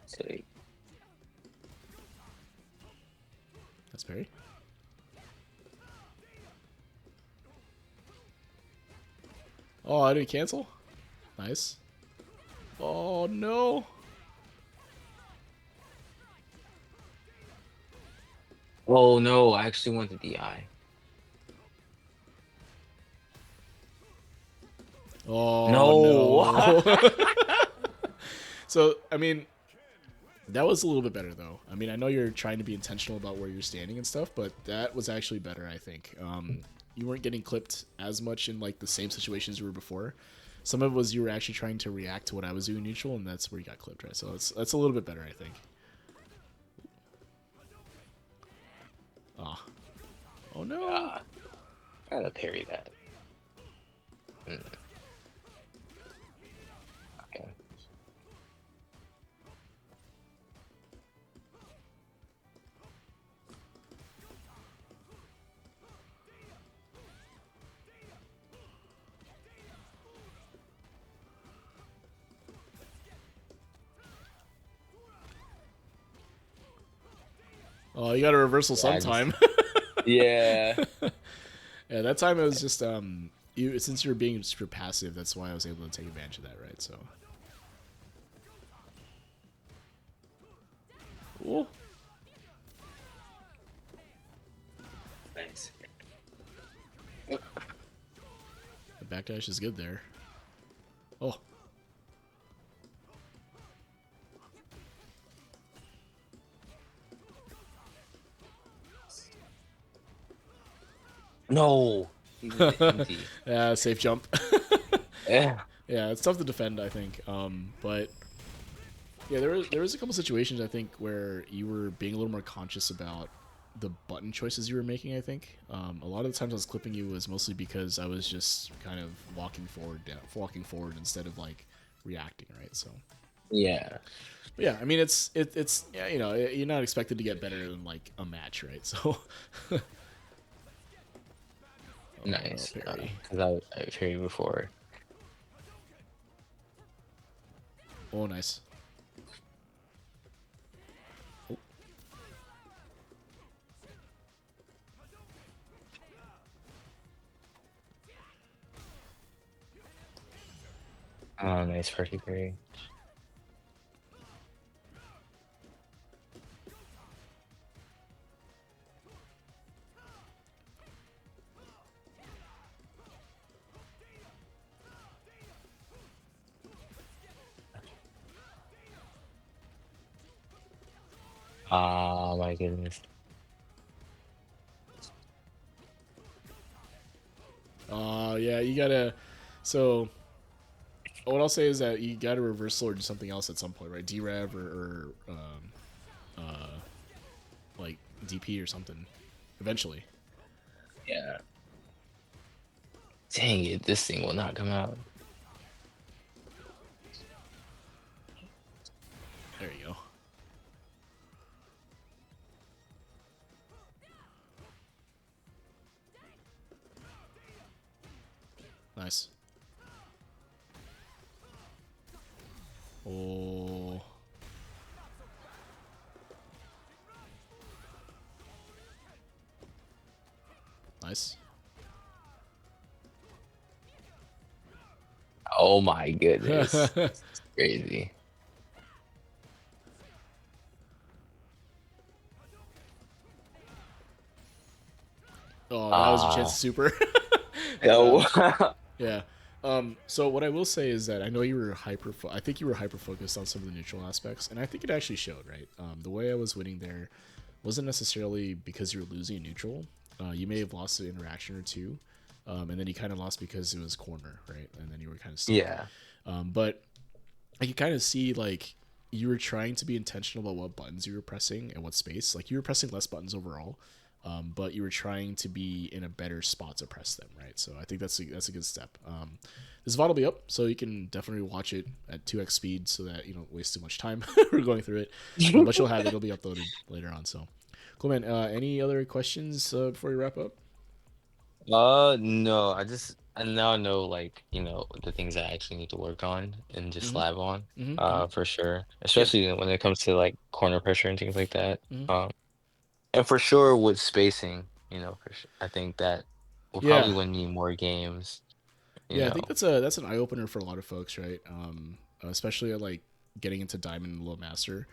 So, that's Perry. Oh, I didn't cancel. Nice. Oh no. oh no, I actually want the DI. Oh No. no. So I mean, that was a little bit better though. I mean, I know you're trying to be intentional about where you're standing and stuff, but that was actually better. I think you weren't getting clipped as much in like the same situations you were before. Some of it was you were actually trying to react to what I was doing neutral, and that's where you got clipped, right? So that's a little bit better, I think. Oh, oh no. I gotta parry that. Mm, okay. Oh, you got a reversal Yeah, I just sometime. yeah. Yeah, that time it was just you since you were being super passive, that's why I was able to take advantage of that, right? So. Ooh. Nice. The backdash is good there. Oh. No. He did the empty. Yeah, safe jump. Yeah. Yeah, it's tough to defend, I think. But yeah, there was a couple situations I think where you were being a little more conscious about the button choices you were making. I think a lot of the times I was clipping you was mostly because I was just kind of walking forward instead of like reacting, right? So. Yeah. But yeah, I mean it's yeah, you know, you're not expected to get better than like a match, right? So. Oh no, Nice. parry. Because I parried before. Oh, nice. Oh, Oh, nice perfect parry. Oh my goodness. yeah, you gotta. So what I'll say is that you gotta reversal or do something else at some point, right? D-Rev uh, like DP or something. Eventually. Yeah. Dang it, this thing will not come out. There you go. Nice. Oh. Nice. Oh my goodness. Crazy. Oh, that was your chance Uh, to super. But oh, yeah. So what I will say is that I know you were I think you were hyper focused on some of the neutral aspects, and I think it actually showed. Right. The way I was winning there wasn't necessarily because you were losing a neutral. You may have lost an interaction or two, and then you kind of lost because it was corner, right? And then you were kind of stuck. yeah. But I could kind of see like you were trying to be intentional about what buttons you were pressing and what space. Like you were pressing less buttons overall, but you were trying to be in a better spot to press them, right? So I think that's a good step. This VOD will be up, so you can definitely watch it at 2x speed so that you don't waste too much time we're going through it. But you'll have it; it'll be uploaded later on. So cool, man. Any other questions before we wrap up? No, I now know like, the things I actually need to work on and just Mm-hmm. lab on, Mm-hmm. Mm-hmm. for sure. Yeah. Especially when it comes to like corner pressure and things like that. Mm-hmm. And for sure with spacing, for sure, I think that will probably Yeah. win me more games, you Yeah, I think know. that's an eye opener for a lot of folks, right? Especially at, like getting into diamond and low master.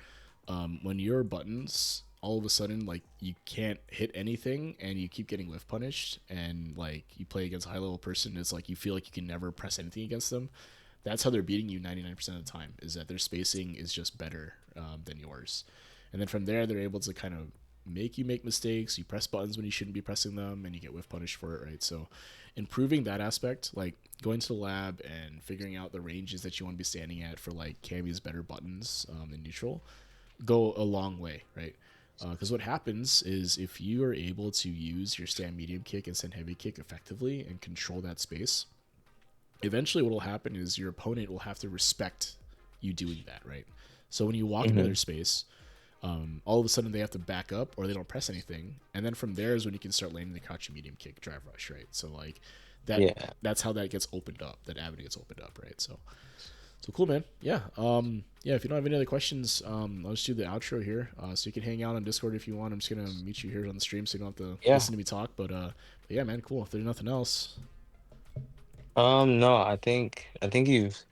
When your buttons all of a sudden like you can't hit anything and you keep getting whiff punished and like you play against a high level person, it's like you feel like you can never press anything against them. That's how they're beating you 99% of the time. Is that their spacing is just better than yours, and then from there they're able to kind of make you make mistakes. You press buttons when you shouldn't be pressing them, and you get whiff punished for it, right? So improving that aspect, like going to the lab and figuring out the ranges that you want to be standing at for like Cammy's better buttons in neutral, go a long way, right? Because what happens is if you are able to use your stand medium kick and stand heavy kick effectively and control that space, eventually what will happen is your opponent will have to respect you doing that, right? So when you walk into their Hmm. space, all of a sudden they have to back up or they don't press anything, and then from there is when you can start landing the crouching medium kick drive rush, right? So like that Yeah. that's how that gets opened up. That avenue gets opened up, right? So cool, man. Yeah. Yeah. If you don't have any other questions, I'll just do the outro here. So you can hang out on Discord if you want. I'm just gonna meet you here on the stream, so you don't have to Yeah. listen to me talk. But yeah, man. Cool. If there's nothing else, No, I think you've,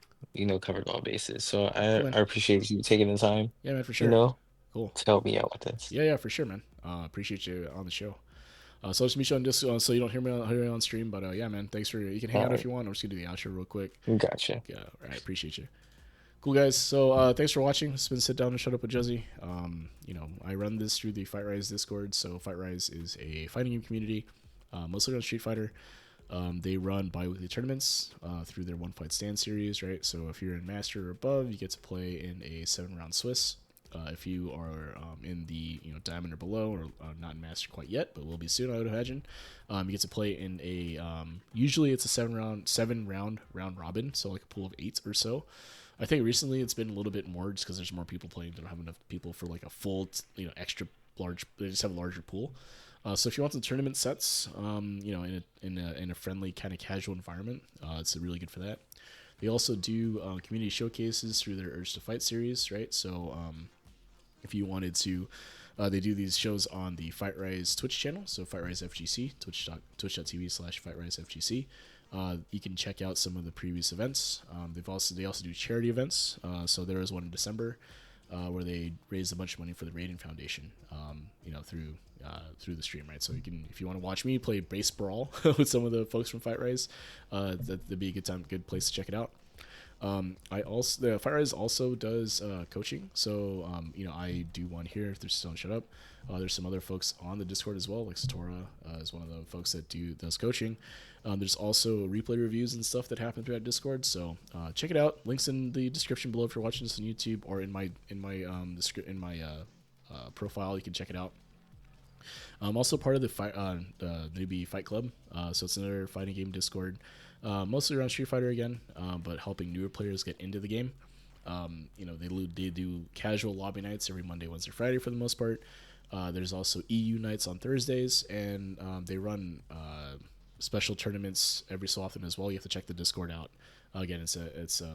covered all bases. So cool, I man. I appreciate you taking the time, Yeah, man. For you sure. know, Cool. to help me out with this. Yeah, yeah, for sure, man. Appreciate you on the show. So I'll just meet you on Discord, so you don't hear me on stream. But yeah, man. Thanks for you can hang All out if right. you want. I'm just gonna do the outro real quick. Gotcha. Yeah. All right. Appreciate you. Cool, guys. So thanks for watching. It's been Sit Down and Shut Up with Juzzy. I run this through the Fight Rise Discord. So Fight Rise is a fighting game community, mostly on Street Fighter. They run bi-weekly tournaments through their One Fight Stand series, right? So if you're in Master or above, you get to play in a 7-round Swiss. If you are in the Diamond or below, or not in Master quite yet, but will be soon, I would imagine, you get to play in a usually it's a seven round round robin, so like a pool of 8 or so. I think recently it's been a little bit more just because there's more people playing. They don't have enough people for like a full, extra large. They just have a larger pool. So if you want the tournament sets, in a friendly kind of casual environment, it's really good for that. They also do community showcases through their Urge to Fight series, right? So if you wanted to, they do these shows on the Fight Rise Twitch channel, so Fight Rise FGC, twitch.tv/FightRiseFGC. You can check out some of the previous events. They also do charity events. So there was one in December where they raised a bunch of money for the Raiden Foundation. Through the stream, right? So you can, if you want to watch me play base brawl with some of the folks from Fight Rise, that'd be a good place to check it out. I also the Fire Rise also does coaching, so I do one here. If there's still shut up, there's some other folks on the Discord as well. Like Satora is one of the folks that does coaching. There's also replay reviews and stuff that happen throughout Discord. So check it out. Links in the description below if you're watching this on YouTube, or in my profile. You can check it out. I'm also part of the newbie Fight Club, so it's another fighting game Discord, mostly around Street Fighter again, but helping newer players get into the game. They do casual lobby nights every Monday, Wednesday, Friday for the most part. There's also EU nights on Thursdays, and they run special tournaments every so often as well. You have to check the Discord out. Again, it's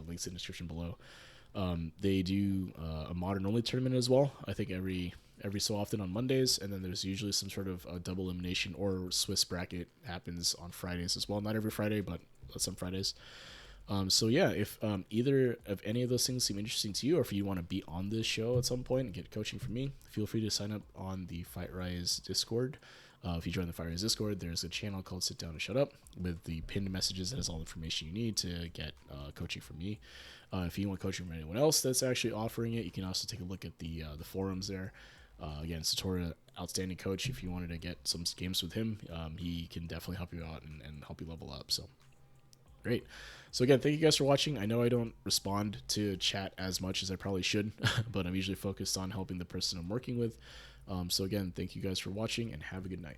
links in the description below. They do a modern only tournament as well. I think every so often on Mondays, and then there's usually some sort of double elimination or Swiss bracket happens on Fridays as well. Not every Friday, but some Fridays. So yeah, if either of any of those things seem interesting to you, or if you want to be on this show at some point and get coaching from me, feel free to sign up on the Fight Rise Discord. If you join the Fire Discord, there's a channel called Sit Down and Shut Up with the pinned messages that has all the information you need to get coaching from me. If you want coaching from anyone else that's actually offering it, you can also take a look at the forums there. Again, Satora, outstanding coach. If you wanted to get some games with him, he can definitely help you out and help you level up. So great. So again, thank you guys for watching. I know I don't respond to chat as much as I probably should, but I'm usually focused on helping the person I'm working with. So again, thank you guys for watching and have a good night.